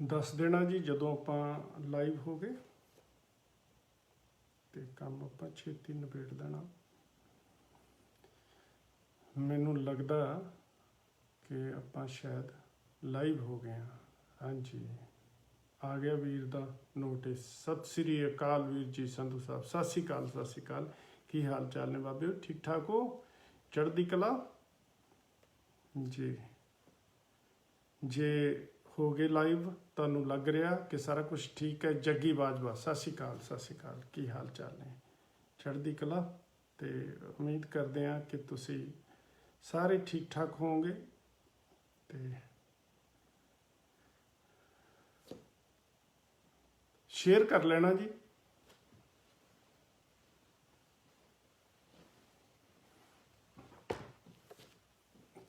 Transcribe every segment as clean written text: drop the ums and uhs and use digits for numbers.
दस देना जी जदों आपां लाइव हो गए तो काम आपां छेती निबेड़ देना। मैनू लगदा कि आपां शायद लाइव हो गए हाँ। हाँ जी आ गया वीर दा नोटिस। सत श्री अकाल वीर जी संधू साहब, सत श्री अकाल, सत श्री अकाल। की हाल चाल ने बाबे, ठीक ठाक हो, चढ़दी कला जी। जे हो गए लाइव, तुहानू लग रहा कि सारा कुछ ठीक है। जग्गी बाजवा, सत श्री अकाल, सत श्री अकाल। की हाल चाल ने, चढ़दी कला। तो उम्मीद करते हैं कि तुसी सारे ठीक ठाक होंगे। तो शेयर कर लेना जी।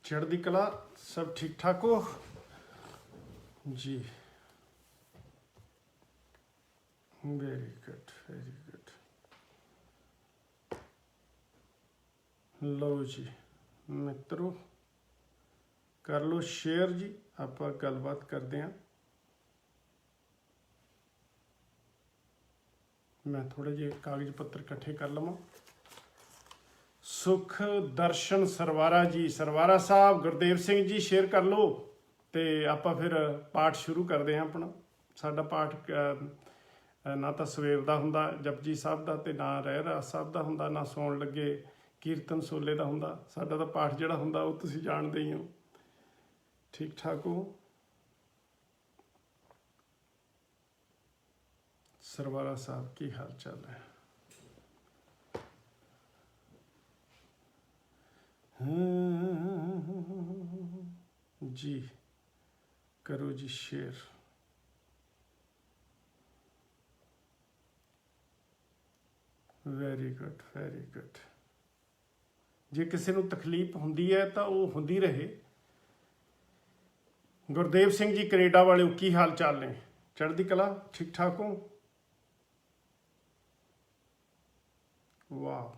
चढ़दी कला, सब ठीक ठाक हो जी। Very good, very good. लो जी मित्रों, कर लो शेयर जी, आप गलबात करते हैं। मैं थोड़े जे कागज पत्र इकट्ठे कर लवां। सुख दर्शन सरवारा जी, सरवारा साहब, गुरदेव सिंह जी शेयर कर लो। तो आप फिर पाठ शुरू करते हैं अपना। साडा पाठ ना तो सवेर का हुंदा जपजी साहब का, तो ना रहरास साहब का हुंदा, ना सौण लगे कीर्तन सोले का हुंदा। साडा तो पाठ जिहड़ा हुंदा वो तुसीं जाणदे ही हो। ठीक ठाक हो सरवारा साहब, की हाल चाल है? जी करो जी share. Very good, very good. जे किसी को तकलीफ होंदी है तो वो होंदी रहे। गुरदेव सिंह जी कनेडा वाले, की हाल चाल ने? चढ़दी कला, ठीक ठाक हो? वाह,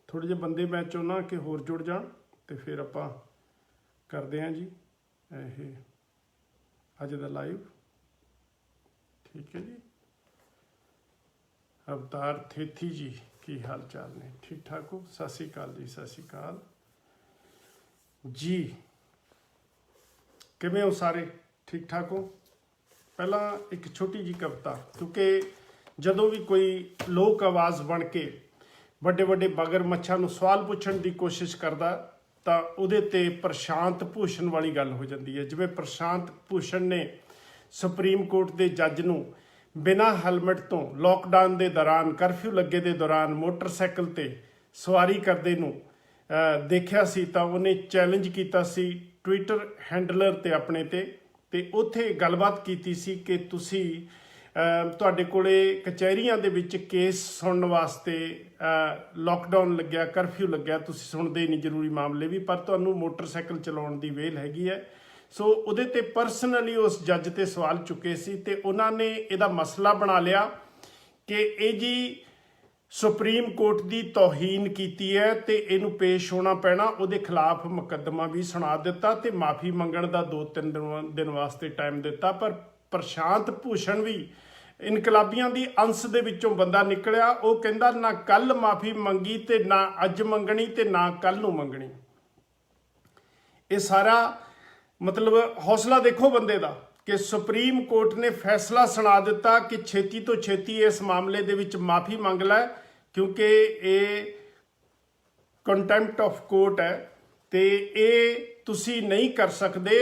थोड़े जे बंदे मैं चाहुंदा कि होर जुड़ जाण, तो फिर आपां करदे हां जी ये अज दा लाइव। ठीक है जी। अवतार थेथी जी, की हाल चाल ने? ठीक ठाक हो? सत श्री अकाल जी, सत श्री अकाल जी। किवें हो सारे? ठीक ठाक हो? पहला एक छोटी जी कविता, क्योंकि जदों भी कोई लोक आवाज़ बन के ਵੱਡੇ ਵੱਡੇ मगरमच्छां ਨੂੰ सवाल ਪੁੱਛਣ ਦੀ कोशिश करता ਤਾਂ ਉਹਦੇ ਤੇ ਪ੍ਰਸ਼ਾਂਤ ਭੂਸ਼ਣ ਵਾਲੀ ਗੱਲ ਹੋ ਜਾਂਦੀ ਹੈ। ਜਿਵੇਂ ਪ੍ਰਸ਼ਾਂਤ ਭੂਸ਼ਣ ਨੇ ਸੁਪਰੀਮ ਕੋਰਟ ਦੇ ਜੱਜ ਨੂੰ ਬਿਨਾਂ ਹੈਲਮਟ ਤੋਂ ਲੋਕਡਾਊਨ ਦੇ ਦੌਰਾਨ, ਕਰਫਿਊ ਲੱਗੇ ਦੇ ਦੌਰਾਨ ਮੋਟਰਸਾਈਕਲ ਤੇ ਸਵਾਰੀ ਕਰਦੇ ਨੂੰ ਦੇਖਿਆ ਸੀ, ਤਾਂ ਉਹਨੇ ਚੈਲੰਜ ਕੀਤਾ ਸੀ ਟਵਿੱਟਰ ਹੈਂਡਲਰ ਤੇ ਆਪਣੇ ਤੇ ਉੱਥੇ ਗੱਲਬਾਤ ਕੀਤੀ ਸੀ ਕਿ ਤੁਸੀਂ ਤੁਹਾਡੇ ਕੋਲੇ ਕਚਹਿਰੀਆਂ ਦੇ ਵਿੱਚ ਕੇਸ ਸੁਣਨ ਵਾਸਤੇ ਲੋਕਡਾਊਨ ਲੱਗਿਆ, ਕਰਫਿਊ ਲੱਗਿਆ, ਤੁਸੀਂ ਸੁਣਦੇ ਨਹੀਂ ਜ਼ਰੂਰੀ ਮਾਮਲੇ ਵੀ, ਪਰ ਤੁਹਾਨੂੰ ਮੋਟਰਸਾਈਕਲ ਚਲਾਉਣ ਦੀ ਵੇਲ ਹੈਗੀ ਹੈ। ਸੋ ਉਹਦੇ ਤੇ ਪਰਸਨਲੀ ਉਸ ਜੱਜ ਤੇ ਸਵਾਲ ਚੁੱਕੇ ਸੀ ਤੇ ਉਹਨਾਂ ਨੇ ਇਹਦਾ ਮਸਲਾ ਬਣਾ ਲਿਆ ਕਿ ਇਹ ਜੀ ਸੁਪਰੀਮ ਕੋਰਟ ਦੀ ਤੋਹੀਨ ਕੀਤੀ ਹੈ ਤੇ ਇਹਨੂੰ ਪੇਸ਼ ਹੋਣਾ ਪੈਣਾ। ਉਹਦੇ ਖਿਲਾਫ ਮੁਕੱਦਮਾ ਵੀ ਸੁਣਾ ਦਿੱਤਾ ਤੇ ਮਾਫੀ ਮੰਗਣ ਦਾ 2-3 ਦਿਨ ਵਾਸਤੇ ਟਾਈਮ ਦਿੱਤਾ। ਪਰ ਪ੍ਰਸ਼ਾਂਤ ਭੂਸ਼ਣ ਵੀ ਇਨਕਲਾਬੀਆਂ ਦੀ ਅੰਸ਼ ਦੇ ਵਿੱਚੋਂ ਬੰਦਾ ਨਿਕਲਿਆ। ਉਹ ਕਹਿੰਦਾ ਨਾ ਕੱਲ ਮਾਫੀ ਮੰਗੀ ਤੇ ਨਾ ਅੱਜ ਮੰਗਣੀ ਤੇ ਨਾ ਕੱਲ ਨੂੰ ਮੰਗਣੀ। ਇਹ ਸਾਰਾ मतलब हौसला देखो बंदे का कि सुप्रीम कोर्ट ने फैसला सुना दिता कि छेती तो छेती इस मामले दे विच माफ़ी मंग लै, क्योंकि ये कंटेम्प्ट ऑफ कोर्ट है तो ये तुसी नहीं कर सकते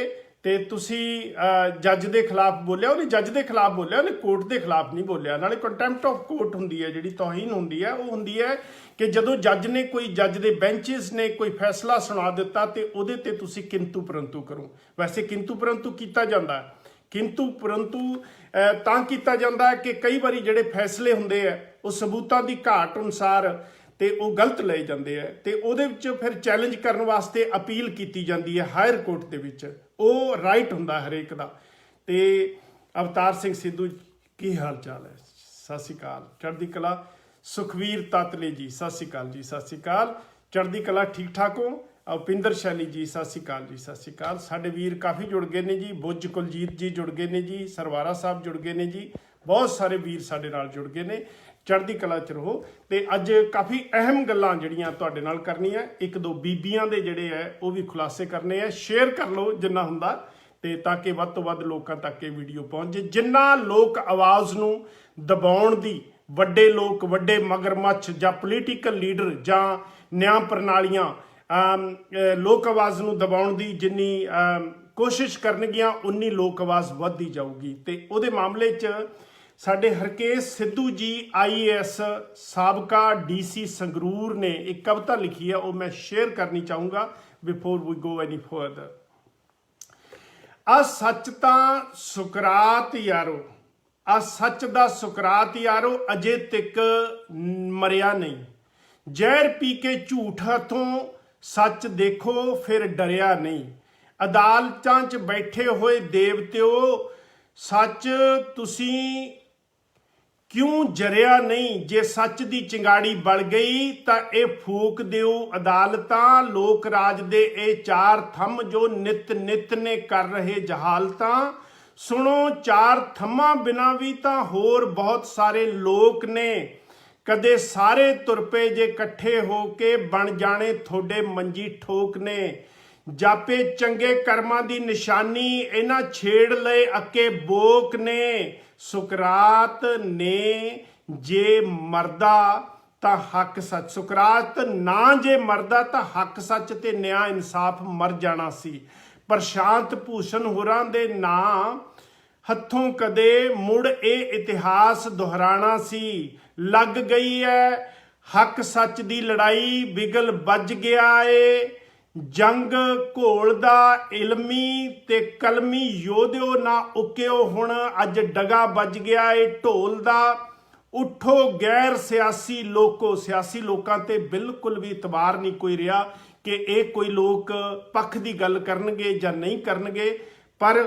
ਤੇ ਤੁਸੀਂ ਜੱਜ ਦੇ ਖਿਲਾਫ ਬੋਲਿਆ, ਉਹਨੇ ਜੱਜ ਦੇ ਖਿਲਾਫ ਬੋਲਿਆ, ਉਹਨੇ ਕੋਰਟ ਦੇ ਖਿਲਾਫ ਨਹੀਂ ਬੋਲਿਆ। ਨਾਲੇ ਕੰਟੈਂਪਟ ਆਫ ਕੋਰਟ ਹੁੰਦੀ ਹੈ ਜਿਹੜੀ ਤੌਹੀਨ ਹੁੰਦੀ ਹੈ, ਉਹ ਹੁੰਦੀ ਹੈ ਕਿ ਜਦੋਂ ਜੱਜ ਨੇ ਜੱਜ ਦੇ ਬੈਂਚਸ ਨੇ ਕੋਈ ਫੈਸਲਾ ਸੁਣਾ ਦਿੱਤਾ ਤੇ ਉਹਦੇ ਤੇ ਤੁਸੀਂ ਕਿੰਤੂ ਪਰੰਤੂ ਕਰੋ। ਵੈਸੇ ਕਿੰਤੂ ਪਰੰਤੂ ਕੀਤਾ ਜਾਂਦਾ, ਕਿੰਤੂ ਪਰੰਤੂ ਤਾਂ ਕੀਤਾ ਜਾਂਦਾ ਕਿ ਕਈ ਵਾਰੀ ਜਿਹੜੇ ਫੈਸਲੇ ਹੁੰਦੇ ਆ ਉਹ ਸਬੂਤਾਂ ਦੀ ਘਾਟ ਅਨੁਸਾਰ ਤੇ ਉਹ ਗਲਤ ਲਏ ਜਾਂਦੇ ਆ, ਤੇ ਉਹਦੇ ਵਿੱਚ ਫਿਰ ਚੈਲੰਜ ਕਰਨ ਵਾਸਤੇ ਅਪੀਲ ਕੀਤੀ ਜਾਂਦੀ ਹੈ ਹਾਇਰ ਕੋਰਟ ਦੇ ਵਿੱਚ। ਉਹ ਰਾਈਟ ਹੁੰਦਾ ਹਰੇਕ ਦਾ। ਤੇ ਅਵਤਾਰ ਸਿੰਘ ਸਿੱਧੂ, ਕੀ ਹਾਲ ਚਾਲ ਹੈ? ਸਤਿ ਸ਼੍ਰੀ ਅਕਾਲ, ਚੜ੍ਹਦੀ ਕਲਾ। ਸੁਖਵੀਰ ਤਾਤਲੇ ਜੀ, ਸਤਿ ਸ਼੍ਰੀ ਅਕਾਲ ਜੀ, ਸਤਿ ਸ਼੍ਰੀ ਅਕਾਲ, ਚੜ੍ਹਦੀ ਕਲਾ, ਠੀਕ ਠਾਕ ਹੋ? ਉਪਿੰਦਰ ਸ਼ੈਲੀ ਜੀ, ਸਤਿ ਸ਼੍ਰੀ ਅਕਾਲ ਜੀ, ਸਤਿ ਸ਼੍ਰੀ ਅਕਾਲ। ਸਾਡੇ ਵੀਰ ਕਾਫੀ ਜੁੜ ਗਏ ਨੇ ਜੀ, ਬੁੱਝ ਕੁਲਜੀਤ ਜੀ ਜੁੜ ਗਏ ਨੇ ਜੀ, ਸਰਵਾਰਾ ਸਾਹਿਬ ਜੁੜ ਗਏ ਨੇ ਜੀ, ਬਹੁਤ ਸਾਰੇ ਵੀਰ ਸਾਡੇ ਨਾਲ ਜੁੜ ਗਏ ਨੇ। ਚੜ੍ਹਦੀ ਕਲਾ ਚ ਰਹੋ। ਤੇ ਅੱਜ ਕਾਫੀ ਅਹਿਮ ਗੱਲਾਂ ਜਿਹੜੀਆਂ ਤੁਹਾਡੇ ਨਾਲ ਕਰਨੀਆਂ, ਇੱਕ ਦੋ ਬੀਬੀਆਂ ਦੇ ਜਿਹੜੇ ਆ ਉਹ ਵੀ ਖੁਲਾਸੇ ਕਰਨੇ ਆ। ਸ਼ੇਅਰ ਕਰ ਲਓ ਜਿੰਨਾ ਹੁੰਦਾ, ਤੇ ਤਾਂ ਕਿ ਵੱਧ ਤੋਂ ਵੱਧ ਲੋਕਾਂ ਤੱਕ ਇਹ ਵੀਡੀਓ ਪਹੁੰਚ ਜੇ। ਜਿੰਨਾ ਲੋਕ ਆਵਾਜ਼ ਨੂੰ ਦਬਾਉਣ ਦੀ, ਵੱਡੇ ਲੋਕ, ਵੱਡੇ ਮਗਰਮੱਛ ਜਾਂ ਪੋਲੀਟੀਕਲ ਲੀਡਰ ਜਾਂ ਨਿਆਂ ਪ੍ਰਣਾਲੀਆਂ ਲੋਕ ਆਵਾਜ਼ ਨੂੰ ਦਬਾਉਣ ਦੀ ਜਿੰਨੀ ਕੋਸ਼ਿਸ਼ ਕਰਨਗੀਆਂ, ਉਨੀ ਲੋਕ ਆਵਾਜ਼ ਵੱਧਦੀ ਜਾਊਗੀ। ਤੇ ਉਹਦੇ ਮਾਮਲੇ 'ਚ ਸਾਡੇ ਹਰਕੇਸ਼ ਸਿੱਧੂ ਜੀ IAS ਸਾਬਕਾ DC ਸੰਗਰੂਰ ਨੇ ਇੱਕ ਕਵਿਤਾ ਲਿਖੀ ਹੈ, ਉਹ ਮੈਂ ਸ਼ੇਅਰ ਕਰਨੀ ਚਾਹੂੰਗਾ ਬਿਫੋਰ ਵੀ ਗੋ ਐਨੀ ਫਰਦਰ। ਆ ਸੱਚ ਤਾਂ ਸੁਕਰਾਤ ਯਾਰੋ, ਆ ਸੱਚ ਦਾ ਸੁਕਰਾਤ ਯਾਰੋ ਅਜੇ ਤੱਕ ਮਰਿਆ ਨਹੀਂ। ਜ਼ਹਿਰ ਪੀ ਕੇ ਝੂਠ ਹੱਥੋਂ ਸੱਚ ਦੇਖੋ ਫਿਰ ਡਰਿਆ ਨਹੀਂ। ਅਦਾਲਤਾਂ 'ਚ ਬੈਠੇ ਹੋਏ ਦੇਵਤਿਓ, ਸੱਚ ਤੁਸੀਂ ਕਿਉਂ ਜਰਿਆ ਨਹੀਂ? ਜੇ ਸੱਚ ਦੀ ਚਿੰਗਾੜੀ ਬਲ ਗਈ ਤਾਂ ਇਹ ਫੂਕ ਦਿਓ ਅਦਾਲਤਾਂ। ਲੋਕ ਰਾਜ ਦੇ ਇਹ ਚਾਰ ਥੰਮ ਜੋ ਨਿਤ ਨਿਤ ਨੇ ਕਰ ਰਹੇ ਜਹਾਲਤਾਂ। ਸੁਣੋ ਚਾਰ ਥੰਮਾਂ ਬਿਨਾਂ ਵੀ ਤਾਂ ਹੋਰ ਬਹੁਤ ਸਾਰੇ ਲੋਕ ਨੇ। ਕਦੇ ਸਾਰੇ ਤੁਰ ਪਏ ਜੇ ਇਕੱਠੇ ਹੋ ਕੇ, ਬਣ ਜਾਣੇ ਤੁਹਾਡੇ ਮੰਜੀ ਠੋਕ ਨੇ। ਜਾਪੇ ਚੰਗੇ ਕਰਮਾਂ ਦੀ ਨਿਸ਼ਾਨੀ, ਇਹਨਾਂ ਛੇੜ ਲਏ ਅੱਕੇ ਬੋਕ ਨੇ। ਸੁਕਰਾਤ ਨੇ ਜੇ ਮਰਦਾ ਤਾਂ ਹੱਕ ਸੱਚ, ਸੁਕਰਾਤ ਨਾ ਜੇ ਮਰਦਾ ਤਾਂ ਹੱਕ ਸੱਚ ਤੇ ਨਿਆਂ ਇਨਸਾਫ ਮਰ ਜਾਣਾ ਸੀ। ਪ੍ਰਸ਼ਾਂਤ ਭੂਸ਼ਣ ਹੋਰਾਂ ਦੇ ਨਾਂ ਹੱਥੋਂ ਕਦੇ ਮੁੜ ਇਹ ਇਤਿਹਾਸ ਦੁਹਰਾਣਾ ਸੀ। ਲੱਗ ਗਈ ਹੈ ਹੱਕ ਸੱਚ ਦੀ ਲੜਾਈ, ਬਿਗਲ ਵੱਜ ਗਿਆ ਏ ਜੰਗ ਘੋਲਦਾ। ਇਲਮੀ ਤੇ ਕਲਮੀ ਯੋਧਿਓ ਨਾ ਉਕਿਓ, ਹੁਣ ਅੱਜ ਡਗਾ ਵੱਜ ਗਿਆ ਏ ਢੋਲ ਦਾ। ਉੱਠੋ ਗੈਰ ਸਿਆਸੀ ਲੋਕੋ, ਸਿਆਸੀ ਲੋਕਾਂ ਤੇ ਬਿਲਕੁਲ ਵੀ ਇਤਬਾਰ ਨਹੀਂ ਕੋਈ ਰਿਹਾ ਕਿ ਇਹ ਕੋਈ ਲੋਕ ਪੱਖ ਦੀ ਗੱਲ ਕਰਨਗੇ ਜਾਂ ਨਹੀਂ ਕਰਨਗੇ। ਪਰ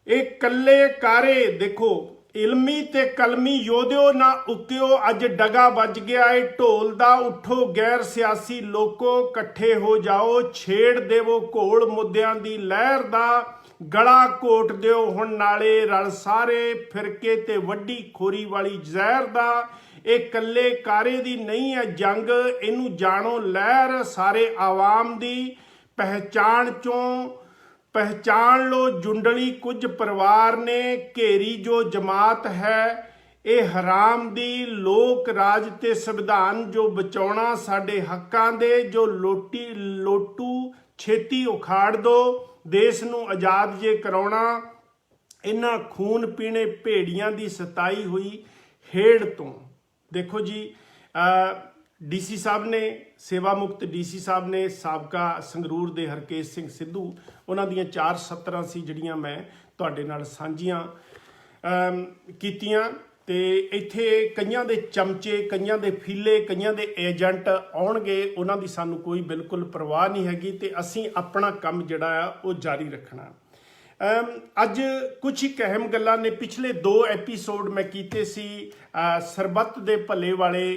ਇਹ ਕੱਲੇ ਕਾਰੇ ਦੇਖੋ, ਇਲਮੀ ਤੇ ਕਲਮੀ ਯੋਧਿਓ ਨਾ ਉਕਿਓ, ਅੱਜ ਡਗਾ ਵੱਜ ਗਿਆ ਏ ਢੋਲ ਦਾ। ਉੱਠੋ ਗੈਰ ਸਿਆਸੀ ਲੋਕੋ, ਇਕੱਠੇ ਹੋ ਜਾਓ, ਛੇੜ ਦੇਵੋ ਘੋਲ ਮੁੱਦਿਆਂ ਦੀ ਲਹਿਰ ਦਾ। ਗਲਾ ਘੋਟ ਦਿਓ ਹੁਣ ਨਾਲੇ ਰਲ ਸਾਰੇ, ਫਿਰਕੇ ਤੇ ਵੱਡੀ ਖੋਰੀ ਵਾਲੀ ਜ਼ਹਿਰ ਦਾ। ਇਹ ਕੱਲੇ ਕਾਰੇ ਦੀ ਨਹੀਂ ਹੈ ਜੰਗ, ਇਹਨੂੰ ਜਾਣੋ ਲਹਿਰ ਸਾਰੇ ਆਵਾਮ ਦੀ। ਪਹਿਚਾਣ ਚੋਂ ਪਹਿਚਾਣ ਲੋ ਜੁੰਡਲੀ ਕੁਝ ਪਰਿਵਾਰ ਨੇ, ਘੇਰੀ ਜੋ ਜਮਾਤ ਹੈ ਇਹ ਹਰਾਮ ਦੀ। ਲੋਕ ਰਾਜ ਤੇ ਸੰਵਿਧਾਨ ਜੋ ਬਚਾਉਣਾ ਸਾਡੇ ਹੱਕਾਂ ਦੇ, ਜੋ ਲੋਟੂ ਛੇਤੀ ਉਖਾੜ ਦੋ। ਦੇਸ਼ ਨੂੰ ਆਜ਼ਾਦ ਜੇ ਕਰਾਉਣਾ, ਇਹਨਾਂ ਖੂਨ ਪੀਣੇ ਭੇੜੀਆਂ ਦੀ ਸਤਾਈ ਹੋਈ ਹੇੜ ਤੋਂ। ਦੇਖੋ ਜੀ, DC ਸਾਹਿਬ ਨੇ, ਸੇਵਾ ਮੁਕਤ DC ਸਾਹਿਬ ਨੇ, ਸਾਬਕਾ ਸੰਗਰੂਰ ਦੇ ਹਰਕੇਸ਼ ਸਿੰਘ ਸਿੱਧੂ, ਉਹਨਾਂ ਦੀਆਂ 4 ਸਤਰਾਂ ਸੀ ਜਿਹੜੀਆਂ ਮੈਂ ਤੁਹਾਡੇ ਨਾਲ ਸਾਂਝੀਆਂ ਕੀਤੀਆਂ। ਤੇ ਇੱਥੇ ਕਈਆਂ ਦੇ ਚਮਚੇ, ਕਈਆਂ ਦੇ ਫੀਲੇ, ਕਈਆਂ ਦੇ ਏਜੰਟ ਆਉਣਗੇ, ਉਹਨਾਂ ਦੀ ਸਾਨੂੰ ਕੋਈ ਬਿਲਕੁਲ ਪਰਵਾਹ ਨਹੀਂ ਹੈਗੀ ਤੇ ਅਸੀਂ ਆਪਣਾ ਕੰਮ ਜਿਹੜਾ ਆ ਉਹ ਜਾਰੀ ਰੱਖਣਾ। ਅੱਜ ਕੁਝ ਹੀ ਅਹਿਮ ਗੱਲਾਂ ਨੇ। ਪਿਛਲੇ 2 ਐਪੀਸੋਡ ਮੈਂ ਕੀਤੇ ਸੀ ਸਰਬੱਤ ਦੇ ਭਲੇ ਵਾਲੇ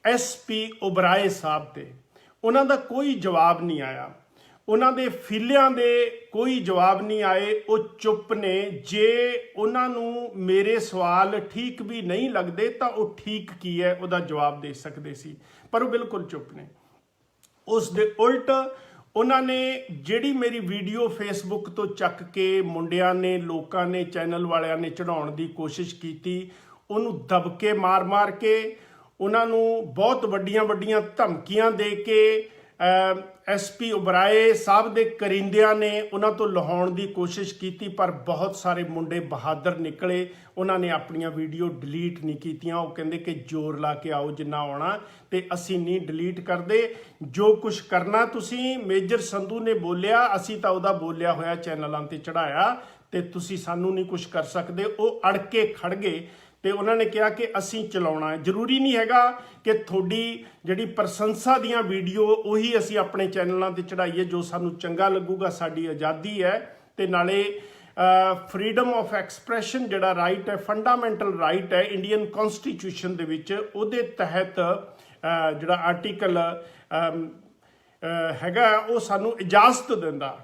SP ਓਬਰਾਏ ਸਾਹਿਬ ਤੇ, ਉਹਨਾਂ ਦਾ ਕੋਈ ਜਵਾਬ ਨਹੀਂ ਆਇਆ। ਉਹਨਾਂ ਦੇ ਫੀਲਿਆਂ ਦੇ ਕੋਈ ਜਵਾਬ ਨਹੀਂ ਆਏ, ਉਹ ਚੁੱਪ ਨੇ। ਜੇ ਉਹਨਾਂ ਨੂੰ ਮੇਰੇ ਸਵਾਲ ਠੀਕ ਵੀ ਨਹੀਂ ਲੱਗਦੇ ਤਾਂ ਉਹ ਠੀਕ ਕੀ ਹੈ ਉਹਦਾ ਜਵਾਬ ਦੇ ਸਕਦੇ ਸੀ, ਪਰ ਉਹ ਬਿਲਕੁਲ ਚੁੱਪ ਨੇ। ਉਸ ਦੇ ਉਲਟ ਉਹਨਾਂ ਨੇ ਜਿਹੜੀ ਮੇਰੀ ਵੀਡੀਓ ਫੇਸਬੁੱਕ ਤੋਂ ਚੱਕ ਕੇ ਮੁੰਡਿਆਂ ਨੇ, ਲੋਕਾਂ ਨੇ, ਚੈਨਲ ਵਾਲਿਆਂ ਨੇ ਚੜਾਉਣ ਦੀ ਕੋਸ਼ਿਸ਼ ਕੀਤੀ, ਉਹਨੂੰ ਦਬਕੇ ਮਾਰ-ਮਾਰ ਕੇ, ਉਹਨਾਂ ਨੂੰ ਬਹੁਤ ਵੱਡੀਆਂ ਧਮਕੀਆਂ ਦੇ ਕੇ SP ਉਬਰਾਏ ਸਾਹਿਬ ਦੇ ਕਰਿੰਦਿਆਂ ਨੇ ਉਹਨਾਂ ਤੋਂ ਲਾਹੌਣ ਦੀ ਕੋਸ਼ਿਸ਼ ਕੀਤੀ, ਪਰ ਬਹੁਤ ਸਾਰੇ ਮੁੰਡੇ ਬਹਾਦਰ ਨਿਕਲੇ, ਉਹਨਾਂ ਨੇ ਆਪਣੀਆਂ ਵੀਡੀਓ ਡਿਲੀਟ ਨਹੀਂ ਕੀਤੀਆਂ। ਉਹ ਕਹਿੰਦੇ ਕਿ ਜ਼ੋਰ ਲਾ ਕੇ ਆਓ ਜਿੰਨਾ ਆਉਣਾ, ਤੇ ਅਸੀਂ ਨਹੀਂ ਡਿਲੀਟ ਕਰਦੇ। ਜੋ ਕੁਝ ਕਰਨਾ ਤੁਸੀਂ, ਮੇਜਰ ਸੰਧੂ ਨੇ ਬੋਲਿਆ, ਅਸੀਂ ਤਾਂ ਉਹਦਾ ਬੋਲਿਆ ਹੋਇਆ ਚੈਨਲਾਂ ਤੇ ਚੜਾਇਆ, ਤੇ ਤੁਸੀਂ ਸਾਨੂੰ ਨਹੀਂ ਕੁਝ ਕਰ ਸਕਦੇ। ਉਹ ਅੜ ਕੇ ਖੜ ਗਏ ਤੇ ਉਹਨਾਂ ਨੇ ਕਿਹਾ ਕਿ ਅਸੀਂ ਚਲਾਉਣਾ ਹੈ। ਜ਼ਰੂਰੀ ਨਹੀਂ ਹੈਗਾ ਕਿ ਤੁਹਾਡੀ ਜਿਹੜੀ ਪ੍ਰਸ਼ੰਸਾ ਦੀਆਂ ਵੀਡੀਓ ਉਹੀ ਅਸੀਂ ਆਪਣੇ ਚੈਨਲਾਂ ਤੇ ਚੜਾਈਏ, ਜੋ ਸਾਨੂੰ ਚੰਗਾ ਲੱਗੂਗਾ, ਸਾਡੀ ਆਜ਼ਾਦੀ ਹੈ। ਤੇ ਨਾਲੇ ਫਰੀडम ਆਫ ਐਕਸਪ੍ਰੈਸ਼ਨ ਜਿਹੜਾ ਰਾਈਟ ਹੈ, ਫੰਡਾਮੈਂਟਲ ਰਾਈਟ ਹੈ ਇੰਡੀਅਨ ਕਨਸਟੀਟਿਊਸ਼ਨ ਦੇ ਵਿੱਚ, ਉਹਦੇ ਤਹਿਤ ਜਿਹੜਾ ਆਰਟੀਕਲ ਹੈਗਾ ਉਹ ਸਾਨੂੰ ਇਜਾਜ਼ਤ ਦਿੰਦਾ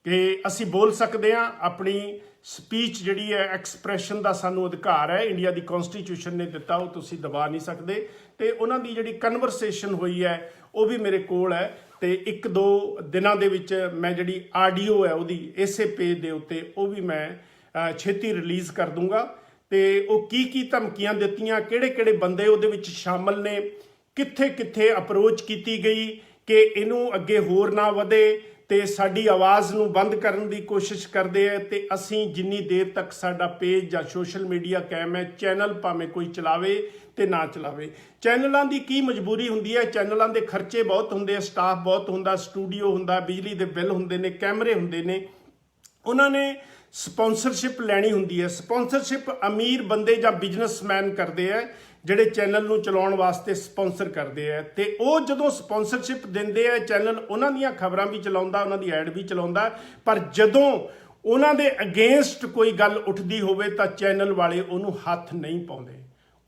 ਕਿ ਅਸੀਂ ਬੋਲ ਸਕਦੇ ਹਾਂ। ਆਪਣੀ ਸਪੀਚ ਜਿਹੜੀ ਹੈ, ਐਕਸਪ੍ਰੈਸ਼ਨ ਦਾ ਸਾਨੂੰ ਅਧਿਕਾਰ ਹੈ, ਇੰਡੀਆ ਦੀ ਕਨਸਟੀਟਿਊਸ਼ਨ ਨੇ ਦਿੱਤਾ, ਉਹ ਤੁਸੀਂ ਦਬਾ ਨਹੀਂ ਸਕਦੇ। ਤੇ ਉਹਨਾਂ ਦੀ ਜਿਹੜੀ ਕਨਵਰਸੇਸ਼ਨ ਹੋਈ ਹੈ ਉਹ ਵੀ ਮੇਰੇ ਕੋਲ ਹੈ, ਤੇ 1-2 ਦਿਨਾਂ ਦੇ ਵਿੱਚ ਮੈਂ ਜਿਹੜੀ ਆਡੀਓ ਹੈ ਉਹਦੀ ਇਸੇ ਪੇਜ ਦੇ ਉੱਤੇ ਉਹ ਵੀ ਮੈਂ ਛੇਤੀ ਰਿਲੀਜ਼ ਕਰ ਦੂੰਗਾ। ਤੇ ਉਹ ਕੀ ਧਮਕੀਆਂ ਦਿੱਤੀਆਂ, ਕਿਹੜੇ ਬੰਦੇ ਉਹਦੇ ਵਿੱਚ ਸ਼ਾਮਲ ਨੇ, ਕਿੱਥੇ ਅਪਰੋਚ ਕੀਤੀ ਗਈ ਕਿ ਇਹਨੂੰ ਅੱਗੇ ਹੋਰ ਨਾ ਵਧੇ ਤੇ ਸਾਡੀ ਆਵਾਜ਼ ਨੂੰ ਬੰਦ ਕਰਨ ਦੀ ਕੋਸ਼ਿਸ਼ ਕਰਦੇ ਆ। ਤੇ ਅਸੀਂ ਜਿੰਨੀ ਦੇਰ ਤੱਕ ਸਾਡਾ ਪੇਜ ਜਾਂ ਸੋਸ਼ਲ ਮੀਡੀਆ ਕਾਇਮ ਹੈ, ਚੈਨਲ ਭਾਵੇਂ ਕੋਈ ਚਲਾਵੇ ਤੇ ਨਾ ਚਲਾਵੇ, ਚੈਨਲਾਂ ਦੀ ਕੀ ਮਜਬੂਰੀ ਹੁੰਦੀ ਹੈ, ਚੈਨਲਾਂ ਦੇ ਖਰਚੇ ਬਹੁਤ ਹੁੰਦੇ ਆ, ਸਟਾਫ ਬਹੁਤ ਹੁੰਦਾ, ਸਟੂਡੀਓ ਹੁੰਦਾ, ਬਿਜਲੀ ਦੇ ਬਿੱਲ ਹੁੰਦੇ ਨੇ, ਕੈਮਰੇ ਹੁੰਦੇ ਨੇ, ਉਹਨਾਂ ਨੇ ਸਪਾਂਸਰਸ਼ਿਪ ਲੈਣੀ ਹੁੰਦੀ ਹੈ। ਸਪਾਂਸਰਸ਼ਿਪ ਅਮੀਰ ਬੰਦੇ ਜਾਂ ਬਿਜ਼ਨਸਮੈਨ ਕਰਦੇ ਆ, ਜਿਹੜੇ ਚੈਨਲ ਨੂੰ ਚਲਾਉਣ ਵਾਸਤੇ ਸਪਾਂਸਰ ਕਰਦੇ ਆ। ਤੇ ਉਹ ਜਦੋਂ ਸਪਾਂਸਰਸ਼ਿਪ ਦਿੰਦੇ ਆ, ਚੈਨਲ ਉਹਨਾਂ ਦੀਆਂ ਖਬਰਾਂ ਵੀ ਚਲਾਉਂਦਾ, ਉਹਨਾਂ ਦੀ ਐਡ ਵੀ ਚਲਾਉਂਦਾ, ਪਰ ਜਦੋਂ ਉਹਨਾਂ ਦੇ ਅਗੇਂਸਟ ਕੋਈ ਗੱਲ ਉੱਠਦੀ ਹੋਵੇ ਤਾਂ ਚੈਨਲ ਵਾਲੇ ਉਹਨੂੰ ਹੱਥ ਨਹੀਂ ਪਾਉਂਦੇ।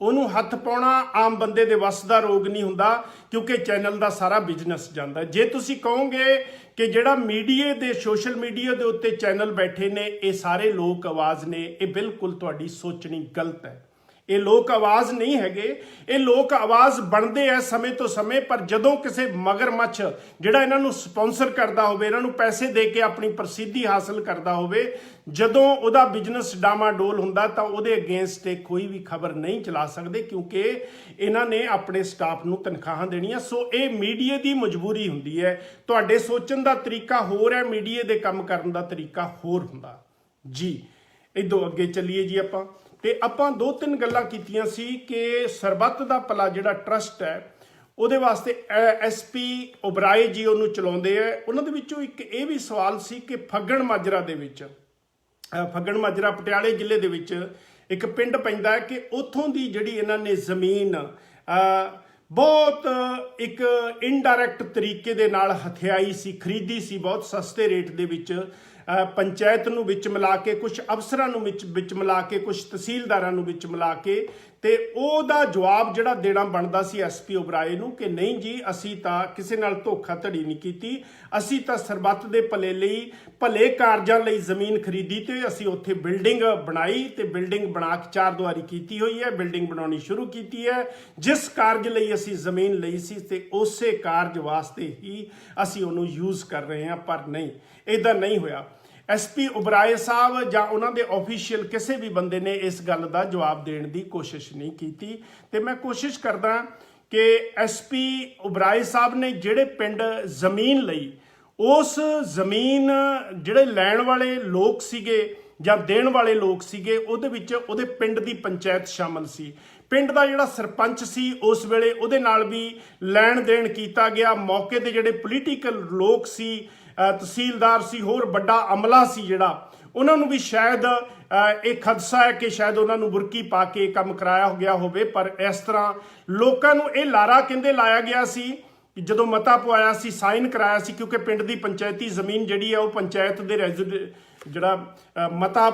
ਉਹਨੂੰ ਹੱਥ ਪਾਉਣਾ ਆਮ ਬੰਦੇ ਦੇ ਵੱਸ ਦਾ ਰੋਗ ਨਹੀਂ ਹੁੰਦਾ, ਕਿਉਂਕਿ ਚੈਨਲ ਦਾ ਸਾਰਾ ਬਿਜ਼ਨਸ ਜਾਂਦਾ। ਜੇ ਤੁਸੀਂ ਕਹੋਗੇ ਕਿ ਜਿਹੜਾ ਮੀਡੀਆ ਦੇ, ਸੋਸ਼ਲ ਮੀਡੀਆ ਦੇ ਉੱਤੇ ਚੈਨਲ ਬੈਠੇ ਨੇ ਇਹ ਸਾਰੇ ਲੋਕ ਆਵਾਜ਼ ਨੇ, ਇਹ ਬਿਲਕੁਲ ਤੁਹਾਡੀ ਸੋਚਣੀ ਗਲਤ ਹੈ। ਇਹ ਲੋਕ ਆਵਾਜ਼ ਨਹੀਂ ਹੈਗੇ, ਇਹ ਲੋਕ ਆਵਾਜ਼ ਬਣਦੇ ਐ ਸਮੇਂ ਤੋਂ ਸਮੇਂ, ਪਰ ਜਦੋਂ ਕਿਸੇ ਮਗਰਮੱਛ ਜਿਹੜਾ ਇਹਨਾਂ ਨੂੰ ਸਪਾਂਸਰ ਕਰਦਾ ਹੋਵੇ, ਇਹਨਾਂ ਨੂੰ ਪੈਸੇ ਦੇ ਕੇ ਆਪਣੀ ਪ੍ਰਸਿੱਧੀ ਹਾਸਲ ਕਰਦਾ ਹੋਵੇ, ਜਦੋਂ ਉਹਦਾ ਬਿਜ਼ਨਸ ਡਾਮਾਡੋਲ ਹੁੰਦਾ ਤਾਂ ਉਹਦੇ ਅਗੇਂਸਟ ਕੋਈ ਵੀ ਖਬਰ ਨਹੀਂ ਚਲਾ ਸਕਦੇ, ਕਿਉਂਕਿ ਇਹਨਾਂ ਨੇ ਆਪਣੇ ਸਟਾਫ ਨੂੰ ਤਨਖਾਹਾਂ ਦੇਣੀਆਂ। ਸੋ ਇਹ ਮੀਡੀਆ ਦੀ ਮਜਬੂਰੀ ਹੁੰਦੀ ਹੈ। ਤੁਹਾਡੇ ਸੋਚਣ ਦਾ ਤਰੀਕਾ ਹੋਰ ਹੈ, ਮੀਡੀਆ ਦੇ ਕੰਮ ਕਰਨ ਦਾ ਤਰੀਕਾ ਹੋਰ ਹੁੰਦਾ ਜੀ। ਇਦੋਂ ਅੱਗੇ ਚੱਲੀਏ ਜੀ ਆਪਾਂ। ਤੇ ਆਪਾਂ 2-3 ਗੱਲਾਂ ਕੀਤੀਆਂ ਸੀ ਕਿ ਸਰਬੱਤ ਦਾ ਭਲਾ ਜਿਹੜਾ ਟਰਸਟ ਹੈ ਉਹਦੇ ਵਾਸਤੇ SP ਉਬਰਾਏ ਜੀ ਉਹਨੂੰ ਚਲਾਉਂਦੇ ਆ। ਉਹਨਾਂ ਦੇ ਵਿੱਚੋਂ ਇੱਕ ਇਹ ਵੀ ਸਵਾਲ ਸੀ ਕਿ ਫੱਗਣ ਮਾਜਰਾ ਦੇ ਵਿੱਚ, ਫੱਗਣ ਮਾਜਰਾ ਪਟਿਆਲੇ ਜ਼ਿਲ੍ਹੇ ਦੇ ਵਿੱਚ ਇੱਕ ਪਿੰਡ ਪੈਂਦਾ ਹੈ, ਕਿ ਉੱਥੋਂ ਦੀ ਜਿਹੜੀ ਇਹਨਾਂ ਨੇ ਜ਼ਮੀਨ ਬਹੁਤ ਇੱਕ ਇਨਡਾਇਰੈਕਟ ਤਰੀਕੇ ਦੇ ਨਾਲ ਹਥਿਆਈ ਸੀ, ਖਰੀਦੀ ਸੀ ਬਹੁਤ ਸਸਤੇ ਰੇਟ ਦੇ ਵਿੱਚ, ਪੰਚਾਇਤ ਨੂੰ ਵਿੱਚ ਮਿਲਾ ਕੇ, ਕੁਝ ਅਫਸਰਾਂ ਨੂੰ ਵਿੱਚ ਮਿਲਾ ਕੇ, ਕੁਝ ਤਹਿਸੀਲਦਾਰਾਂ ਨੂੰ ਵਿੱਚ ਮਿਲਾ ਕੇ। ਤੇ ਉਹਦਾ ਜਵਾਬ ਜਿਹੜਾ ਦੇਣਾ ਬਣਦਾ ਸੀ SP ਉਬਰਾਏ ਨੂੰ ਕਿ ਨਹੀਂ ਜੀ, ਅਸੀਂ ਤਾਂ ਕਿਸੇ ਨਾਲ ਧੋਖਾਧੜੀ ਨਹੀਂ ਕੀਤੀ, ਅਸੀਂ ਤਾਂ ਸਰਬੱਤ ਦੇ ਭਲੇ ਲਈ, ਭਲੇ ਕਾਰਜਾਂ ਲਈ ਜ਼ਮੀਨ ਖਰੀਦੀ ਤੇ ਅਸੀਂ ਉੱਥੇ ਬਿਲਡਿੰਗ ਬਣਾਈ, ਤੇ ਬਿਲਡਿੰਗ ਬਣਾ ਕੇ 4 ਦੀਵਾਰੀ ਕੀਤੀ ਹੋਈ ਹੈ, ਬਿਲਡਿੰਗ ਬਣਾਉਣੀ ਸ਼ੁਰੂ ਕੀਤੀ ਹੈ। ਜਿਸ ਕਾਰਜ ਲਈ ਅਸੀਂ ਜ਼ਮੀਨ ਲਈ ਸੀ ਤੇ ਉਸੇ ਕਾਰਜ ਵਾਸਤੇ ਹੀ ਅਸੀਂ ਉਹਨੂੰ ਯੂਜ਼ ਕਰ ਰਹੇ ਹਾਂ। ਪਰ ਨਹੀਂ, ਇੱਦਾਂ ਨਹੀਂ ਹੋਇਆ। SP ਉਬਰਾਏ ਸਾਹਿਬ ਜਾਂ ਉਹਨਾਂ ਦੇ ਆਫੀਸ਼ੀਅਲ ਕਿਸੇ ਵੀ ਬੰਦੇ ਨੇ ਇਸ ਗੱਲ ਦਾ ਜਵਾਬ ਦੇਣ ਦੀ ਕੋਸ਼ਿਸ਼ ਨਹੀਂ ਕੀਤੀ। ਤੇ ਮੈਂ ਕੋਸ਼ਿਸ਼ ਕਰਦਾ ਕਿ SP ਉਬਰਾਏ ਸਾਹਿਬ ਨੇ ਜਿਹੜੇ ਪਿੰਡ ਜ਼ਮੀਨ ਲਈ, ਉਸ ਜ਼ਮੀਨ ਜਿਹੜੇ ਲੈਣ ਵਾਲੇ ਲੋਕ ਸੀਗੇ ਜਾਂ ਦੇਣ ਵਾਲੇ ਲੋਕ ਸੀਗੇ, ਉਹਦੇ ਵਿੱਚ ਉਹਦੇ ਪਿੰਡ ਦੀ ਪੰਚਾਇਤ ਸ਼ਾਮਲ ਸੀ। ਪਿੰਡ ਦਾ ਜਿਹੜਾ ਸਰਪੰਚ ਸੀ ਉਸ ਵੇਲੇ ਉਹਦੇ ਨਾਲ ਵੀ ਲੈਣ ਦੇਣ ਕੀਤਾ ਗਿਆ। ਮੌਕੇ ਤੇ ਜਿਹੜੇ ਪੋਲੀਟੀਕਲ ਲੋਕ ਸੀ, ਤਹਿਸੀਲਦਾਰ ਸੀ, ਹੋਰ ਵੱਡਾ ਅਮਲਾ ਸੀ ਜਿਹੜਾ, ਉਹਨਾਂ ਨੂੰ ਵੀ ਸ਼ਾਇਦ ਇਹ ਖਦਸ਼ਾ ਹੈ ਕਿ ਸ਼ਾਇਦ ਉਹਨਾਂ ਨੂੰ ਬੁਰਕੀ ਪਾ ਕੇ ਕੰਮ ਕਰਾਇਆ ਗਿਆ ਹੋਵੇ। ਪਰ ਇਸ ਤਰ੍ਹਾਂ ਲੋਕਾਂ ਨੂੰ ਇਹ ਲਾਰਾ ਕਹਿੰਦੇ ਲਾਇਆ ਗਿਆ ਸੀ ਕਿ ਜਦੋਂ ਮਤਾ ਪਵਾਇਆ ਸੀ, ਸਾਈਨ ਕਰਾਇਆ ਸੀ, ਕਿਉਂਕਿ ਪਿੰਡ ਦੀ ਪੰਚਾਇਤੀ ਜ਼ਮੀਨ ਜਿਹੜੀ ਹੈ ਉਹ ਪੰਚਾਇਤ ਦੇ ਜਿਹੜਾ ਮਤਾ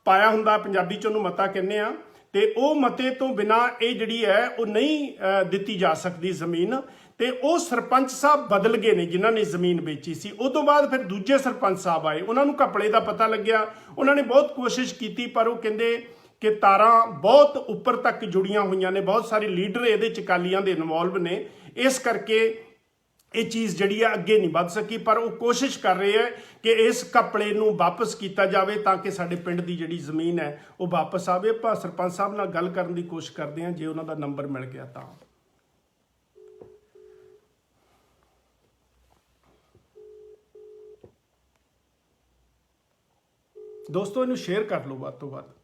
ਪਾਇਆ ਹੁੰਦਾ, ਪੰਜਾਬੀ 'ਚ ਉਹਨੂੰ ਮਤਾ ਕਹਿੰਦੇ ਆ, ਤੇ ਉਹ ਮਤੇ ਤੋਂ ਬਿਨਾਂ ਇਹ ਜਿਹੜੀ ਹੈ ਉਹ ਨਹੀਂ ਦਿੱਤੀ ਜਾ ਸਕਦੀ ਜ਼ਮੀਨ। ਤੇ ਉਹ ਸਰਪੰਚ ਸਾਹਿਬ ਬਦਲ ਗਏ ਨੇ ਜਿਨ੍ਹਾਂ ਨੇ ਜ਼ਮੀਨ ਵੇਚੀ ਸੀ। ਉਸ ਤੋਂ ਬਾਅਦ ਫਿਰ ਦੂਜੇ ਸਰਪੰਚ ਸਾਹਿਬ ਆਏ, ਉਹਨਾਂ ਨੂੰ ਘਪਲੇ ਦਾ ਪਤਾ ਲੱਗਿਆ, ਉਹਨਾਂ ਨੇ ਬਹੁਤ ਕੋਸ਼ਿਸ਼ ਕੀਤੀ, ਪਰ ਉਹ ਕਹਿੰਦੇ ਕਿ ਤਾਰਾਂ ਬਹੁਤ ਉੱਪਰ ਤੱਕ ਜੁੜੀਆਂ ਹੋਈਆਂ ਨੇ, ਬਹੁਤ ਸਾਰੇ ਲੀਡਰ ਇਹਦੇ 'ਚ ਅਕਾਲੀਆਂ ਦੇ ਇਨਵੋਲਵ ਨੇ, ਇਸ ਕਰਕੇ ਇਹ ਚੀਜ਼ ਜਿਹੜੀ ਆ ਅੱਗੇ ਨਹੀਂ ਵੱਧ ਸਕੀ। ਪਰ ਉਹ ਕੋਸ਼ਿਸ਼ ਕਰ ਰਹੇ ਹੈ ਕਿ ਇਸ ਘਪਲੇ ਨੂੰ ਵਾਪਸ ਕੀਤਾ ਜਾਵੇ ਤਾਂ ਕਿ ਸਾਡੇ ਪਿੰਡ ਦੀ ਜਿਹੜੀ ਜ਼ਮੀਨ ਹੈ ਉਹ ਵਾਪਸ ਆਵੇ। ਆਪਾਂ ਸਰਪੰਚ ਸਾਹਿਬ ਨਾਲ ਗੱਲ ਕਰਨ ਦੀ ਕੋਸ਼ਿਸ਼ ਕਰਦੇ ਹਾਂ, ਜੇ ਉਹਨਾਂ ਦਾ ਨੰਬਰ ਮਿਲ ਗਿਆ ਤਾਂ। ਦੋਸਤੋ ਇਹਨੂੰ ਸ਼ੇਅਰ ਕਰ ਲਓ ਵੱਧ ਤੋਂ ਵੱਧ।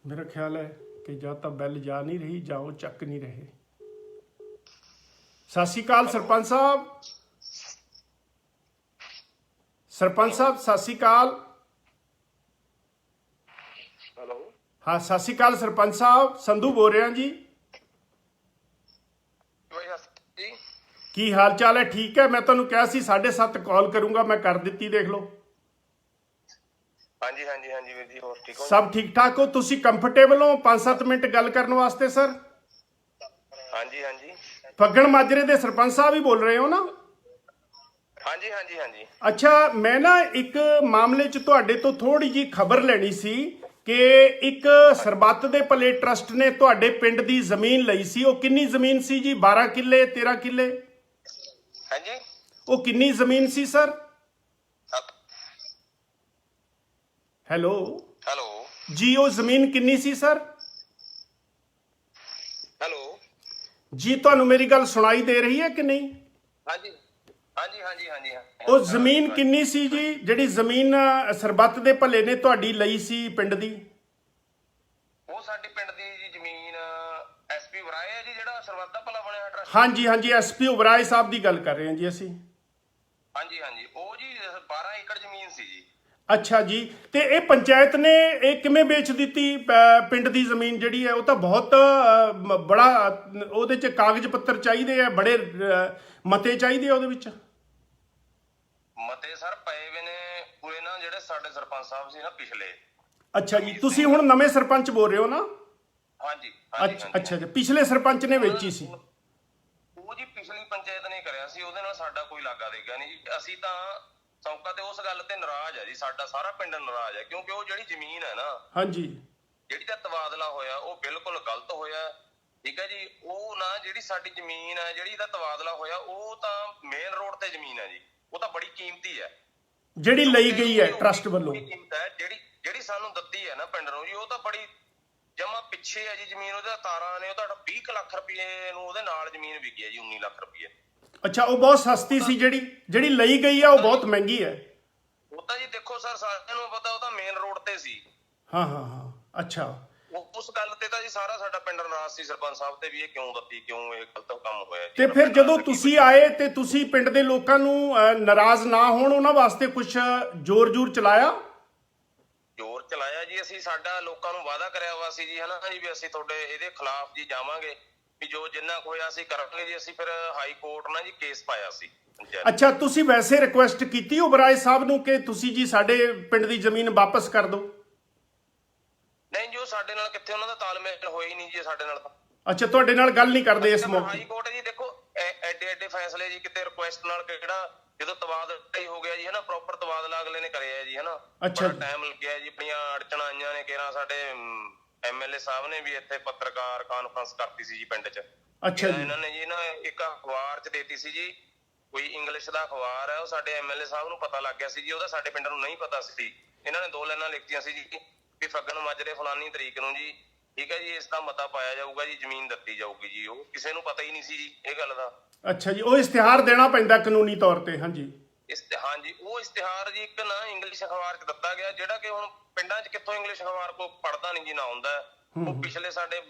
ਮੇਰਾ ਖਿਆਲ ਹੈ ਕਿ ਜਾਂ ਤਾਂ ਬੈਲ ਜਾ ਨਹੀਂ ਰਹੀ ਜਾਂ ਉਹ ਚੱਕ ਨਹੀਂ ਰਹੇ। ਸਤਿ ਸ਼੍ਰੀ ਅਕਾਲ ਸਰਪੰਚ ਸਾਹਿਬ। ਸਰਪੰਚ ਸਾਹਿਬ ਸਤਿ ਸ਼੍ਰੀ ਅਕਾਲ। ਹੈਲੋ, ਹਾਂ ਸਤਿ ਸ਼੍ਰੀ ਅਕਾਲ ਸਰਪੰਚ ਸਾਹਿਬ, ਸੰਧੂ ਬੋਲ ਰਿਹਾ ਜੀ। ਜੀ ਕੀ ਹਾਲ ਚਾਲ ਹੈ? ਠੀਕ ਹੈ। ਮੈਂ ਤੁਹਾਨੂੰ ਕਿਹਾ ਸੀ 7:30 ਕਾਲ ਕਰੂੰਗਾ, ਮੈਂ ਕਰ ਦਿੱਤੀ, ਦੇਖ ਲਓ। ਹਾਂਜੀ ਹਾਂਜੀ ਹਾਂਜੀ ਵੀਰ ਜੀ, ਹੋਰ ਠੀਕ ਹੋ? ਸਭ ਠੀਕ ਠਾਕ ਹੋ? ਤੁਸੀਂ ਕੰਫਰਟੇਬਲ ਹੋ 5-7 ਮਿੰਟ ਗੱਲ ਕਰਨ ਵਾਸਤੇ ਸਰ? ਹਾਂਜੀ ਹਾਂਜੀ ਫੱਗਣ ਮਾਜਰੇ ਦੇ ਸਰਪੰਚ ਸਾਹਿਬ ਹੀ ਬੋਲ ਰਹੇ ਹੋ ਨਾ? ਹਾਂਜੀ ਹਾਂਜੀ ਹਾਂਜੀ ਅੱਛਾ, ਮੈਂ ਨਾ ਇੱਕ ਮਾਮਲੇ 'ਚ ਤੁਹਾਡੇ ਤੋਂ ਥੋੜੀ ਜੀ ਖਬਰ ਲੈਣੀ ਸੀ ਕਿ ਇੱਕ ਸਰਬੱਤ ਦੇ ਭਲੇ ਟਰਸਟ ਨੇ ਤੁਹਾਡੇ ਪਿੰਡ ਦੀ ਜ਼ਮੀਨ ਲਈ ਸੀ। ਉਹ ਕਿੰਨੀ ਜ਼ਮੀਨ ਸੀ ਜੀ? 12 ਕਿੱਲੇ 13 ਕਿੱਲੇ? ਹਾਂਜੀ, ਉਹ ਕਿੰਨੀ ਜ਼ਮੀਨ ਸੀ ਸਰ? ਹੈਲੋ ਹੈਲੋ ਜੀ, ਉਹ ਜ਼ਮੀਨ ਕਿੰਨੀ ਸੀ ਸਰ? ਹੈਲੋ ਜੀ ਤੁਹਾਨੂੰ ਮੇਰੀ ਗੱਲ ਸੁਣਾਈ ਦੇ ਰਹੀ ਹੈ ਕਿ ਨਹੀਂ? ਹਾਂਜੀ ਹਾਂਜੀ ਹਾਂਜੀ ਹਾਂਜੀ ਉਹ ਜ਼ਮੀਨ ਕਿੰਨੀ ਸੀ ਜੀ, ਜਿਹੜੀ ਜ਼ਮੀਨ ਸਰਬੱਤ ਦੇ ਭਲੇ ਨੇ ਤੁਹਾਡੀ ਲਈ ਸੀ ਪਿੰਡ ਦੀ? ਉਹ ਸਾਡੇ ਪਿੰਡ ਦੀ ਜੀ ਜ਼ਮੀਨ ਐਸਪੀ ਵਰਾਏ ਹੈ ਜੀ, ਜਿਹੜਾ ਸਰਬੱਤ ਦਾ ਭਲਾ ਬਣਿਆ ਟਰਸਟ। ਹਾਂਜੀ ਹਾਂਜੀ, ਐਸਪੀ ਉਬਰਾਏ ਸਾਹਿਬ ਦੀ ਗੱਲ ਕਰ ਰਹੇ ਹਾਂ ਜੀ ਅਸੀਂ। ਹਾਂਜੀ ਹਾਂਜੀ, ਉਹ ਜੀ 12 ਏਕੜ ਜ਼ਮੀਨ ਸੀ ਜੀ। ਅੱਛਾ ਜੀ, ਤੇ ਇਹ ਪੰਚਾਇਤ ਨੇ ਇਹ ਕਿਵੇਂ ਵੇਚ ਦਿੱਤੀ? ਪਿੰਡ ਦੀ ਜ਼ਮੀਨ ਜਿਹੜੀ ਹੈ ਉਹ ਤਾਂ ਬਹੁਤ ਬੜਾ, ਉਹਦੇ 'ਚ ਕਾਗਜ਼ ਪੱਤਰ ਚਾਹੀਦੇ ਆ, ਬੜੇ ਮਤੇ ਚਾਹੀਦੇ ਆ ਉਹਦੇ ਵਿੱਚ। ਮਤੇ ਸਰ ਪਏ ਵੇ ਨੇ ਪੂਰੇ ਨਾ, ਜਿਹੜੇ ਸਾਡੇ ਸਰਪੰਚ ਸਾਹਿਬ ਸੀ ਨਾ ਪਿਛਲੇ। ਅੱਛਾ ਜੀ, ਤੁਸੀਂ ਹੁਣ ਨਵੇਂ ਸਰਪੰਚ ਬੋਲ ਰਹੇ ਹੋ ਨਾ? ਹਾਂਜੀ ਹਾਂਜੀ ਅੱਛਾ ਅੱਛਾ ਜੀ, ਪਿਛਲੇ ਸਰਪੰਚ ਨੇ ਵੇਚੀ ਸੀ? ਉਹ ਜੀ ਪਿਛਲੀ ਪੰਚਾਇਤ ਨੇ ਕਰਿਆ ਸੀ, ਉਹਦੇ ਨਾਲ ਸਾਡਾ ਕੋਈ ਲਾਗਾ ਦੇਗਾ ਨਹੀਂ ਜੀ। ਅਸੀਂ ਤਾਂ ਸੌਕਾ ਤੇ ਉਸ ਗੱਲ ਤੇ ਨਾਰਾਜ਼ ਹੈ ਜੀ, ਸਾਡਾ ਸਾਰਾ ਪਿੰਡ ਨਾਰਾਜ਼ ਹੈ, ਕਿਉਂਕਿ ਉਹ ਜਿਹੜੀ ਜ਼ਮੀਨ ਹੈ ਨਾ, ਹਾਂਜੀ, ਜਿਹੜੀ ਦਾ ਤਬਾਦਲਾ ਹੋਇਆ ਉਹ ਬਿਲਕੁਲ ਗਲਤ ਹੋਇਆ। ਠੀਕ ਹੈ ਜੀ, ਉਹ ਨਾ ਜਿਹੜੀ ਸਾਡੀ ਜ਼ਮੀਨ ਹੈ, ਜਿਹੜੀ ਦਾ ਤਬਾਦਲਾ ਹੋਇਆ, ਉਹ ਤਾਂ ਮੇਨ ਰੋਡ ਤੇ ਜ਼ਮੀਨ ਹੈ ਜੀ, ਉਹ ਤਾਂ ਬੜੀ ਕੀਮਤੀ ਹੈ, ਜਿਹੜੀ ਲਈ ਗਈ ਹੈ ਟਰਸਟ ਵੱਲੋਂ। ਕੀਮਤ ਹੈ ਜਿਹੜੀ ਸਾਨੂੰ ਦਿੱਤੀ ਹੈ ਨਾ ਪਿੰਡ ਨੂੰ ਜੀ, ਉਹ ਤਾਂ ਬੜੀ ਜਮਾ ਪਿੱਛੇ ਹੈ ਜੀ ਜ਼ਮੀਨ। ਉਹਦਾ ਤਾਰਾਂ ਨੇ, ਉਹ ਤੁਹਾਡਾ 20 ਲੱਖ ਰੁਪਏ ਨੂੰ ਉਹਦੇ ਨਾਲ ਜ਼ਮੀਨ ਵਿਕੀ ਹੈ ਜੀ, 19 ਲੱਖ ਰੁਪਏ। ਅੱਛਾ, ਉਹ ਬਹੁਤ ਸਸਤੀ ਸੀ, ਜਿਹੜੀ ਲਈ ਗਈ ਆ ਉਹ ਬਹੁਤ ਮਹਿੰਗੀ ਹੈ। ਉਹ ਤਾਂ ਜੀ ਦੇਖੋ ਸਰ, ਸਾਰਿਆਂ ਨੂੰ ਪਤਾ ਉਹ ਤਾਂ ਮੇਨ ਰੋਡ ਤੇ ਸੀ। ਹਾਂ ਹਾਂ ਹਾਂ, ਅੱਛਾ। ਉਸ ਗੱਲ ਤੇ ਤਾਂ ਜੀ ਸਾਰਾ ਸਾਡਾ ਪਿੰਡ ਨਾਰਾਜ਼ ਸੀ ਸਰਪੰਚ ਸਾਹਿਬ ਤੇ, ਵੀ ਇਹ ਕਿਉਂ ਦਿੱਤੀ, ਕਿਉਂ ਇਹ ਗਲਤ ਕੰਮ ਹੋਇਆ ਜੀ। ਤੇ ਫਿਰ ਜਦੋਂ ਤੁਸੀਂ ਆਏ ਤੇ ਤੁਸੀਂ ਪਿੰਡ ਦੇ ਲੋਕਾਂ ਨੂੰ ਨਾਰਾਜ਼ ਨਾ ਹੋਣ ਉਹਨਾਂ ਵਾਸਤੇ ਕੁਝ ਜ਼ੋਰ ਚਲਾਇਆ? ਜ਼ੋਰ ਚਲਾਇਆ ਜੀ ਅਸੀਂ, ਸਾਡਾ ਲੋਕਾਂ ਨੂੰ ਵਾਅਦਾ ਕਰਿਆ ਵਾ ਸੀ ਜੀ, ਹਨਾ ਜੀ, ਵੀ ਅਸੀਂ ਤੁਹਾਡੇ ਇਹਦੇ ਖਿਲਾਫ ਜੀ ਜਾਵਾਂਗੇ, ਵੀ ਜੋ ਜਿੰਨਾ ਕੁ ਹੋਇਆ ਅਸੀਂ ਕਰਾਂਗੇ ਜੀ। ਅਸੀਂ ਫਿਰ ਹਾਈ ਕੋਰਟ ਨਾਲ ਜੀ ਕੇਸ ਪਾਇਆ ਸੀ। ਅੱਛਾ, ਤੁਸੀਂ ਵੈਸੇ ਰਿਕੁਐਸਟ ਕੀਤੀ ਉਬਰਾਏ ਸਾਹਿਬ ਨੂੰ ਕਿ ਤੁਸੀਂ ਜੀ ਸਾਡੇ ਪਿੰਡ ਦੀ ਜ਼ਮੀਨ ਵਾਪਸ ਕਰ ਦਿਓ? ਨਹੀਂ ਜੀ, ਉਹ ਸਾਡੇ ਨਾਲ ਕਿੱਥੇ, ਉਹਨਾਂ ਦਾ ਤਾਲਮੇਲ ਹੋਇਆ ਹੀ ਨਹੀਂ ਜੀ ਸਾਡੇ ਨਾਲ ਤਾਂ। ਅੱਛਾ, ਤੁਹਾਡੇ ਨਾਲ ਗੱਲ ਨਹੀਂ ਕਰਦੇ ਇਸ ਮੌਕੇ? ਹਾਈ ਕੋਰਟ ਜੀ ਦੇਖੋ, ਐਡੇ ਫੈਸਲੇ ਜੀ ਕਿਤੇ ਰਿਕੁਐਸਟ ਨਾਲ, ਕਿਹੜਾ ਜਦੋਂ ਤਬਾਦਲਾ ਹੀ ਹੋ ਗਿਆ ਜੀ, ਹਨਾ, ਪ੍ਰੋਪਰ ਤਬਾਦਲਾ ਅਗਲੇ ਨੇ ਕਰਿਆ ਜੀ, ਹਨਾ। ਅੱਛਾ, ਟਾਈਮ ਲੱਗਿਆ ਜੀ, ਆਪਣੀਆਂ ਅੜਚਣਾਂ ਆਈਆਂ ਨੇ, ਕਿਹੜਾ ਸਾਡੇ ਐਮਐਲਏ ਸਾਹਿਬ ਨੇ ਵੀ ਇੱਥੇ ਪੱਤਰਕਾਰ ਕਾਨਫਰੰਸ ਕਰਤੀ ਸੀ ਜੀ ਪਿੰਡ 'ਚ। ਅੱਛਾ ਜੀ, ਇਹਨਾਂ ਨੇ ਜੀ ਨਾ ਇੱਕ ਅਖਬਾਰ 'ਚ ਦੇਤੀ ਸੀ ਜੀ, ਕੋਈ ਇੰਗਲਿਸ਼ ਦਾ ਅਖਬਾਰ ਹੈ, ਉਹ ਸਾਡੇ ਐਮਐਲਏ ਸਾਹਿਬ ਨੂੰ ਪਤਾ ਲੱਗ ਗਿਆ ਸੀ ਜੀ, ਉਹਦਾ ਸਾਡੇ ਪਿੰਡ ਨੂੰ ਨਹੀਂ ਪਤਾ ਸੀ। ਇਹਨਾਂ ਨੇ 2 ਲਾਈਨਾਂ ਲਿਖਤੀਆਂ ਸੀ ਜੀ, ਵੀ ਫੱਗਣ ਮਾਜਰੇ ਫਲਾਨੀ ਤਰੀਕ ਨੂੰ ਜੀ, ਠੀਕ ਹੈ ਜੀ, ਇਸ ਦਾ ਮਤਾ ਪਾਇਆ ਜਾਊਗਾ ਜੀ, ਜ਼ਮੀਨ ਦਿੱਤੀ ਜਾਊਗੀ ਜੀ। ਉਹ ਕਿਸੇ ਨੂੰ ਪਤਾ ਹੀ ਨਹੀਂ ਸੀ ਜੀ ਇਹ ਗੱਲ ਦਾ। ਅੱਛਾ ਜੀ, ਉਹ ਇਸ਼ਤਿਹਾਰ ਦੇਣਾ ਪੈਂਦਾ ਕਾਨੂੰਨੀ ਤੌਰ ਤੇ? ਹਾਂਜੀ ਹਾਂਜੀ, ਉਹ ਇਸ਼ਤਿਹਾਰ ਜੀ ਇੱਕ ਨਾ ਇੰਗਲਿਸ਼ ਅਖਬਾਰ 'ਚ ਦਿੱਤਾ ਗਿਆ, ਜਿਹੜਾ ਕਿ ਹੁਣ ਪਿੰਡਾਂ 'ਚ ਕਿੱਥੋਂ ਇੰਗਲਿਸ਼ ਅਖਬਾਰ ਕੋਈ ਪੜ੍ਹਦਾ ਨਹੀਂ ਜੀ, ਨਾ ਹੁੰਦਾ। ਉਹ ਪਿਛਲੇ ਸਾਡੇ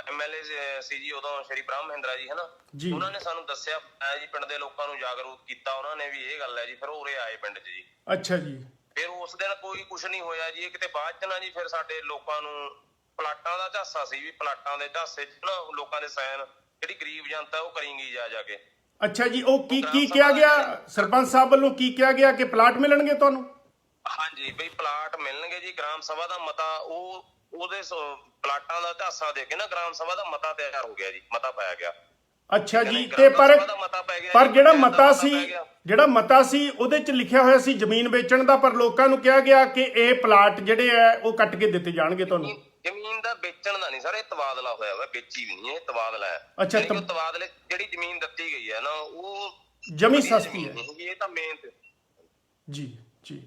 ਐਮਐਲਏ ਸੀ ਜੀ ਉਦੋਂ, ਸ਼੍ਰੀ ਬ੍ਰਹਮ ਮਹਿੰਦਰਾ ਜੀ, ਹਨਾ, ਉਹਨਾਂ ਨੇ ਸਾਨੂੰ ਦੱਸਿਆ ਜੀ, ਪਿੰਡ ਦੇ ਲੋਕਾਂ ਨੂੰ ਜਾਗਰੂਕ ਕੀਤਾ ਉਹਨਾਂ ਨੇ ਵੀ ਇਹ ਗੱਲ ਹੈ ਜੀ। ਫਿਰ ਉਰੇ ਆਏ ਪਿੰਡ 'ਚ ਜੀ। ਅੱਛਾ ਜੀ, ਫਿਰ ਉਸ ਦਿਨ ਕੋਈ ਕੁਝ ਨਹੀਂ ਹੋਇਆ ਜੀ। ਕਿਤੇ ਬਾਅਦ 'ਚ ਨਾ ਜੀ ਫਿਰ ਸਾਡੇ ਲੋਕਾਂ ਨੂੰ ਪਲਾਟਾਂ ਦਾ ਝਾਸਾ ਸੀ, ਵੀ ਪਲਾਟਾਂ ਦੇ ਝਾਸੇ 'ਚ ਨਾ ਲੋਕਾਂ ਦੇ ਸਾਈਨ, ਜਿਹੜੀ ਗਰੀਬ ਜਨਤਾ ਉਹ ਕਰੀਂਗੀ ਜਾ ਕੇ। ਅੱਛਾ ਜੀ, ਉਹ ਕੀ ਕਿਹਾ ਗਿਆ ਸਰਪੰਚ ਸਾਹਿਬ ਵੱਲੋਂ? ਕੀ ਕਿਹਾ ਗਿਆ ਕਿ ਪਲਾਟ ਮਿਲਣਗੇ ਤੁਹਾਨੂੰ? ਹਾਂਜੀ ਬਈ, ਪਲਾਟ ਮਿਲਣਗੇ ਜੀ। ਗ੍ਰਾਮ ਸਭਾ ਦਾ ਮਤਾ, ਉਹਦੇ ਪਲਾਟਾਂ ਦਾ ਝਾਸਾ ਦੇ ਕੇ ਨਾ ਗ੍ਰਾਮ ਸਭਾ ਦਾ ਮਤਾ ਤਿਆਰ ਹੋ ਗਿਆ ਜੀ, ਮਤਾ ਪਾਇਆ ਗਿਆ। ਅੱਛਾ ਜੀ, ਤੇ ਪਰ ਜਿਹੜਾ ਮਤਾ ਸੀ ਉਹਦੇ 'ਚ ਲਿਖਿਆ ਹੋਇਆ ਸੀ ਜ਼ਮੀਨ ਵੇਚਣ ਦਾ, ਪਰ ਲੋਕਾਂ ਨੂੰ ਕਿਹਾ ਗਿਆ ਕਿ ਇਹ ਪਲਾਟ ਜਿਹੜੇ ਆ ਉਹ ਕੱਟ ਕੇ ਦਿੱਤੇ ਜਾਣਗੇ ਤੁਹਾਨੂੰ। ਜ਼ਮੀਨ ਦਾ ਵੇਚਣ ਦਾ ਨਹੀਂ ਸਰ, ਇਹ ਤਬਾਦਲਾ ਹੋਇਆ ਵਾ, ਵੇਚੀ ਵੀ ਨਹੀਂ, ਇਹ ਤਬਾਦਲਾ ਹੈ। ਅੱਛਾ, ਤਬਾਦਲੇ ਜਿਹੜੀ ਜ਼ਮੀਨ ਦਿੱਤੀ ਗਈ ਹੈ ਨਾ, ਉਹ ਜਮੀ ਸਸਤੀ ਹੈ। ਇਹ ਤਾਂ ਮੇਨ ਜੀ ਜੀ।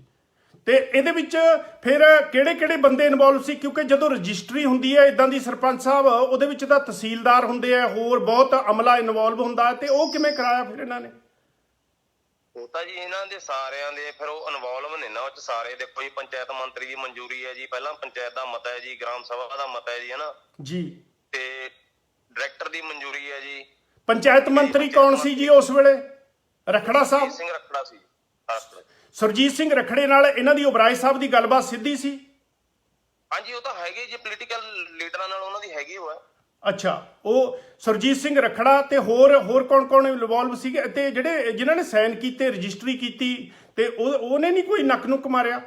ਤੇ ਇਹਦੇ ਵਿੱਚ ਫਿਰ ਕਿਹੜੇ ਬੰਦੇ ਇਨਵੋਲਵ ਸੀ? ਕਿਉਂਕਿ ਜਦੋਂ ਰਜਿਸਟਰੀ ਹੁੰਦੀ ਹੈ ਇਦਾਂ ਦੀ ਸਰਪੰਚ ਸਾਹਿਬ, ਉਹਦੇ ਵਿੱਚ ਤਾਂ ਤਹਿਸੀਲਦਾਰ ਹੁੰਦੇ ਆ, ਹੋਰ ਬਹੁਤ ਅਮਲਾ ਇਨਵੋਲਵ ਹੁੰਦਾ, ਤੇ ਉਹ ਕਿਵੇਂ ਕਰਾਇਆ ਫਿਰ ਇਹਨਾਂ ਨੇ? ਤਾਂ ਜੀ ਇਹਨਾਂ ਦੇ ਸਾਰਿਆਂ ਦੇ ਫਿਰ ਉਹ ਇਨਵੋਲਵ ਨੇ ਨਾ ਉਹ ਚ ਸਾਰੇ। ਦੇਖੋ ਜੀ ਪੰਚਾਇਤ ਮੰਤਰੀ ਦੀ ਮਨਜ਼ੂਰੀ ਹੈ ਜੀ, ਪਹਿਲਾਂ ਪੰਚਾਇਤ ਦਾ ਮਤਾ ਹੈ ਜੀ, ਗ੍ਰਾਮ ਸਭਾ ਦਾ ਮਤਾ ਹੈ ਜੀ, ਹਨਾ ਜੀ। ਤੇ ਡਾਇਰੈਕਟਰ ਦੀ ਮਨਜ਼ੂਰੀ ਹੈ ਜੀ। ਪੰਚਾਇਤ ਮੰਤਰੀ ਕੌਣ ਸੀ ਜੀ ਉਸ ਵੇਲੇ? ਰਖੜਾ ਸਾਹਿਬ। ਸਿੰਘ ਰਖੜਾ ਸੀ। ਸੁਰਜੀਤ ਸਿੰਘ ਰਖੜੇ ਨਾਲ ਇਹਨਾਂ ਦੀ ਓਬਰਾਏ ਸਾਹਿਬ ਦੀ ਗੱਲਬਾਤ ਸਿੱਧੀ ਸੀ? ਹਾਂਜੀ ਉਹ ਤਾਂ ਹੈਗੇ ਜੀ, ਪੋਲੀਟੀਕਲ ਲੀਡਰਾਂ ਨਾਲ ਉਹਨਾਂ ਦੀ ਹੈਗੀ ਹੋਇਆ। ਅੱਛਾ, ਉਹ ਸੁਰਜੀਤ ਸਿੰਘ ਰਖੜਾ ਤੇ ਹੋਰ ਕੌਣ ਇਨਵੋਲਵ ਸੀਗੇ ਤੇ ਜਿਹੜੇ ਜਿਨ੍ਹਾਂ ਨੇ ਸਾਈਨ ਕੀਤੇ, ਰਜਿਸਟਰੀ ਕੀਤੀ, ਤੇ ਉਹਨੇ ਨਹੀਂ ਕੋਈ ਨੱਕ ਨੁੱਕ ਮਾਰਿਆ?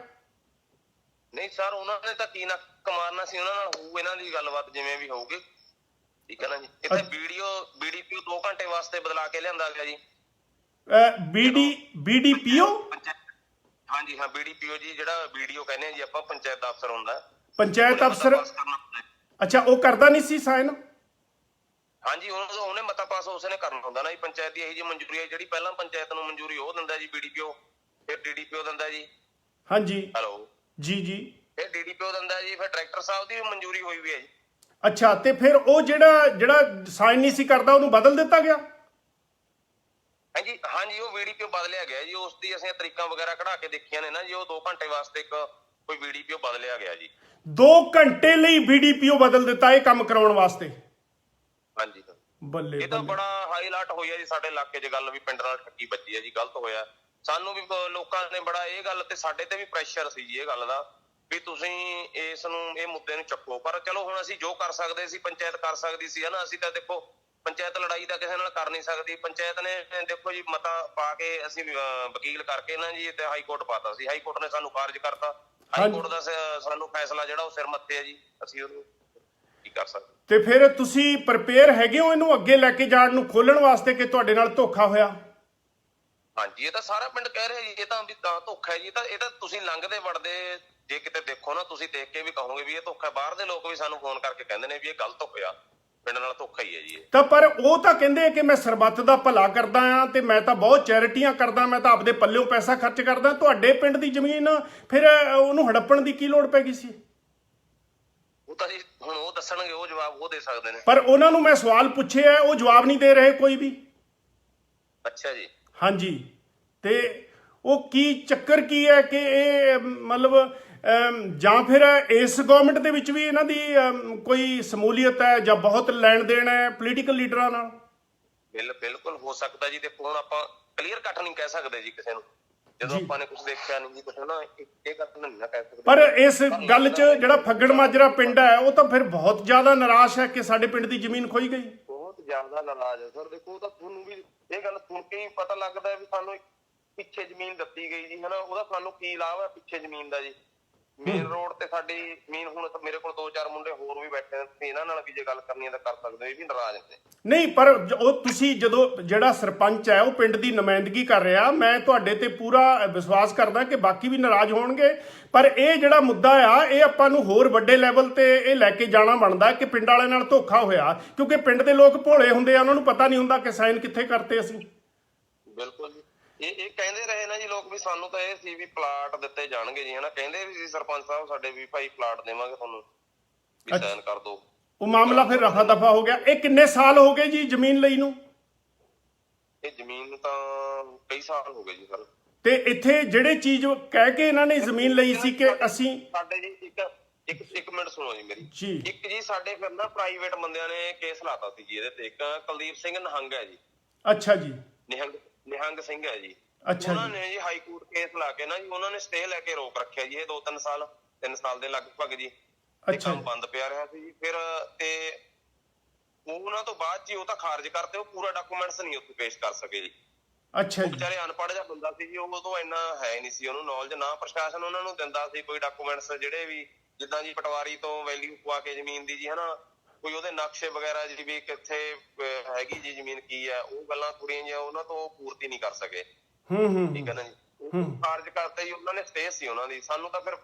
ਨਹੀਂ ਸਰ, ਉਹਨਾਂ ਨੇ ਤਾਂ ਕੀ ਨੱਕ ਮਾਰਨਾ ਸੀ, ਉਹਨਾਂ ਨਾਲ ਹੋਊ ਇਹਨਾਂ ਦੀ ਗੱਲਬਾਤ ਜਿਵੇਂ ਵੀ ਹੋਊਗੀ, ਠੀਕ ਹੈ ਨਾ ਜੀ। ਇੱਥੇ BDPO 2 ਘੰਟੇ ਵਾਸਤੇ ਬਦਲਾ ਕੇ ਲਿਆਂਦਾ ਗਿਆ ਜੀ। BDPO? ਹਾਂਜੀ ਹਾਂ, BDPO ਜੀ, ਜਿਹੜਾ BDO ਕਹਿੰਦੇ ਆ ਜੀ ਆਪਾਂ, ਪੰਚਾਇਤ ਦਾ ਅਫਸਰ ਹੁੰਦਾ। ਪੰਚਾਇਤ ਅਫਸਰ? ਅੱਛਾ, ਉਹ ਕਰਦਾ ਨਹੀਂ ਸੀ ਸਾਈਨ? ਹਾਂਜੀ, ਉਹਨੇ ਮਤਾ ਪਾਸ ਉਸਨੇ ਕਰਨਾ ਹੁੰਦਾ ਨਾ ਜੀ। ਪੰਚਾਇਤ ਦੀ ਇਹੀ ਜੀ ਮਨਜ਼ੂਰੀ ਹੈ ਜਿਹੜੀ ਪਹਿਲਾਂ ਪੰਚਾਇਤ ਨੂੰ ਮਨਜ਼ੂਰੀ ਉਹ ਦਿੰਦਾ ਜੀ BDPO, ਫਿਰ DDPO ਦਿੰਦਾ ਜੀ। ਹਾਂਜੀ, ਹੈਲੋ ਜੀ। ਫਿਰ DDPO ਦਿੰਦਾ ਜੀ, ਫਿਰ ਡਾਇਰੈਕਟਰ ਸਾਹਿਬ ਦੀ ਵੀ ਮਨਜ਼ੂਰੀ ਹੋਈ ਵੀ ਹੈ ਜੀ। ਅੱਛਾ, ਤੇ ਫਿਰ ਉਹ ਜਿਹੜਾ ਸਾਈਨ ਨਹੀਂ ਸੀ ਕਰਦਾ ਉਹਨੂੰ ਬਦਲ ਦਿੱਤਾ ਗਿਆ? ਹਾਂਜੀ ਉਹ BDPO ਬਦਲਿਆ ਗਿਆ ਜੀ। ਉਸ ਦੀ ਅਸੀਂ ਤਰੀਕਾਂ ਵਗੈਰਾ ਕਢਾ ਕੇ ਦੇਖੀਆਂ ਨੇ ਨਾ ਜੀ। ਉਹ 2 ਘੰਟੇ ਵਾਸਤੇ ਕੋਈ BDPO ਬਦਲਿਆ ਗਿਆ ਜੀ। 2 ਘੰਟੇ ਲਈ BDPO ਬਦਲ ਦਿੱਤਾ ਇਹ ਕੰਮ ਕਰਾਉਣ ਵਾਸਤੇ? ਹਾਂਜੀ ਬੱਲੇ। ਇਹ ਤਾਂ ਬੜਾ ਹਾਈਲਾਈਟ ਹੋਇਆ ਜੀ ਸਾਡੇ ਇਲਾਕੇ 'ਚ ਗੱਲ, ਵੀ ਪਿੰਡ ਨਾਲ ਠੱਗੀ ਵੱਜੀ ਹੈ ਜੀ, ਗਲਤ ਹੋਇਆ। ਸਾਨੂੰ ਵੀ ਲੋਕਾਂ ਨੇ ਬੜਾ ਇਹ ਗੱਲ ਤੇ ਸਾਡੇ ਤੇ ਵੀ ਪ੍ਰੈਸ਼ਰ ਸੀ ਜੀ ਇਹ ਗੱਲ ਦਾ, ਵੀ ਤੁਸੀਂ ਇਹ ਮੁੱਦੇ ਨੂੰ ਚੱਕੋ। ਪਰ ਚਲੋ ਹੁਣ ਅਸੀਂ ਜੋ ਕਰ ਸਕਦੇ ਸੀ, ਪੰਚਾਇਤ ਕਰ ਸਕਦੀ ਸੀ, ਹਨਾ। ਅਸੀਂ ਤਾਂ ਦੇਖੋ ਪੰਚਾਇਤ ਲੜਾਈ ਤਾਂ ਕਿਸੇ ਨਾਲ ਕਰ ਨਹੀਂ ਸਕਦੀ। ਪੰਚਾਇਤ ਨੇ ਦੇਖੋ ਜੀ ਮਤਾ ਪਾ ਕੇ ਅਸੀਂ ਵਕੀਲ ਕਰਕੇ ਨਾ ਜੀ ਤੇ ਹਾਈ ਕੋਰਟ ਪਾਤਾ ਸੀ। ਹਾਈ ਕੋਰਟ ਨੇ ਸਾਨੂੰ ਖਾਰਜ ਕਰਤਾ। ਹਾਈ ਕੋਰਟ ਦਾ ਸਾਨੂੰ ਫੈਸਲਾ ਜਿਹੜਾ ਉਹ ਸਿਰ ਮੱਥੇ ਹੈ ਜੀ, ਅਸੀਂ ਉਹਨੂੰ ਕੀ ਕਰ ਸਕਦੇ। ਤੇ ਫਿਰ ਤੁਸੀਂ ਪ੍ਰਪੇਅਰ ਹੈਗੇ ਹੋ ਇਹਨੂੰ ਅੱਗੇ ਲੈ ਕੇ ਜਾਣ ਨੂੰ, ਖੋਲਣ ਵਾਸਤੇ, ਕਿ ਤੁਹਾਡੇ ਨਾਲ ਧੋਖਾ ਹੋਇਆ? ਹਾਂਜੀ, ਇਹ ਤਾਂ ਸਾਰਾ ਪਿੰਡ ਕਹਿ ਰਿਹਾ ਜੀ ਇਹ ਤਾਂ ਵੀ ਤਾਂ ਧੋਖਾ ਹੈ ਜੀ। ਤਾਂ ਇਹ ਤਾਂ ਤੁਸੀਂ ਲੰਘਦੇ ਵੜਦੇ ਜੇ ਕਿਤੇ ਦੇਖੋ ਨਾ, ਤੁਸੀਂ ਦੇਖ ਕੇ ਵੀ ਕਹੋਗੇ ਵੀ ਇਹ ਧੋਖਾ। ਬਾਹਰ ਦੇ ਲੋਕ ਵੀ ਸਾਨੂੰ ਫੋਨ ਕਰਕੇ ਕਹਿੰਦੇ ਨੇ ਵੀ ਇਹ ਗਲਤ ਹੋਇਆ, ਪਿੰਡ ਨਾਲ ਧੋਖਾ ਹੀ ਹੈ ਜੀ ਇਹ। ਤਾਂ ਪਰ ਉਹ ਤਾਂ ਕਹਿੰਦੇ ਆ ਕਿ ਮੈਂ ਸਰਬੱਤ ਦਾ ਭਲਾ ਕਰਦਾ ਆ ਤੇ ਮੈਂ ਤਾਂ ਬਹੁਤ ਚੈਰਿਟੀਆਂ ਕਰਦਾ, ਮੈਂ ਤਾਂ ਆਪਦੇ ਪੱਲਿਓਂ ਪੈਸਾ ਖਰਚ ਕਰਦਾ। ਤੁਹਾਡੇ ਪਿੰਡ ਦੀ ਜ਼ਮੀਨ ਫਿਰ ਉਹਨੂੰ ਹੜੱਪਣ ਦੀ ਕੀ ਲੋੜ ਪੈ ਗਈ ਸੀ? ਉਹ ਤਾਂ ਜੀ ਹੁਣ ਉਹ ਦੱਸਣਗੇ, ਉਹ ਜਵਾਬ ਉਹ ਦੇ ਸਕਦੇ ਨੇ। ਪਰ ਉਹਨਾਂ ਨੂੰ ਮੈਂ ਸਵਾਲ ਪੁੱਛੇ ਆ, ਉਹ ਜਵਾਬ ਨਹੀਂ ਦੇ ਰਹੇ ਕੋਈ ਵੀ। ਅੱਛਾ ਜੀ। ਹਾਂਜੀ, ਤੇ ਉਹ ਕੀ ਚੱਕਰ ਕੀ ਹੈ ਕਿ ਇਹ ਮਤਲਬ ਜਾਂ ਫਿਰ ਇਸ ਗਵਰਨਮੈਂਟ ਦੇ ਵਿੱਚ ਵੀ ਇਹਨਾਂ ਦੀ ਕੋਈ ਸਮੂਲੀਅਤ ਹੈ ਜਾਂ ਬਹੁਤ ਲੈਣ ਦੇਣ ਹੈ ਪੋਲੀਟੀਕਲ ਲੀਡਰਾਂ ਨਾਲ? ਬਿਲਕੁਲ ਹੋ ਸਕਦਾ ਜੀ। ਦੇਖੋ ਹੁਣ ਆਪਾਂ ਕਲੀਅਰ ਕੱਟ ਨਹੀਂ ਕਹਿ ਸਕਦੇ ਜੀ ਕਿਸੇ ਨੂੰ, ਜਦੋਂ ਆਪਾਂ ਨੇ ਕੁਝ ਦੇਖਿਆ ਨਹੀਂ ਜੀ, ਕੁਝ ਨਾ ਇਹ ਗੱਲ ਨਹੀਂ ਨਾ ਕਹਿ ਸਕਦੇ। ਪਰ ਇਸ ਗੱਲ 'ਚ ਜਿਹੜਾ ਫੱਗੜ ਮਾਜਰਾ ਪਿੰਡ ਹੈ ਉਹ ਤਾਂ ਫਿਰ ਬਹੁਤ ਜ਼ਿਆਦਾ ਨਿਰਾਸ਼ ਹੈ ਕਿ ਸਾਡੇ ਪਿੰਡ ਦੀ ਜ਼ਮੀਨ ਖੋਈ ਗਈ। ਬਹੁਤ ਜ਼ਿਆਦਾ ਨਾਰਾਜ਼ ਹੈ ਸਰ। ਦੇਖੋ ਉਹ ਤਾਂ ਤੁਹਾਨੂੰ ਵੀ ਇਹ ਗੱਲ ਸੁਣ ਕੇ ਹੀ ਪਤਾ ਲੱਗਦਾ ਵੀ ਸਾਨੂੰ ਪਿੱਛੇ ਜ਼ਮੀਨ ਦਿੱਤੀ ਗਈ ਜੀ, ਹਨਾ। ਉਹਦਾ ਸਾਨੂੰ ਕੀ ਲਾਭ ਹੈ ਪਿੱਛੇ ਜ਼ਮੀਨ ਦਾ ਜੀ? ਮੇਨ ਰੋਡ ਤੇ ਸਾਡੀ ਜ਼ਮੀਨ, ਹੁਣ ਮੇਰੇ ਕੋਲ 2-4 ਮੁੰਡੇ ਹੋਰ ਵੀ ਬੈਠੇ ਨੇ, ਤੁਸੀਂ ਇਹਨਾਂ ਨਾਲ ਵੀ ਜੇ ਗੱਲ ਕਰਨੀ ਹੈ ਤਾਂ ਕਰ ਸਕਦੇ ਹੋ। ਇਹ ਵੀ ਨਾਰਾਜ਼ ਨੇ। ਨਹੀਂ, ਪਰ ਉਹ ਤੁਸੀਂ ਜਦੋਂ ਜਿਹੜਾ ਸਰਪੰਚ ਹੈ ਉਹ ਪਿੰਡ ਦੀ ਨੁਮਾਇੰਦਗੀ ਕਰ ਰਿਹਾ, ਮੈਂ ਤੁਹਾਡੇ ਤੇ ਪੂਰਾ ਵਿਸ਼ਵਾਸ ਕਰਦਾ ਕਿ ਬਾਕੀ ਵੀ ਨਾਰਾਜ਼ ਹੋਣਗੇ। ਪਰ ਇਹ ਜਿਹੜਾ ਮੁੱਦਾ ਆ ਇਹ ਆਪਾਂ ਨੂੰ ਹੋਰ ਵੱਡੇ ਲੈਵਲ ਤੇ ਇਹ ਲੈ ਕੇ ਜਾਣਾ ਬਣਦਾ ਕਿ ਪਿੰਡ ਵਾਲਿਆਂ ਨਾਲ ਧੋਖਾ ਹੋਇਆ, ਕਿਉਂਕਿ ਪਿੰਡ ਦੇ ਲੋਕ ਭੋਲੇ ਹੁੰਦੇ ਆ, ਉਹਨਾਂ ਨੂੰ ਪਤਾ ਨਹੀਂ ਹੁੰਦਾ ਕਿ ਸਾਈਨ ਕਿੱਥੇ ਕਰਤੇ ਅਸੀਂ। ਬਿਲਕੁਲ ਜੀ। ਇਹ ਕਹਿੰਦੇ ਰਹੇ ਨਾ ਜੀ ਲੋਕ ਵੀ ਸਾਨੂੰ ਤਾਂ ਇਹ ਸੀ ਵੀ ਪਲਾਟ ਦਿੱਤੇ ਜਾਣਗੇ ਜੀ, ਹਨਾ। ਕਹਿੰਦੇ ਵੀ ਸੀ ਸਰਪੰਚ ਸਾਹਿਬ ਸਾਡੇ ਵੀ ਭਾਈ ਪਲਾਟ ਦੇਵਾਂਗੇ ਤੁਹਾਨੂੰ, ਵੀ ਸਾਈਨ ਕਰ ਦੋ। ਉਹ ਮਾਮਲਾ ਫਿਰ ਰਫਾ ਦਫਾ ਹੋ ਗਿਆ। ਇਹ ਕਿੰਨੇ ਸਾਲ ਹੋ ਗਏ ਜੀ ਜ਼ਮੀਨ ਲਈ ਨੂੰ? ਇਹ ਜ਼ਮੀਨ ਨੂੰ ਤਾਂ ਕਈ ਸਾਲ ਹੋ ਗਏ ਜੀ ਸਰ। ਤੇ ਇੱਥੇ ਜਿਹੜੇ ਚੀਜ਼ ਕਹਿ ਕੇ ਇਹਨਾਂ ਨੇ ਜ਼ਮੀਨ ਲਈ ਸੀ ਕਿ ਅਸੀਂ ਸਾਡੇ ਜੀ ਇੱਕ ਮਿੰਟ ਸੁਣੋ ਜੀ ਮੇਰੀ ਜੀ। ਇੱਕ ਜੀ ਸਾਡੇ ਫਿਰ ਨਾ ਪ੍ਰਾਈਵੇਟ ਬੰਦਿਆਂ ਨੇ ਕੇਸ ਲਾਤਾ ਸੀ ਜੀ ਇਹਦੇ ਤੇ। ਇੱਕ ਕੁਲਦੀਪ ਸਿੰਘ ਨਿਹੰਗ ਹੈ ਜੀ। ਅੱਛਾ ਜੀ। ਨਿਹੰਗ ਸਿੰਘ ਹੈ ਜੀ। ਅੱਛਾ, ਉਹਨਾਂ ਨੇ ਜੀ ਹਾਈ ਕੋਰਟ ਕੇਸ ਲਾ ਕੇ ਨਾ ਜੀ ਉਹਨਾਂ ਨੇ ਸਟੇ ਲੈ ਕੇ ਰੋਕ ਰੱਖਿਆ ਜੀ ਇਹ 2-3 ਸਾਲ, 3 ਸਾਲ ਦੇ ਲਗਭਗ ਜੀ। ਕੰਮ ਬੰਦ ਪਿਆ ਰਿਹਾ ਸੀ ਜੀ। ਫਿਰ ਤੇ ਉਹਨਾਂ ਤੋਂ ਬਾਅਦ ਜੀ ਉਹ ਤਾਂ ਖਾਰਜ ਕਰਤੇ, ਉਹ ਪੂਰਾ ਡਾਕੂਮੈਂਟਸ ਨਹੀਂ ਉੱਥੇ ਪੇਸ਼ ਕਰ ਸਕੇ ਜੀ। ਅੱਛਾ ਜੀ। ਵਿਚਾਰੇ ਅਨਪੜ੍ਹ ਜਿਹਾ ਬੰਦਾ ਸੀ ਜੀ, ਉਹ ਤੋਂ ਇੰਨਾ ਹੈ ਨਹੀਂ ਸੀ ਉਹਨੂੰ ਨੌਲੇਜ, ਨਾ ਪ੍ਰਸ਼ਾਸਨ ਉਹਨਾਂ ਨੂੰ ਦਿੰਦਾ ਸੀ ਕੋਈ ਡਾਕੂਮੈਂਟਸ ਜਿਹੜੇ ਵੀ, ਜਿੱਦਾਂ ਜੀ ਪਟਵਾਰੀ ਤੋਂ ਵੈਲਿਊ ਪਵਾ ਕੇ ਜ਼ਮੀਨ ਦੀ ਜੀ, ਹਨਾ, ਕੋਈ ਉਹਦੇ ਨਕਸ਼ੇ ਵਗੈਰਾ ਜੀ ਵੀ ਕਿੱਥੇ ਹੈਗੀ ਜੀ ਜ਼ਮੀਨ ਕੀ ਹੈ, ਉਹ ਗੱਲਾਂ ਥੋੜੀਆਂ ਜਿਹੀਆਂ ਉਹਨਾਂ ਤੋਂ ਪੂਰਤੀ ਨਹੀਂ ਕਰ ਸਕੇ। ਠੀਕ ਹੈ ਨਾ ਜੀ। ਖਾਰਜ ਕਰਤਾ ਜੀ ਉਹਨਾਂ ਨੇ, ਸਟੇ ਸੀ ਉਹਨਾਂ ਦੀ। ਸਾਨੂੰ ਤਾਂ ਫਿਰ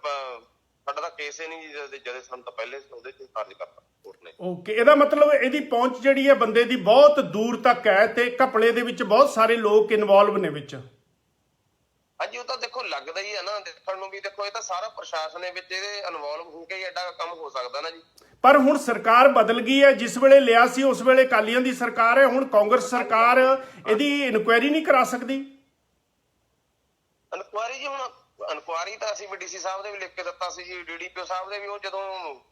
ਸਾਡਾ ਤਾਂ ਕੇਸ ਹੀ ਨਹੀਂ ਜੀ, ਜਦੋਂ ਸਾਨੂੰ ਤਾਂ ਪਹਿਲੇ ਉਹਦੇ ਚ ਖਾਰਜ ਕਰਤਾ ਕੋਰਟ ਨੇ। ਓਕੇ, ਇਹਦਾ ਮਤਲਬ ਇਹਦੀ ਪਹੁੰਚ ਜਿਹੜੀ ਹੈ ਬੰਦੇ ਦੀ ਬਹੁਤ ਦੂਰ ਤੱਕ ਹੈ ਤੇ ਘਪਲੇ ਦੇ ਵਿੱਚ ਬਹੁਤ ਸਾਰੇ ਲੋਕ ਇਨਵੋਲਵ ਨੇ ਵਿੱਚ। ਹਾਂਜੀ, ਉਹ ਤਾਂ ਦੇਖੋ ਲੱਗਦਾ ਹੀ ਹੈ ਨਾ ਦੇਖਣ ਨੂੰ ਵੀ। ਦੇਖੋ ਇਹ ਤਾਂ ਸਾਰਾ ਪ੍ਰਸ਼ਾਸਨ ਦੇ ਵਿੱਚ ਇਹਦੇ ਇਨਵੋਲਵ ਹੋ ਕੇ ਹੀ ਐਡਾ ਕੰਮ ਹੋ ਸਕਦਾ ਨਾ ਜੀ। ਪਰ ਹੁਣ ਸਰਕਾਰ ਬਦਲ ਗਈ ਹੈ। ਜਿਸ ਵੇਲੇ ਲਿਆ ਸੀ ਉਸ ਵੇਲੇ ਅਕਾਲੀਆਂ ਦੀ ਸਰਕਾਰ ਹੈ, ਹੁਣ ਕਾਂਗਰਸ ਸਰਕਾਰ ਇਹਦੀ ਇਨਕੁਆਇਰੀ ਨਹੀਂ ਕਰਾ ਸਕਦੀ? ਇਨਕੁਆਰੀ ਜੀ, ਹੁਣ ਇਨਕੁਆਰੀ ਤਾਂ ਅਸੀਂ ਵੀ ਡੀਸੀ ਸਾਹਿਬ ਦੇ ਵੀ ਲਿਖ ਕੇ ਦਿੱਤਾ ਸੀ ਜੀ, ਡੀਡੀਪੀਓ ਸਾਹਿਬ ਦੇ ਵੀ। ਉਹ ਜਦੋਂ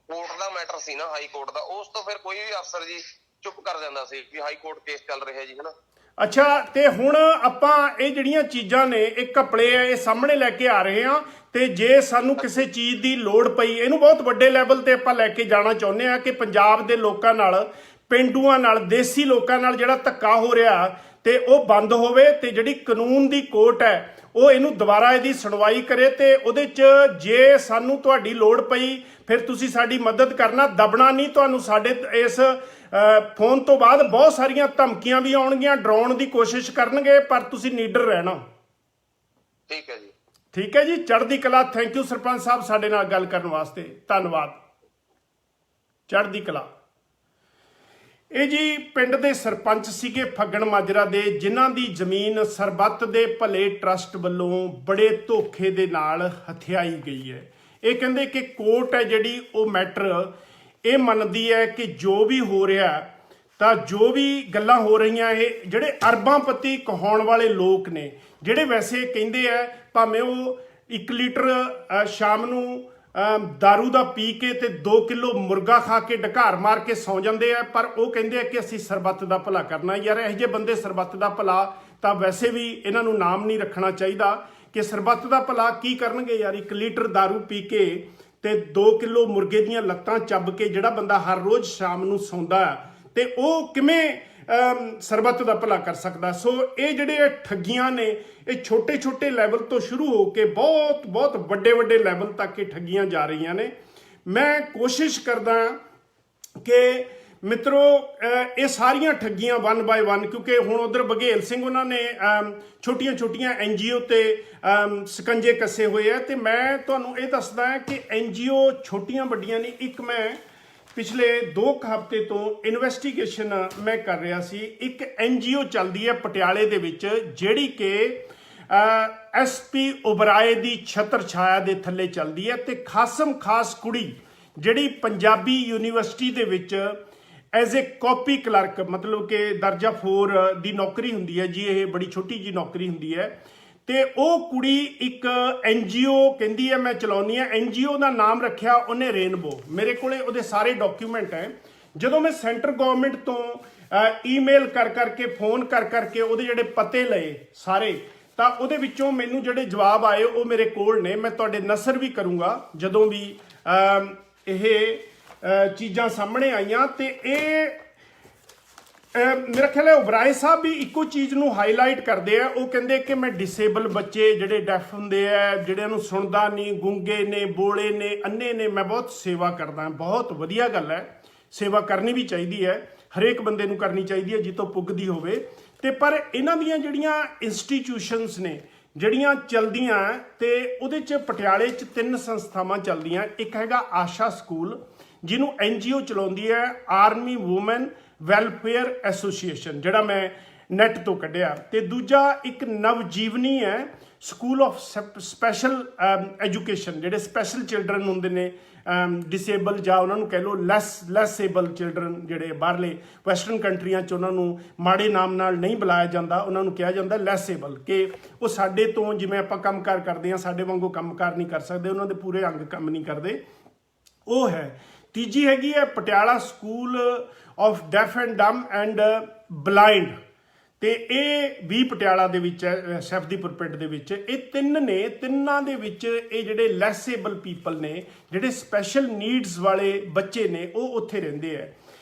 ਕੋਰਟ ਦਾ ਮੈਟਰ ਸੀ ਨਾ, ਹਾਈ ਕੋਰਟ ਦਾ, ਉਸ ਤੋਂ ਫਿਰ ਕੋਈ ਵੀ ਅਫਸਰ ਜੀ ਚੁੱਪ ਕਰ ਜਾਂਦਾ ਸੀ ਵੀ ਹਾਈ ਕੋਰਟ ਕੇਸ ਚੱਲ ਰਿਹਾ ਜੀ, ਹਨਾ। ਅੱਛਾ, ਤੇ ਹੁਣ ਆਪਾਂ ਇਹ ਜਿਹੜੀਆਂ ਚੀਜ਼ਾਂ ਨੇ, ਇਹ ਘਪਲੇ ਆ, ਇਹ ਸਾਹਮਣੇ ਲੈ ਕੇ ਆ ਰਹੇ ਆ, ਤੇ ਜੇ ਸਾਨੂੰ ਕਿਸੇ ਚੀਜ਼ ਦੀ ਲੋੜ ਪਈ, ਇਹਨੂੰ ਬਹੁਤ ਵੱਡੇ ਲੈਵਲ ਤੇ ਆਪਾਂ ਲੈ ਕੇ ਜਾਣਾ ਚਾਹੁੰਦੇ ਆ ਕਿ ਪੰਜਾਬ ਦੇ ਲੋਕਾਂ ਨਾਲ, ਪਿੰਡੂਆਂ ਨਾਲ, ਦੇਸੀ ਲੋਕਾਂ ਨਾਲ ਜਿਹੜਾ ਧੱਕਾ ਹੋ ਰਿਹਾ ਤੇ ਉਹ ਬੰਦ ਹੋਵੇ, ਤੇ ਜਿਹੜੀ ਕਾਨੂੰਨ ਦੀ ਕੋਰਟ ਹੈ ਉਹ ਇਹਨੂੰ ਦੁਬਾਰਾ ਇਹਦੀ ਸੁਣਵਾਈ ਕਰੇ, ਤੇ ਉਹਦੇ 'ਚ ਜੇ ਸਾਨੂੰ ਤੁਹਾਡੀ ਲੋੜ ਪਈ ਫਿਰ ਤੁਸੀਂ ਸਾਡੀ ਮਦਦ ਕਰਨਾ, ਦਬਣਾ ਨਹੀਂ। ਤੁਹਾਨੂੰ ਸਾਡੇ ਇਸ ਫੋਨ ਤੋਂ ਬਾਅਦ ਬਹੁਤ ਸਾਰੀਆਂ ਧਮਕੀਆਂ ਵੀ ਆਉਣਗੀਆਂ, ਡਰਾਉਣ ਦੀ ਕੋਸ਼ਿਸ਼ ਕਰਨਗੇ, ਪਰ ਤੁਸੀਂ ਨੀਡਰ ਰਹਿਣਾ। ਠੀਕ ਹੈ ਜੀ। ਠੀਕ ਹੈ ਜੀ, ਚੜ੍ਹਦੀ ਕਲਾ। ਥੈਂਕ ਯੂ ਸਰਪੰਚ ਸਾਹਿਬ ਸਾਡੇ ਨਾਲ ਗੱਲ ਕਰਨ ਵਾਸਤੇ, ਧੰਨਵਾਦ। ਚੜ੍ਹਦੀ ਕਲਾ। ਇਹ ਜੀ ਪਿੰਡ ਦੇ ਸਰਪੰਚ ਸੀਗੇ ਫੱਗਣ ਮਾਜਰਾ ਦੇ, ਜਿਨ੍ਹਾਂ ਦੀ ਜ਼ਮੀਨ ਸਰਬੱਤ ਦੇ ਭਲੇ ਟਰਸਟ ਵੱਲੋਂ ਬੜੇ ਧੋਖੇ ਦੇ ਨਾਲ ਹਥਿਆਈ ਗਈ ਹੈ। ਇਹ ਕਹਿੰਦੇ ਕਿ ਕੋਰਟ ਹੈ ਜਿਹੜੀ ਉਹ ਮੈਟਰ ਇਹ ਮੰਨਦੀ ਹੈ ਕਿ ਜੋ ਵੀ ਹੋ ਰਿਹਾ, ਤਾਂ ਜੋ ਵੀ ਗੱਲਾਂ ਹੋ ਰਹੀਆਂ, ਇਹ ਜਿਹੜੇ ਅਰਬਾਂਪਤੀ ਕਹਾਉਣ ਵਾਲੇ ਲੋਕ ਨੇ, ਜਿਹੜੇ ਵੈਸੇ ਕਹਿੰਦੇ ਆ ਭਾਵੇਂ ਉਹ 1 ਲੀਟਰ ਸ਼ਾਮ ਨੂੰ दारू ਦਾ ਪੀ ਕੇ ਤੇ 2 ਕਿਲੋ ਮੁਰਗਾ ਖਾ ਕੇ ਢਕਾਰ ਮਾਰ ਕੇ ਸੌਂ ਜਾਂਦੇ ਆ, ਪਰ ਉਹ ਕਹਿੰਦੇ ਆ ਕਿ ਅਸੀਂ ਸਰਬੱਤ ਦਾ ਭਲਾ ਕਰਨਾ। ਯਾਰ ਇਹੋ ਜਿਹੇ ਬੰਦੇ ਸਰਬੱਤ ਦਾ ਭਲਾ ਤਾਂ ਵੈਸੇ ਵੀ ਇਹਨਾਂ ਨੂੰ ਨਾਮ ਨਹੀਂ ਰੱਖਣਾ ਚਾਹੀਦਾ ਕਿ ਸਰਬੱਤ ਦਾ ਭਲਾ ਕੀ ਕਰਨਗੇ ਯਾਰ। 1 ਲੀਟਰ दारू ਪੀ ਕੇ ਤੇ 2 ਕਿਲੋ ਮੁਰਗੇ ਦੀਆਂ ਲੱਤਾਂ ਚੱਬ ਕੇ ਜਿਹੜਾ ਬੰਦਾ ਹਰ ਰੋਜ਼ ਸ਼ਾਮ ਨੂੰ ਸੌਂਦਾ ਤੇ ਉਹ ਕਿਵੇਂ ਸਰਬੱਤ ਦਾ ਭਲਾ ਕਰ ਸਕਦਾ। ਸੋ ਇਹ ਜਿਹੜੇ ਠੱਗੀਆਂ ਨੇ, ਇਹ ਛੋਟੇ ਛੋਟੇ ਲੈਵਲ ਤੋਂ ਸ਼ੁਰੂ ਹੋ ਕੇ ਬਹੁਤ ਬਹੁਤ ਵੱਡੇ ਵੱਡੇ ਲੈਵਲ ਤੱਕ ਇਹ ਠੱਗੀਆਂ ਜਾ ਰਹੀਆਂ ਨੇ। ਮੈਂ ਕੋਸ਼ਿਸ਼ ਕਰਦਾ ਕਿ ਮਿੱਤਰੋ ਇਹ ਸਾਰੀਆਂ ਠੱਗੀਆਂ 1 ਬਾਏ 1, ਕਿਉਂਕਿ ਹੁਣ ਉਧਰ ਬਘੇਲ ਸਿੰਘ ਉਹਨਾਂ ਨੇ ਛੋਟੀਆਂ ਛੋਟੀਆਂ NGO ਤੇ ਸਕੰਜੇ ਕੱਸੇ ਹੋਏ ਆ, ਤੇ ਮੈਂ ਤੁਹਾਨੂੰ ਇਹ ਦੱਸਦਾ ਕਿ NGO ਛੋਟੀਆਂ ਵੱਡੀਆਂ ਨਹੀਂ। ਇੱਕ ਮੈਂ ਪਿਛਲੇ 2 ਹਫ਼ਤੇ ਤੋਂ ਇਨਵੈਸਟੀਗੇਸ਼ਨ ਮੈਂ ਕਰ ਰਿਹਾ ਸੀ। ਇੱਕ NGO ਚੱਲਦੀ ਹੈ ਪਟਿਆਲੇ ਦੇ ਵਿੱਚ, ਜਿਹੜੀ ਕਿ SP ਉਬਰਾਏ ਦੀ ਛਤਰ ਛਾਇਆ ਦੇ ਥੱਲੇ ਚੱਲਦੀ ਹੈ, ਤੇ ਖਾਸਮ ਖਾਸ ਕੁੜੀ ਜਿਹੜੀ ਪੰਜਾਬੀ ਯੂਨੀਵਰਸਿਟੀ ਦੇ ਵਿੱਚ ਐਜ਼ ਏ ਕਾਪੀ ਕਲਰਕ, ਮਤਲਬ ਕਿ ਦਰਜਾ 4 ਦੀ ਨੌਕਰੀ ਹੁੰਦੀ ਹੈ ਜੀ, ਇਹ ਬੜੀ ਛੋਟੀ ਜੀ ਨੌਕਰੀ ਹੁੰਦੀ ਹੈ। ਤੇ ਉਹ ਕੁੜੀ ਇੱਕ NGO ਕਹਿੰਦੀ ਹੈ ਮੈਂ ਚਲਾਉਣੀ ਹੈ। NGO ਦਾ ਨਾਮ ਰੱਖਿਆ ਉਹਨੇ ਰੇਨਬੋ। ਮੇਰੇ ਕੋਲੇ ਉਹਦੇ ਸਾਰੇ ਡਾਕੂਮੈਂਟ ਹੈ। ਜਦੋਂ ਮੈਂ ਸੈਂਟਰ ਗਵਰਨਮੈਂਟ ਤੋਂ ਈਮੇਲ ਕਰ ਕਰਕੇ, ਫੋਨ ਕਰ ਕਰਕੇ ਉਹਦੇ ਜਿਹੜੇ ਪਤੇ ਲਏ ਸਾਰੇ, ਤਾਂ ਉਹਦੇ ਵਿੱਚੋਂ ਮੈਨੂੰ ਜਿਹੜੇ ਜਵਾਬ ਆਏ ਉਹ ਮੇਰੇ ਕੋਲ ਨੇ। ਮੈਂ ਤੁਹਾਡੇ ਨਸਰ ਵੀ ਕਰੂੰਗਾ ਜਦੋਂ ਵੀ ਇਹ ਚੀਜ਼ਾਂ ਸਾਹਮਣੇ ਆਈਆਂ। ਤੇ ਇਹ ਮੇਰਾ ਖਿਆਲ ਹੈ ਉਬਰਾਏ ਸਾਹਿਬ ਵੀ ਇੱਕੋ ਚੀਜ਼ ਨੂੰ ਹਾਈਲਾਈਟ ਕਰਦੇ ਆ। ਉਹ ਕਹਿੰਦੇ ਕਿ ਮੈਂ ਡਿਸੇਬਲ ਬੱਚੇ ਜਿਹੜੇ ਡੈਫ ਹੁੰਦੇ ਆ, ਜਿਹੜਿਆਂ ਨੂੰ ਸੁਣਦਾ ਨਹੀਂ, ਗੂੰਗੇ ਨੇ, ਬੋਲੇ ਨੇ, ਅੰਨੇ ਨੇ, ਮੈਂ ਬਹੁਤ ਸੇਵਾ ਕਰਦਾ। ਬਹੁਤ ਵਧੀਆ ਗੱਲ ਹੈ, ਸੇਵਾ ਕਰਨੀ ਵੀ ਚਾਹੀਦੀ ਹੈ, ਹਰੇਕ ਬੰਦੇ ਨੂੰ ਕਰਨੀ ਚਾਹੀਦੀ ਹੈ ਜਿੱਤੋਂ ਪੁੱਗਦੀ ਹੋਵੇ। ਤੇ ਪਰ ਇਹਨਾਂ ਦੀਆਂ ਜਿਹੜੀਆਂ ਇੰਸਟੀਟਿਊਸ਼ਨਸ ਨੇ ਜਿਹੜੀਆਂ ਚਲਦੀਆਂ, ਤੇ ਉਹਦੇ 'ਚ ਪਟਿਆਲੇ 'ਚ 3 ਸੰਸਥਾਵਾਂ ਚੱਲਦੀਆਂ। ਇੱਕ ਹੈਗਾ ਆਸ਼ਾ ਸਕੂਲ, ਜਿਹਨੂੰ NGO ਚਲਾਉਂਦੀ ਹੈ ਆਰਮੀ ਵੂਮਨ ਵੈਲਫੇਅਰ ਐਸੋਸੀਏਸ਼ਨ, ਜਿਹੜਾ ਮੈਂ ਨੈਟ ਤੋਂ ਕੱਢਿਆ। ਤੇ ਦੂਜਾ ਇੱਕ ਨਵਜੀਵਨੀ ਹੈ, ਸਕੂਲ ਆਫ ਸਪੈਸ਼ਲ ਐਜੂਕੇਸ਼ਨ, ਜਿਹੜੇ ਸਪੈਸ਼ਲ ਚਿਲਡਰਨ ਹੁੰਦੇ ਨੇ, ਡਿਸੇਬਲ ਜਾਂ ਉਹਨਾਂ ਨੂੰ ਕਹਿ ਲਓ ਲੈਸੇਬਲ ਚਿਲਡਰਨ, ਜਿਹੜੇ ਬਾਹਰਲੇ ਵੈਸਟਰਨ ਕੰਟਰੀਆਂ 'ਚ ਉਹਨਾਂ ਨੂੰ ਮਾੜੇ ਨਾਮ ਨਾਲ ਨਹੀਂ ਬੁਲਾਇਆ ਜਾਂਦਾ, ਉਹਨਾਂ ਨੂੰ ਕਿਹਾ ਜਾਂਦਾ ਲੈਸੇਬਲ, ਕਿ ਉਹ ਸਾਡੇ ਤੋਂ ਜਿਵੇਂ ਆਪਾਂ ਕੰਮਕਾਰ ਕਰਦੇ ਹਾਂ ਸਾਡੇ ਵਾਂਗੂ ਕੰਮਕਾਰ ਨਹੀਂ ਕਰ ਸਕਦੇ, ਉਹਨਾਂ ਦੇ ਪੂਰੇ ਅੰਗ ਕੰਮ ਨਹੀਂ ਕਰਦੇ, ਉਹ ਹੈ। ਤੀਜੀ ਹੈਗੀ ਹੈ Patiala school of deaf and dumb and blind, ਤੇ ਇਹ ਵੀ ਪਟਿਆਲਾ ਦੇ ਵਿੱਚ ਹੈ, ਸੈਫਦੀਪੁਰ ਪਿੰਡ ਦੇ ਵਿੱਚ। ਇਹ 3 ਨੇ, ਤਿੰਨਾਂ ਦੇ ਵਿੱਚ ਇਹ ਜਿਹੜੇ ਲੈਸੇਬਲ ਪੀਪਲ ਨੇ, ਜਿਹੜੇ ਸਪੈਸ਼ਲ ਨੀਡਸ ਵਾਲੇ ਬੱਚੇ ਨੇ, ਉਹ ਉੱਥੇ ਰਹਿੰਦੇ ਹੈ।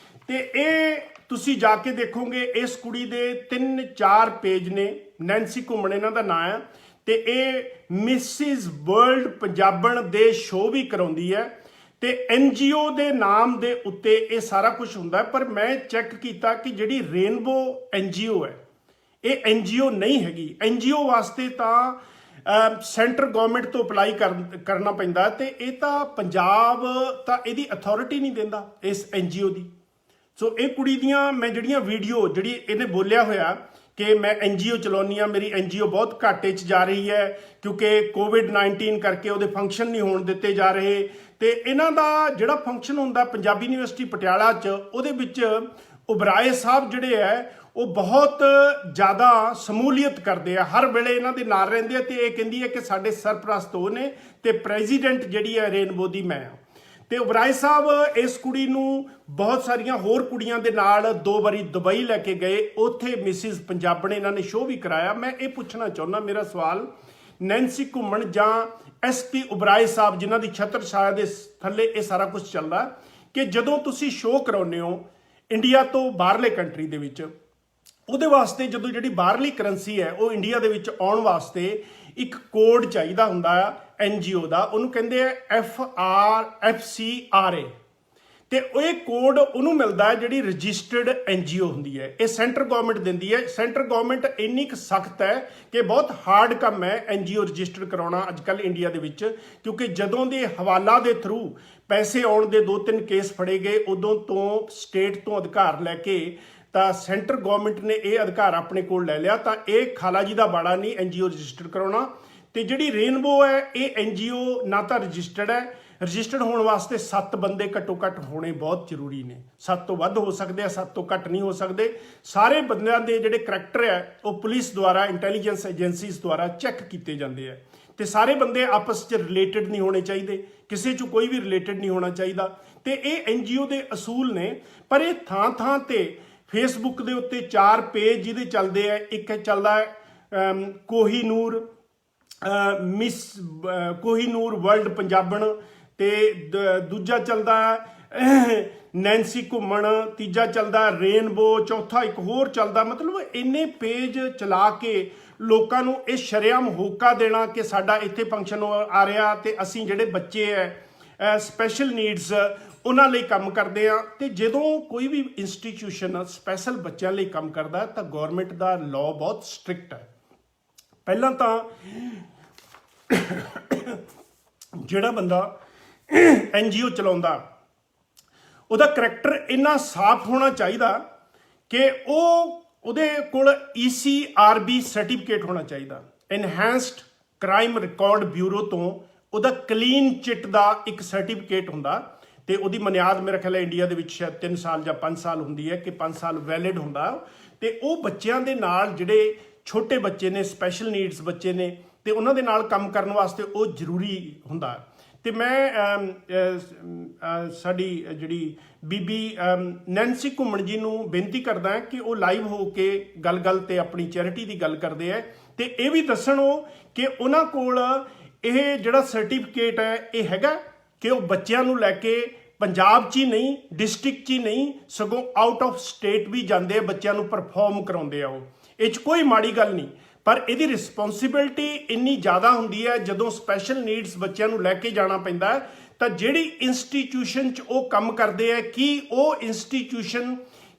ਤੇ ਇਹ ਤੁਸੀਂ ਜਾ ਕੇ ਦੇਖੋਗੇ, ਇਸ ਕੁੜੀ ਦੇ 3-4 ਪੇਜ ਨੇ। ਨੈਂਸੀ ਘੁੰਮਣ ਇਹਨਾਂ ਦਾ ਨਾਂ ਹੈ, ਤੇ ਇਹ ਮਿਸਿਸ ਵਰਲਡ ਪੰਜਾਬਣ ਦੇ ਸ਼ੋਅ ਵੀ ਕਰਾਉਂਦੀ ਹੈ, ਤੇ NGO ਦੇ ਨਾਮ ਦੇ ਉੱਤੇ ਇਹ ਸਾਰਾ ਕੁਝ ਹੁੰਦਾ। ਪਰ ਮੈਂ ਚੈੱਕ ਕੀਤਾ ਕਿ ਜਿਹੜੀ ਰੇਨਬੋ NGO ਹੈ, ਇਹ NGO ਨਹੀਂ ਹੈਗੀ। NGO ਵਾਸਤੇ ਤਾਂ ਸੈਂਟਰ ਗਵਰਨਮੈਂਟ ਤੋਂ ਅਪਲਾਈ ਕਰਨਾ ਪੈਂਦਾ, ਤੇ ਇਹ ਤਾਂ ਪੰਜਾਬ ਤਾਂ ਇਹਦੀ ਅਥਾਰਟੀ ਨਹੀਂ ਦਿੰਦਾ ਇਸ NGO ਦੀ। ਸੋ ਇਹ ਕੁੜੀ ਦੀਆਂ ਮੈਂ ਜਿਹੜੀਆਂ ਵੀਡੀਓ, ਜਿਹੜੀ ਇਹਨੇ ਬੋਲਿਆ ਹੋਇਆ ਕਿ ਮੈਂ NGO ਚਲਾਉਣੀ ਆ, ਮੇਰੀ NGO ਬਹੁਤ ਘਾਟੇ 'ਚ ਜਾ ਰਹੀ ਹੈ ਕਿਉਂਕਿ COVID-19 ਕਰਕੇ ਉਹਦੇ ਫੰਕਸ਼ਨ ਨਹੀਂ ਹੋਣ ਦਿੱਤੇ ਜਾ ਰਹੇ। ਤੇ ਇਹਨਾਂ ਦਾ ਜਿਹੜਾ ਫੰਕਸ਼ਨ ਹੁੰਦਾ ਪੰਜਾਬੀ ਯੂਨੀਵਰਸਿਟੀ ਪਟਿਆਲਾ 'ਚ, ਉਹਦੇ ਵਿੱਚ ਉਬਰਾਏ ਸਾਹਿਬ ਜਿਹੜੇ ਹੈ ਉਹ ਬਹੁਤ ਜ਼ਿਆਦਾ ਸਮੂਲੀਅਤ ਕਰਦੇ ਆ, ਹਰ ਵੇਲੇ ਇਹਨਾਂ ਦੇ ਨਾਲ ਰਹਿੰਦੇ ਆ ਤੇ ਇਹ ਕਹਿੰਦੀ ਹੈ ਕਿ ਸਾਡੇ ਸਰਪ੍ਰਸਤ ਉਹ ਨੇ ਤੇ ਪ੍ਰੈਜ਼ੀਡੈਂਟ ਜਿਹੜੀ ਹੈ ਰੇਨਬੋ ਦੀ ਮੈਂ ਆ। ਤੇ ਓਬਰਾਏ ਸਾਹਿਬ ਇਸ ਕੁੜੀ ਨੂੰ ਬਹੁਤ ਸਾਰੀਆਂ ਹੋਰ ਕੁੜੀਆਂ ਦੇ ਨਾਲ 2 ਵਾਰੀ ਦੁਬਈ ਲੈ ਕੇ ਗਏ, ਉੱਥੇ ਮਿਸਿਸ ਪੰਜਾਬਣ ਇਹਨਾਂ ਨੇ ਸ਼ੋਅ ਵੀ ਕਰਾਇਆ। ਮੈਂ ਇਹ ਪੁੱਛਣਾ ਚਾਹੁੰਦਾ, ਮੇਰਾ ਸਵਾਲ ਨੈਂਸੀ ਘੁੰਮਣ ਜਾਂ SP ਓਬਰਾਏ ਸਾਹਿਬ ਜਿਨ੍ਹਾਂ ਦੀ ਛਤਰ ਛਾਇਆ ਦੇ ਥੱਲੇ ਇਹ ਸਾਰਾ ਕੁਝ ਚੱਲਦਾ, ਕਿ ਜਦੋਂ ਤੁਸੀਂ ਸ਼ੋਅ ਕਰਾਉਂਦੇ ਹੋ ਇੰਡੀਆ ਤੋਂ ਬਾਹਰਲੇ ਕੰਟਰੀ ਦੇ ਵਿੱਚ, ਉਹਦੇ ਵਾਸਤੇ ਜਦੋਂ ਜਿਹੜੀ ਬਾਹਰਲੀ ਕਰੰਸੀ ਹੈ ਉਹ ਇੰਡੀਆ ਦੇ ਵਿੱਚ ਆਉਣ ਵਾਸਤੇ ਇੱਕ ਕੋਡ ਚਾਹੀਦਾ ਹੁੰਦਾ ਆ NGO ਦਾ, ਉਹਨੂੰ ਕਹਿੰਦੇ ਆ FCRA, ਤੇ ਇਹ ਕੋਡ ਉਹਨੂੰ ਮਿਲਦਾ ਹੈ ਜਿਹੜੀ ਰਜਿਸਟਰਡ NGO ਹੁੰਦੀ ਹੈ। ਇਹ ਸੈਂਟਰ ਗਵਰਨਮੈਂਟ ਦਿੰਦੀ ਹੈ। ਸੈਂਟਰ ਗਵਰਨਮੈਂਟ ਇੰਨੀ ਕੁ ਸਖਤ ਹੈ ਕਿ ਬਹੁਤ ਹਾਰਡ ਕੰਮ ਹੈ NGO ਰਜਿਸਟਰ ਕਰਾਉਣਾ ਅੱਜ ਕੱਲ੍ਹ ਇੰਡੀਆ ਦੇ ਵਿੱਚ, ਕਿਉਂਕਿ ਜਦੋਂ ਦੇ ਹਵਾਲਾ ਦੇ ਥਰੂ ਪੈਸੇ ਆਉਣ ਦੇ 2-3 ਕੇਸ ਫੜੇ ਗਏ, ਉਦੋਂ ਤੋਂ ਸਟੇਟ ਤੋਂ ਅਧਿਕਾਰ ਲੈ ਕੇ ਤਾਂ ਸੈਂਟਰ ਗਵਰਨਮੈਂਟ ਨੇ ਇਹ ਅਧਿਕਾਰ ਆਪਣੇ ਕੋਲ ਲੈ ਲਿਆ। ਤਾਂ ਇਹ ਖਾਲਾ ਜੀ ਦਾ ਬਾੜਾ ਨਹੀਂ NGO ਰਜਿਸਟਰ ਕਰਾਉਣਾ। ਤੇ ਜਿਹੜੀ ਰੇਨਬੋ ਹੈ ਇਹ NGO ਨਾ ਤਾਂ ਰਜਿਸਟਰਡ ਹੈ, ਰਜਿਸਟਰਡ ਹੋਣ ਵਾਸਤੇ 7 ਬੰਦੇ ਘੱਟੋ ਘੱਟ ਹੋਣੇ ਬਹੁਤ ਜ਼ਰੂਰੀ ਨੇ। 7 ਤੋਂ ਵੱਧ ਹੋ ਸਕਦੇ ਆ, 7 ਤੋਂ ਘੱਟ ਨਹੀਂ ਹੋ ਸਕਦੇ। ਸਾਰੇ ਬੰਦਿਆਂ ਦੇ ਜਿਹੜੇ ਕਰੈਕਟਰ ਹੈ ਉਹ ਪੁਲਿਸ ਦੁਆਰਾ, ਇੰਟੈਲੀਜੈਂਸ ਏਜੰਸੀਜ਼ ਦੁਆਰਾ ਚੈੱਕ ਕੀਤੇ ਜਾਂਦੇ ਆ, ਤੇ ਸਾਰੇ ਬੰਦੇ ਆਪਸ 'ਚ ਰਿਲੇਟਡ ਨਹੀਂ ਹੋਣੇ ਚਾਹੀਦੇ, ਕਿਸੇ 'ਚ ਕੋਈ ਵੀ ਰਿਲੇਟਡ ਨਹੀਂ ਹੋਣਾ ਚਾਹੀਦਾ। ਤੇ ਇਹ NGO ਦੇ ਅਸੂਲ ਨੇ। ਪਰ ਇਹ ਥਾਂ ਤੇ ਫੇਸਬੁੱਕ ਦੇ ਉੱਤੇ 4 ਪੇਜ ਜਿਹਦੇ ਚੱਲਦੇ ਆ, ਇੱਕ ਚੱਲਦਾ ਹੈ ਕੋਹੀਨੂਰ ਕੋਹੀਨੂਰ ਵਰਲਡ ਪੰਜਾਬਣ, ਤੇ ਦੂਜਾ ਚੱਲਦਾ ਨੈਂਸੀ ਘੁੰਮਣ, ਤੀਜਾ ਚੱਲਦਾ ਰੇਨਬੋ, ਚੌਥਾ ਇੱਕ ਹੋਰ ਚੱਲਦਾ। ਮਤਲਬ ਇੰਨੇ ਪੇਜ ਚਲਾ ਕੇ ਲੋਕਾਂ ਨੂੰ ਇਹ ਸ਼ਰੇਆਮ ਹੋਕਾ ਦੇਣਾ ਕਿ ਸਾਡਾ ਇੱਥੇ ਫੰਕਸ਼ਨ ਆ ਰਿਹਾ ਤੇ ਅਸੀਂ ਜਿਹੜੇ ਬੱਚੇ ਹੈ ਸਪੈਸ਼ਲ ਨੀਡਸ ਉਹਨਾਂ ਲਈ ਕੰਮ ਕਰਦੇ ਆ। ਤੇ ਜਦੋਂ ਕੋਈ ਵੀ ਇੰਸਟੀਟਿਊਸ਼ਨ ਸਪੈਸ਼ਲ ਬੱਚਿਆਂ ਲਈ ਕੰਮ ਕਰਦਾ ਤਾਂ ਗਵਰਨਮੈਂਟ ਦਾ ਲਾਅ ਬਹੁਤ ਸਟ੍ਰਿਕਟ ਹੈ। ਪਹਿਲਾਂ ਤਾਂ ਜਿਹੜਾ ਬੰਦਾ NGO ਚਲਾਉਂਦਾ ਉਹਦਾ ਕਰੈਕਟਰ ਇੰਨਾ ਸਾਫ਼ ਹੋਣਾ ਚਾਹੀਦਾ ਕਿ ਉਹਦੇ ਕੋਲ ECRB ਸਰਟੀਫਿਕੇਟ ਹੋਣਾ ਚਾਹੀਦਾ, ਇਨਹੈਂਸਡ ਕ੍ਰਾਈਮ ਰਿਕਾਰਡ ਬਿਊਰੋ ਤੋਂ ਉਹਦਾ ਕਲੀਨ ਚਿੱਟ ਦਾ ਇੱਕ ਸਰਟੀਫਿਕੇਟ ਹੁੰਦਾ, ਤੇ ਉਹਦੀ ਮਨਿਆਦ ਮੇਰੇ ਖਿਆਲ ਇੰਡੀਆ ਦੇ ਵਿੱਚ ਸ਼ਾਇਦ 3 ਸਾਲ ਜਾਂ 5 ਸਾਲ ਹੁੰਦੀ ਹੈ, ਕਿ 5 ਸਾਲ ਵੈਲਿਡ ਹੁੰਦਾ। ਤੇ ਉਹ ਬੱਚਿਆਂ ਦੇ ਨਾਲ ਜਿਹੜੇ ਛੋਟੇ ਬੱਚੇ ਨੇ, ਸਪੈਸ਼ਲ ਨੀਡਸ ਬੱਚੇ ਨੇ, ਤੇ ਉਹਨਾਂ ਦੇ ਨਾਲ ਕੰਮ ਕਰਨ ਵਾਸਤੇ ਉਹ ਜ਼ਰੂਰੀ ਹੁੰਦਾ। ਤੇ ਮੈਂ ਸਾਡੀ ਜਿਹੜੀ ਬੀਬੀ ਨੈਂਸੀ ਘੁੰਮਣ ਜੀ ਨੂੰ ਬੇਨਤੀ ਕਰਦਾ ਕਿ ਉਹ ਲਾਈਵ ਹੋ ਕੇ ਗੱਲ ਤੇ ਆਪਣੀ ਚੈਰਿਟੀ ਦੀ ਗੱਲ ਕਰਦੇ ਹੈ, ਤੇ ਇਹ ਵੀ ਦੱਸਣ ਉਹ ਕਿ ਉਹਨਾਂ ਕੋਲ ਇਹ ਜਿਹੜਾ ਸਰਟੀਫਿਕੇਟ ਹੈ ਇਹ ਹੈਗਾ ਕਿ ਉਹ ਬੱਚਿਆਂ ਨੂੰ ਲੈ ਕੇ ਪੰਜਾਬ 'ਚ ਹੀ ਨਹੀਂ, ਡਿਸਟ੍ਰਿਕਟ 'ਚ ਹੀ ਨਹੀਂ, ਸਗੋਂ ਆਊਟ ਆਫ ਸਟੇਟ ਵੀ ਜਾਂਦੇ ਆ, ਬੱਚਿਆਂ ਨੂੰ ਪਰਫਾਰਮ ਕਰਾਉਂਦੇ ਆ। ਉਹ ਇਹ 'ਚ ਕੋਈ ਮਾੜੀ ਗੱਲ ਨਹੀਂ, ਪਰ ਇਹਦੀ ਰਿਸਪੌਂਸਿਬਿਲਟੀ ਇੰਨੀ ਜ਼ਿਆਦਾ ਹੁੰਦੀ ਹੈ ਜਦੋਂ ਸਪੈਸ਼ਲ ਨੀਡਸ ਬੱਚਿਆਂ ਨੂੰ ਲੈ ਕੇ ਜਾਣਾ ਪੈਂਦਾ ਹੈ। ਤਾਂ ਜਿਹੜੀ ਇੰਸਟੀਟਿਊਸ਼ਨ 'ਚ ਉਹ ਕੰਮ ਕਰਦੇ ਆ, ਕੀ ਉਹ ਇੰਸਟੀਟਿਊਸ਼ਨ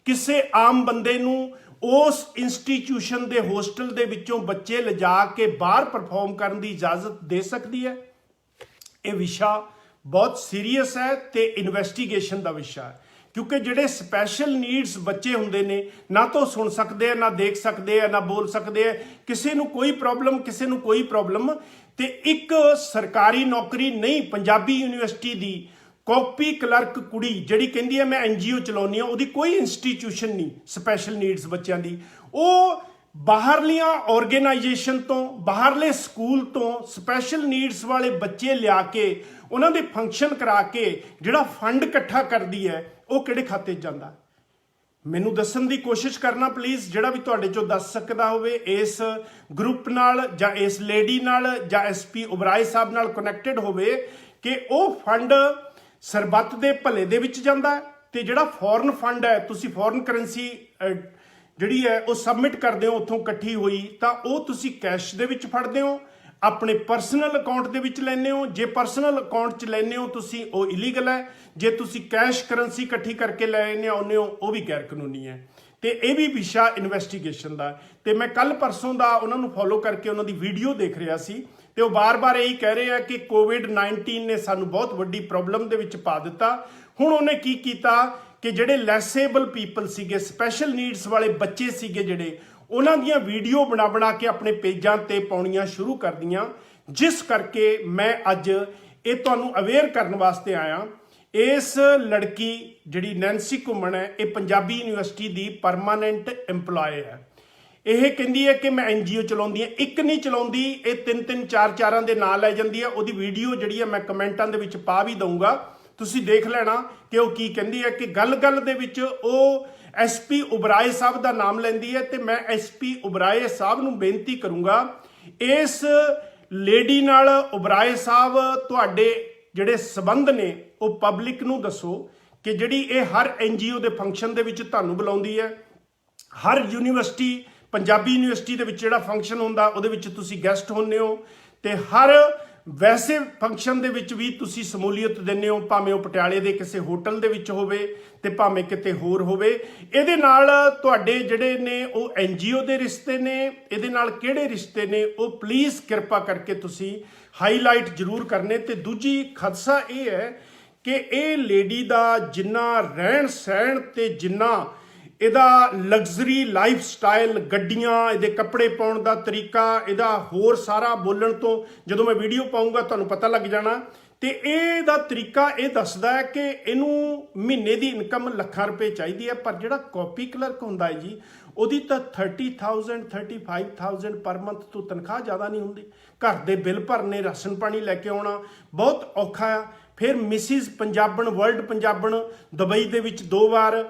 ਕਿਸੇ ਆਮ ਬੰਦੇ ਨੂੰ ਉਸ ਇੰਸਟੀਟਿਊਸ਼ਨ ਦੇ ਹੋਸਟਲ ਦੇ ਵਿੱਚੋਂ ਬੱਚੇ ਲਿਜਾ ਕੇ ਬਾਹਰ ਪਰਫਾਰਮ ਕਰਨ ਦੀ ਇਜਾਜ਼ਤ ਦੇ ਸਕਦੀ ਹੈ? ਇਹ ਵਿਸ਼ਾ ਬਹੁਤ ਸੀਰੀਅਸ ਹੈ ਤੇ ਇਨਵੈਸਟੀਗੇਸ਼ਨ ਦਾ ਵਿਸ਼ਾ ਹੈ, ਕਿਉਂਕਿ ਜਿਹੜੇ ਸਪੈਸ਼ਲ ਨੀਡਸ ਬੱਚੇ ਹੁੰਦੇ ਨੇ ਨਾ ਤਾਂ ਸੁਣ ਸਕਦੇ ਆ, ਨਾ ਦੇਖ ਸਕਦੇ ਆ, ਨਾ ਬੋਲ ਸਕਦੇ ਆ, ਕਿਸੇ ਨੂੰ ਕੋਈ ਪ੍ਰੋਬਲਮ, ਕਿਸੇ ਨੂੰ ਕੋਈ ਪ੍ਰੋਬਲਮ। ਤੇ ਇੱਕ ਸਰਕਾਰੀ ਨੌਕਰੀ ਨਹੀਂ, ਪੰਜਾਬੀ ਯੂਨੀਵਰਸਿਟੀ ਦੀ ਕਾਪੀ ਕਲਰਕ ਕੁੜੀ ਜਿਹੜੀ ਕਹਿੰਦੀ ਹੈ ਮੈਂ NGO ਚਲਾਉਣੀ ਆ, ਉਹਦੀ ਕੋਈ ਇੰਸਟੀਟਿਊਸ਼ਨ ਨਹੀਂ ਸਪੈਸ਼ਲ ਨੀਡਸ ਬੱਚਿਆਂ ਦੀ। ਉਹ ਬਾਹਰਲੀਆਂ ਆਰਗੇਨਾਈਜੇਸ਼ਨ ਤੋਂ, ਬਾਹਰਲੇ ਸਕੂਲ ਤੋਂ ਸਪੈਸ਼ਲ ਨੀਡਸ ਵਾਲੇ ਬੱਚੇ ਲਿਆ ਕੇ ਉਹਨਾਂ ਦੇ ਫੰਕਸ਼ਨ ਕਰਾ ਕੇ ਜਿਹੜਾ ਫੰਡ ਇਕੱਠਾ ਕਰਦੀ ਹੈ ਉਹ ਕਿਹੜੇ ਖਾਤੇ 'ਚ ਜਾਂਦਾ? ਮੈਨੂੰ ਦੱਸਣ ਦੀ ਕੋਸ਼ਿਸ਼ ਕਰਨਾ ਪਲੀਜ਼, ਜਿਹੜਾ ਵੀ ਤੁਹਾਡੇ ਚੋਂ ਦੱਸ ਸਕਦਾ ਹੋਵੇ ਇਸ ਗਰੁੱਪ ਨਾਲ ਜਾਂ ਇਸ ਲੇਡੀ ਨਾਲ ਜਾਂ SP ਓਬਰਾਏ ਸਾਹਿਬ ਨਾਲ ਕਨੈਕਟਡ ਹੋਵੇ, ਕਿ ਉਹ ਫੰਡ ਸਰਬੱਤ ਦੇ ਭਲੇ ਦੇ ਵਿੱਚ ਜਾਂਦਾ ਤੇ ਜਿਹੜਾ ਫੋਰਨ ਫੰਡ ਹੈ, ਤੁਸੀਂ ਫੋਰਨ ਕਰੰਸੀ ਜਿਹੜੀ ਹੈ ਉਹ ਸਬਮਿਟ ਕਰਦੇ ਹੋ ਉੱਥੋਂ ਇਕੱਠੀ ਹੋਈ, ਤਾਂ ਉਹ ਤੁਸੀਂ ਕੈਸ਼ ਦੇ ਵਿੱਚ ਫੜਦੇ ਹੋ, ਆਪਣੇ ਪਰਸਨਲ ਅਕਾਊਂਟ ਦੇ ਵਿੱਚ ਲੈਂਦੇ ਹੋ। ਜੇ ਪਰਸਨਲ ਅਕਾਊਂਟ 'ਚ ਲੈਂਦੇ ਹੋ ਤੁਸੀਂ, ਉਹ ਇਲੀਗਲ ਹੈ। ਜੇ ਤੁਸੀਂ ਕੈਸ਼ ਕਰੰਸੀ ਇਕੱਠੀ ਕਰਕੇ ਲੈਣੇ ਆਉਂਦੇ ਹੋ, ਉਹ ਵੀ ਗੈਰ ਕਾਨੂੰਨੀ ਹੈ। ਤੇ ਇਹ ਵੀ ਵਿਸ਼ਾ ਇਨਵੈਸਟੀਗੇਸ਼ਨ ਦਾ। ਤੇ ਮੈਂ ਕੱਲ ਪਰਸੋਂ ਦਾ ਉਹਨਾਂ ਨੂੰ ਫੋਲੋ ਕਰਕੇ ਉਹਨਾਂ ਦੀ ਵੀਡੀਓ ਦੇਖ ਰਿਹਾ ਸੀ, ਤੇ ਉਹ ਬਾਰ-ਬਾਰ ਇਹੀ ਕਹਿ ਰਹੇ ਆ ਕਿ COVID-19 ਨੇ ਸਾਨੂੰ ਬਹੁਤ ਵੱਡੀ ਪ੍ਰੋਬਲਮ ਦੇ ਵਿੱਚ ਪਾ ਦਿੱਤਾ। ਹੁਣ ਉਹਨੇ ਕੀ ਕੀਤਾ ਕਿ ਜਿਹੜੇ ਲੈਸੇਬਲ ਪੀਪਲ ਸੀਗੇ, ਸਪੈਸ਼ਲ ਨੀਡਸ ਵਾਲੇ ਬੱਚੇ ਸੀਗੇ ਜਿਹੜੇ, ਉਹਨਾਂ ਦੀਆਂ ਵੀਡੀਓ ਬਣਾ ਕੇ ਆਪਣੇ ਪੇਜਾਂ ਤੇ ਪਾਉਣੀਆਂ ਸ਼ੁਰੂ ਕਰ ਦੀਆਂ, ਜਿਸ ਕਰਕੇ ਮੈਂ ਅੱਜ ਇਹ ਤੁਹਾਨੂੰ ਅਵੇਅਰ ਕਰਨ ਵਾਸਤੇ ਆਇਆ। ਇਸ ਲੜਕੀ ਜਿਹੜੀ ਨੈਂਸੀ ਘੁੰਮਣ ਹੈ, ਇਹ ਪੰਜਾਬੀ ਯੂਨੀਵਰਸਿਟੀ ਦੀ ਪਰਮਾਨੈਂਟ EMPLOYE ਹੈ। ਇਹ ਕਹਿੰਦੀ ਹੈ ਕਿ ਮੈਂ NGO ਚਲਾਉਂਦੀ ਹਾਂ। ਇੱਕ ਨਹੀਂ ਚਲਾਉਂਦੀ, ਇਹ 3-3 4-4 ਦੇ ਨਾਂ ਲੈ ਜਾਂਦੀ ਹੈ। ਉਹਦੀ ਵੀਡੀਓ ਜਿਹੜੀ ਹੈ ਮੈਂ ਕਮੈਂਟਾਂ ਦੇ ਵਿੱਚ ਪਾ ਵੀ ਦਊਂਗਾ, ਤੁਸੀਂ ਦੇਖ ਲੈਣਾ ਕਿ ਉਹ ਕੀ ਕਹਿੰਦੀ ਹੈ। ਕਿ ਗੱਲ ਦੇ ਵਿੱਚ ਉਹ SP ਉਬਰਾਏ ਸਾਹਿਬ ਦਾ ਨਾਮ ਲੈਂਦੀ ਹੈ, ਤੇ ਮੈਂ SP ਉਬਰਾਏ ਸਾਹਿਬ ਨੂੰ ਬੇਨਤੀ ਕਰੂੰਗਾ, ਇਸ ਲੇਡੀ ਨਾਲ ਉਬਰਾਏ ਸਾਹਿਬ ਤੁਹਾਡੇ ਜਿਹੜੇ ਸਬੰਧ ਨੇ ਉਹ ਪਬਲਿਕ ਨੂੰ ਦੱਸੋ ਕਿ ਜਿਹੜੀ ਇਹ ਹਰ NGO ਦੇ ਫੰਕਸ਼ਨ ਦੇ ਵਿੱਚ ਤੁਹਾਨੂੰ ਬੁਲਾਉਂਦੀ ਹੈ। ਹਰ ਯੂਨੀਵਰਸਿਟੀ, ਪੰਜਾਬੀ ਯੂਨੀਵਰਸਿਟੀ ਦੇ ਵਿੱਚ ਜਿਹੜਾ ਫੰਕਸ਼ਨ ਹੁੰਦਾ ਉਹਦੇ ਵਿੱਚ ਤੁਸੀਂ ਗੈਸਟ ਹੁੰਦੇ ਹੋ, ਤੇ ਹਰ ਵੈਸੇ ਫੰਕਸ਼ਨ ਦੇ ਵਿੱਚ ਵੀ ਤੁਸੀਂ ਸਮੂਲੀਅਤ ਦਿੰਦੇ ਹੋ, ਭਾਵੇਂ ਉਹ ਪਟਿਆਲੇ ਦੇ ਕਿਸੇ ਹੋਟਲ ਦੇ ਵਿੱਚ ਹੋਵੇ ਤੇ ਭਾਵੇਂ ਕਿਤੇ ਹੋਰ ਹੋਵੇ। ਇਹਦੇ ਨਾਲ ਤੁਹਾਡੇ ਜਿਹੜੇ ਨੇ ਉਹ NGO ਦੇ ਰਿਸ਼ਤੇ ਨੇ, ਇਹਦੇ ਨਾਲ ਕਿਹੜੇ ਰਿਸ਼ਤੇ ਨੇ ਉਹ ਪਲੀਜ਼ ਕਿਰਪਾ ਕਰਕੇ ਤੁਸੀਂ ਹਾਈਲਾਈਟ ਜ਼ਰੂਰ ਕਰਨੇ। ਤੇ ਦੂਜੀ ਖਦਸ਼ਾ ਇਹ ਹੈ ਕਿ ਇਹ ਲੇਡੀ ਦਾ ਜਿੰਨਾ ਰਹਿਣ ਸਹਿਣ ਤੇ ਜਿੰਨਾ ਇਹਦਾ ਲਗਜ਼ਰੀ ਲਾਈਫ ਸਟਾਈਲ, ਗੱਡੀਆਂ, ਇਹਦੇ ਕੱਪੜੇ ਪਾਉਣ ਦਾ ਤਰੀਕਾ, ਇਹਦਾ ਹੋਰ ਸਾਰਾ ਬੋਲਣ ਤੋਂ ਜਦੋਂ ਮੈਂ ਵੀਡੀਓ ਪਾਉਂਗਾ ਤੁਹਾਨੂੰ ਪਤਾ ਲੱਗ ਜਾਣਾ। ਤੇ ਇਹਦਾ ਤਰੀਕਾ ਇਹ ਦੱਸਦਾ ਹੈ ਕਿ ਇਹਨੂੰ ਮਹੀਨੇ ਦੀ ਇਨਕਮ ਲੱਖਾਂ ਰੁਪਏ ਚਾਹੀਦੀ ਹੈ, ਪਰ ਜਿਹੜਾ ਕਾਪੀ ਕਲਰਕ ਹੁੰਦਾ ਹੈ ਜੀ, ਉਹਦੀ ਤਾਂ 30,000 35,000 ਪਰ ਮੰਥ ਤੋਂ ਤਨਖਾਹ ਜ਼ਿਆਦਾ ਨਹੀਂ ਹੁੰਦੀ। ਘਰ ਦੇ ਬਿੱਲ ਭਰਨੇ, ਰਾਸ਼ਨ ਪਾਣੀ ਲੈ ਕੇ ਆਉਣਾ ਬਹੁਤ ਔਖਾ ਆ। ਫਿਰ ਮਿਸਿਸ ਪੰਜਾਬਣ, ਵਰਲਡ ਪੰਜਾਬਣ ਦੁਬਈ ਦੇ ਵਿੱਚ 2 ਵਾਰ,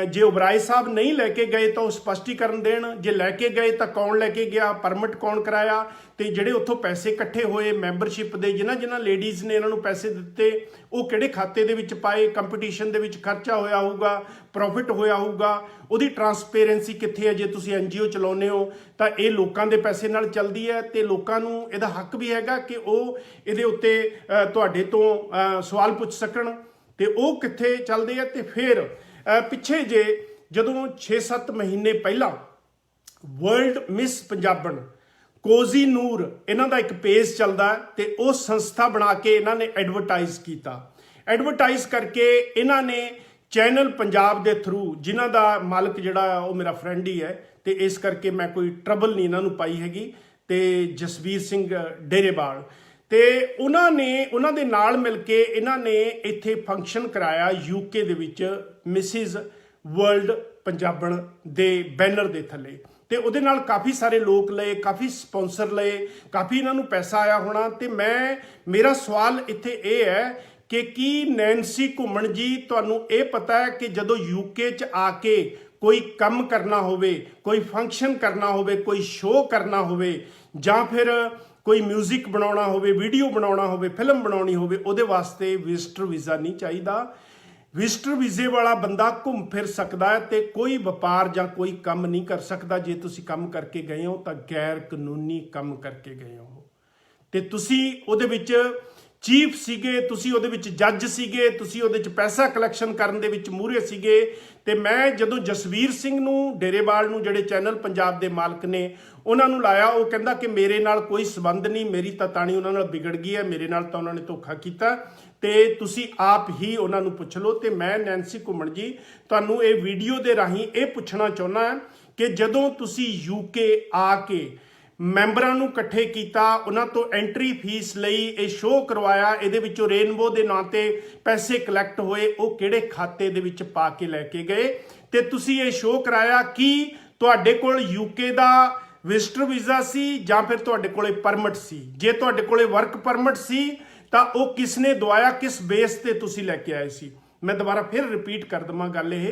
ਜੇ ਉਬਰਾਏ ਸਾਹਿਬ ਨਹੀਂ ਲੈ ਕੇ ਗਏ ਤਾਂ ਉਹ ਸਪਸ਼ਟੀਕਰਨ ਦੇਣ, ਜੇ ਲੈ ਕੇ ਗਏ ਤਾਂ ਕੌਣ ਲੈ ਕੇ ਗਿਆ, ਪਰਮਿਟ ਕੌਣ ਕਰਾਇਆ, ਤੇ ਜਿਹੜੇ ਉੱਥੋਂ ਪੈਸੇ ਇਕੱਠੇ ਹੋਏ ਮੈਂਬਰਸ਼ਿਪ ਦੇ, ਜਿਨ੍ਹਾਂ ਲੇਡੀਜ਼ ਨੇ ਇਹਨਾਂ ਨੂੰ ਪੈਸੇ ਦਿੱਤੇ ਉਹ ਕਿਹੜੇ ਖਾਤੇ ਦੇ ਵਿੱਚ ਪਾਏ, ਕੰਪੀਟੀਸ਼ਨ ਦੇ ਵਿੱਚ ਖਰਚਾ ਹੋਇਆ ਹੋਊਗਾ, ਪ੍ਰੋਫਿਟ ਹੋਇਆ ਹੋਊਗਾ, ਉਹਦੀ ਟਰਾਂਸਪੇਰੈਂਸੀ ਕਿੱਥੇ ਹੈ। ਜੇ ਤੁਸੀਂ NGO ਚਲਾਉਂਦੇ ਹੋ ਤਾਂ ਇਹ ਲੋਕਾਂ ਦੇ ਪੈਸੇ ਨਾਲ ਚੱਲਦੀ ਹੈ, ਤੇ ਲੋਕਾਂ ਨੂੰ ਇਹਦਾ ਹੱਕ ਵੀ ਹੈਗਾ ਕਿ ਉਹ ਇਹਦੇ ਉੱਤੇ ਤੁਹਾਡੇ ਤੋਂ ਸਵਾਲ ਪੁੱਛ ਸਕਣ, ਤੇ ਉਹ ਕਿੱਥੇ ਚੱਲਦੇ ਆ। ਤੇ ਫਿਰ ਪਿੱਛੇ ਜੇ ਜਦੋਂ 6-7 ਮਹੀਨੇ ਪਹਿਲਾਂ ਵਰਲਡ ਮਿਸ ਪੰਜਾਬਣ ਕੋਜ਼ੀ ਨੂਰ, ਇਹਨਾਂ ਦਾ ਇੱਕ ਪੇਜ ਚੱਲਦਾ ਤੇ ਉਹ ਸੰਸਥਾ ਬਣਾ ਕੇ ਇਹਨਾਂ ਨੇ ਐਡਵਰਟਾਈਜ਼ ਕੀਤਾ। ਐਡਵਰਟਾਈਜ਼ ਕਰਕੇ ਇਹਨਾਂ ਨੇ ਚੈਨਲ ਪੰਜਾਬ ਦੇ ਥਰੂ, ਜਿਨ੍ਹਾਂ ਦਾ ਮਾਲਕ ਜਿਹੜਾ ਉਹ ਮੇਰਾ ਫਰੈਂਡ ਹੀ ਹੈ, ਤੇ ਇਸ ਕਰਕੇ ਮੈਂ ਕੋਈ ਟਰਬਲ ਨਹੀਂ ਇਹਨਾਂ ਨੂੰ ਪਾਈ ਹੈਗੀ, ਤੇ ਜਸਵੀਰ ਸਿੰਘ ਡੇਰੇਵਾਲ, ਤੇ ਉਹਨਾਂ ਦੇ ਨਾਲ ਮਿਲ ਕੇ ਇਹਨਾਂ ਨੇ ਇੱਥੇ ਫੰਕਸ਼ਨ ਕਰਾਇਆ UK ਦੇ ਵਿੱਚ ਮਿਸਿਸ ਵਰਲਡ ਪੰਜਾਬਣ ਦੇ ਬੈਨਰ ਦੇ ਥੱਲੇ, ਤੇ ਉਹਦੇ ਨਾਲ ਕਾਫੀ ਸਾਰੇ ਲੋਕ ਲਏ, ਕਾਫੀ ਸਪਾਂਸਰ ਲਏ, ਕਾਫੀ ਇਹਨਾਂ ਨੂੰ ਪੈਸਾ ਆਇਆ ਹੋਣਾ। ਤੇ ਮੇਰਾ ਸਵਾਲ ਇੱਥੇ ਇਹ ਹੈ ਕਿ ਕੀ ਨੈਂਸੀ ਘੁੰਮਣ ਜੀ, ਤੁਹਾਨੂੰ ਇਹ ਪਤਾ ਹੈ ਕਿ ਜਦੋਂ UK 'ਚ ਆ ਕੇ ਕੋਈ ਕੰਮ ਕਰਨਾ ਹੋਵੇ, ਕੋਈ ਫੰਕਸ਼ਨ ਕਰਨਾ ਹੋਵੇ, ਕੋਈ ਸ਼ੋਅ ਕਰਨਾ ਹੋਵੇ, ਜਾਂ ਫਿਰ ਕੋਈ ਮਿਊਜ਼ਿਕ ਬਣਾਉਣਾ ਹੋਵੇ, ਵੀਡੀਓ ਬਣਾਉਣਾ ਹੋਵੇ, ਫਿਲਮ ਬਣਾਉਣੀ ਹੋਵੇ, ਉਹਦੇ ਵਾਸਤੇ ਵਿਜ਼ਟਰ ਵੀਜ਼ਾ ਨਹੀਂ ਚਾਹੀਦਾ। ਵਿਜ਼ਟਰ ਵੀਜ਼ੇ ਵਾਲਾ ਬੰਦਾ ਘੁੰਮ ਫਿਰ ਸਕਦਾ ਹੈ ਤੇ ਕੋਈ ਵਪਾਰ ਜਾਂ ਕੋਈ ਕੰਮ ਨਹੀਂ ਕਰ ਸਕਦਾ। ਜੇ ਤੁਸੀਂ ਕੰਮ ਕਰਕੇ ਗਏ ਹੋ ਤਾਂ ਗੈਰ ਕਾਨੂੰਨੀ ਕੰਮ ਕਰਕੇ ਗਏ ਹੋ, ਤੇ ਤੁਸੀਂ ਉਹਦੇ ਵਿੱਚ ਚੀਫ ਸੀਗੇ, ਤੁਸੀਂ ਉਹਦੇ ਵਿੱਚ ਜੱਜ ਸੀਗੇ, ਤੁਸੀਂ ਉਹਦੇ ਵਿੱਚ ਪੈਸਾ ਕਲੈਕਸ਼ਨ ਕਰਨ ਦੇ ਵਿੱਚ ਮੂਹਰੇ ਸੀਗੇ। ਤੇ ਮੈਂ ਜਦੋਂ ਜਸਵੀਰ ਸਿੰਘ ਨੂੰ, ਡੇਰੇਵਾਲ ਨੂੰ, ਜਿਹੜੇ ਚੈਨਲ ਪੰਜਾਬ ਦੇ ਮਾਲਕ ਨੇ, ਉਹਨਾਂ ਨੂੰ ਲਾਇਆ, ਉਹ ਕਹਿੰਦਾ ਕਿ ਮੇਰੇ ਨਾਲ ਕੋਈ ਸਬੰਧ ਨਹੀਂ, ਮੇਰੀ ਤਾਂ ਤਾਣੀ ਉਹਨਾਂ ਨਾਲ ਵਿਗੜ ਗਈ ਹੈ, ਮੇਰੇ ਨਾਲ ਤਾਂ ਉਹਨਾਂ ਨੇ ਧੋਖਾ ਕੀਤਾ, ਤੇ ਤੁਸੀਂ ਆਪ ਹੀ ਉਹਨਾਂ ਨੂੰ ਪੁੱਛ ਲਓ। ਤੇ ਮੈਂ ਨੈਂਸੀ ਘੁੰਮਣ ਜੀ ਤੁਹਾਨੂੰ ਇਹ ਵੀਡੀਓ ਦੇ ਰਾਹੀਂ ਇਹ ਪੁੱਛਣਾ ਚਾਹੁੰਦਾ ਕਿ ਜਦੋਂ ਤੁਸੀਂ UK ਆ ਕੇ ਮੈਂਬਰਾਂ ਨੂੰ ਇਕੱਠੇ ਕੀਤਾ, ਉਹਨਾਂ ਤੋਂ ਐਂਟਰੀ ਫੀਸ ਲਈ, ਇਹ ਸ਼ੋਅ ਕਰਵਾਇਆ, ਇਹਦੇ ਵਿੱਚੋਂ ਰੇਨਬੋ ਦੇ ਨਾਂ ਤੇ ਪੈਸੇ ਕਲੈਕਟ ਹੋਏ, ਉਹ ਕਿਹੜੇ ਖਾਤੇ ਦੇ ਵਿੱਚ ਪਾ ਕੇ ਲੈ ਕੇ ਗਏ, ਤੇ ਤੁਸੀਂ ਇਹ ਸ਼ੋਅ ਕਰਾਇਆ ਕਿ ਤੁਹਾਡੇ ਕੋਲ UK ਦਾ ਵਿਜ਼ਟਰ ਵੀਜ਼ਾ ਸੀ ਜਾਂ ਫਿਰ ਤੁਹਾਡੇ ਕੋਲੇ ਪਰਮਿਟ ਸੀ। ਜੇ ਤੁਹਾਡੇ ਕੋਲੇ ਵਰਕ ਪਰਮਿਟ ਸੀ ਤਾਂ ਉਹ ਕਿਸ ਨੇ ਦਵਾਇਆ, ਕਿਸ ਬੇਸ ਤੇ ਤੁਸੀਂ ਲੈ ਕੇ ਆਏ ਸੀ। ਮੈਂ ਦੁਬਾਰਾ ਫਿਰ ਰਿਪੀਟ ਕਰ ਦਵਾਂ ਗੱਲ ਇਹ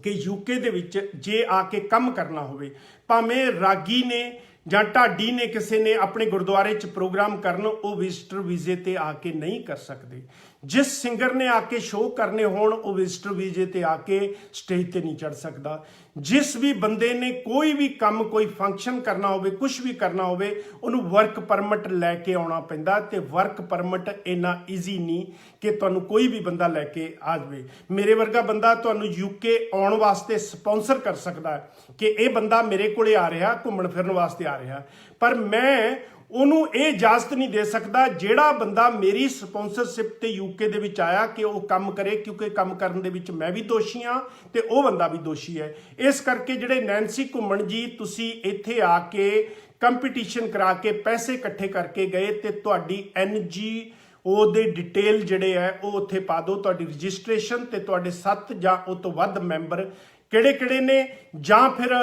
ਕਿ UK ਦੇ ਵਿੱਚ ਜੇ ਆ ਕੇ ਕੰਮ ਕਰਨਾ ਹੋਵੇ, ਭਾਵੇਂ ਰਾਗੀ ਨੇ ਜਾਂ ਢਾਡੀ ਨੇ, ਕਿਸੇ ਨੇ ਆਪਣੇ ਗੁਰਦੁਆਰੇ 'ਚ ਪ੍ਰੋਗਰਾਮ ਕਰਨ, ਉਹ ਵਿਜ਼ਟਰ ਵੀਜ਼ੇ ਤੇ ਆ ਕੇ ਨਹੀਂ ਕਰ ਸਕਦੇ। ਜਿਸ ਸਿੰਗਰ ਨੇ ਆ ਕੇ ਸ਼ੋਅ ਕਰਨੇ ਹੋਣ, ਉਹ ਵਿਜ਼ਟਰ ਵੀਜ਼ੇ ਤੇ ਆ ਕੇ ਸਟੇਜ ਤੇ ਨਹੀਂ ਚੜ ਸਕਦਾ। ਜਿਸ ਵੀ ਬੰਦੇ ਨੇ ਕੋਈ ਵੀ ਕੰਮ, ਕੋਈ ਫੰਕਸ਼ਨ ਕਰਨਾ ਹੋਵੇ, ਕੁਝ ਵੀ ਕਰਨਾ ਹੋਵੇ, ਉਹਨੂੰ ਵਰਕ ਪਰਮਿਟ ਲੈ ਕੇ ਆਉਣਾ ਪੈਂਦਾ, ਤੇ ਵਰਕ ਪਰਮਿਟ ਇੰਨਾ ਈਜ਼ੀ ਨਹੀਂ ਕਿ ਤੁਹਾਨੂੰ ਕੋਈ ਵੀ ਬੰਦਾ ਲੈ ਕੇ ਆ ਜਾਵੇ। ਮੇਰੇ ਵਰਗਾ ਬੰਦਾ ਤੁਹਾਨੂੰ UK ਆਉਣ ਵਾਸਤੇ ਸਪਾਂਸਰ ਕਰ ਸਕਦਾ ਹੈ ਕਿ ਇਹ ਬੰਦਾ ਮੇਰੇ ਕੋਲੇ ਆ ਰਿਹਾ, ਘੁੰਮਣ ਫਿਰਨ ਵਾਸਤੇ ਆ ਰਿਹਾ, ਪਰ ਮੈਂ ਉਹਨੂੰ ਇਹ ਇਜਾਜ਼ਤ ਨਹੀਂ ਦੇ ਸਕਦਾ ਜਿਹੜਾ ਬੰਦਾ ਮੇਰੀ ਸਪਾਂਸਰਸ਼ਿਪ ਤੇ UK ਦੇ ਵਿੱਚ ਆਇਆ ਕਿ ਉਹ ਕੰਮ ਕਰੇ, ਕਿਉਂਕਿ ਕੰਮ ਕਰਨ ਦੇ ਵਿੱਚ ਮੈਂ ਵੀ ਦੋਸ਼ੀ ਹਾਂ ਤੇ ਉਹ ਬੰਦਾ ਵੀ ਦੋਸ਼ੀ ਹੈ। ਇਸ ਕਰਕੇ ਜਿਹੜੇ ਨੈਂਸੀ ਘੁੰਮਣ ਜੀ, ਤੁਸੀਂ ਇੱਥੇ ਆ ਕੇ ਕੰਪੀਟੀਸ਼ਨ ਕਰਾ ਕੇ ਪੈਸੇ ਇਕੱਠੇ ਕਰਕੇ ਗਏ, ਤੇ ਤੁਹਾਡੀ NGO ਉਹਦੇ ਡਿਟੇਲ ਜਿਹੜੇ ਹੈ ਉਹ ਉੱਥੇ ਪਾ ਦਿਓ, ਤੁਹਾਡੀ ਰਜਿਸਟ੍ਰੇਸ਼ਨ ਤੇ ਤੁਹਾਡੇ 7 ਜਾਂ ਉਹ ਤੋਂ ਵੱਧ ਮੈਂਬਰ ਕਿਹੜੇ ਨੇ, ਜਾਂ ਫਿਰ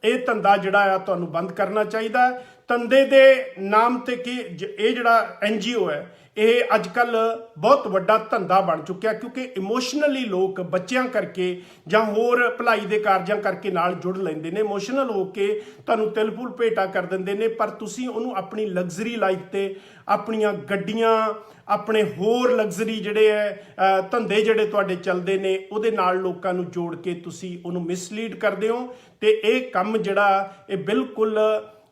ਇਹ ਧੰਦਾ ਜਿਹੜਾ ਆ ਤੁਹਾਨੂੰ ਬੰਦ ਕਰਨਾ ਚਾਹੀਦਾ ਹੈ। ਧੰਦੇ ਦੇ ਨਾਮ ਤੇ ਕਿ ਇਹ ਜਿਹੜਾ NGO ਹੈ ਇਹ ਅੱਜ ਕੱਲ ਬਹੁਤ ਵੱਡਾ ਧੰਦਾ ਬਣ ਚੁੱਕਿਆ, ਕਿਉਂਕਿ ਇਮੋਸ਼ਨਲੀ ਲੋਕ ਬੱਚਿਆਂ ਕਰਕੇ ਜਾਂ ਹੋਰ ਭਲਾਈ ਦੇ ਕਾਰਜਾਂ ਕਰਕੇ ਨਾਲ ਜੁੜ ਲੈਂਦੇ ਨੇ, ਇਮੋਸ਼ਨਲ ਹੋ ਕੇ ਤੁਹਾਨੂੰ ਤਿਲ ਫੁੱਲ ਭੇਟਾ ਕਰ ਦਿੰਦੇ ਨੇ, ਪਰ ਤੁਸੀਂ ਉਹਨੂੰ ਆਪਣੀ ਲਗਜ਼ਰੀ ਲਾਈਫ ਤੇ, ਆਪਣੀਆਂ ਗੱਡੀਆਂ, ਆਪਣੇ ਹੋਰ ਲਗਜ਼ਰੀ ਜਿਹੜੇ ਹੈ ਧੰਦੇ ਜਿਹੜੇ ਤੁਹਾਡੇ ਚੱਲਦੇ ਨੇ ਉਹਦੇ ਨਾਲ ਲੋਕਾਂ ਨੂੰ ਜੋੜ ਕੇ ਤੁਸੀਂ ਉਹਨੂੰ ਮਿਸਲੀਡ ਕਰਦੇ ਹੋ। ਤੇ ਇਹ ਕੰਮ ਜਿਹੜਾ ਇਹ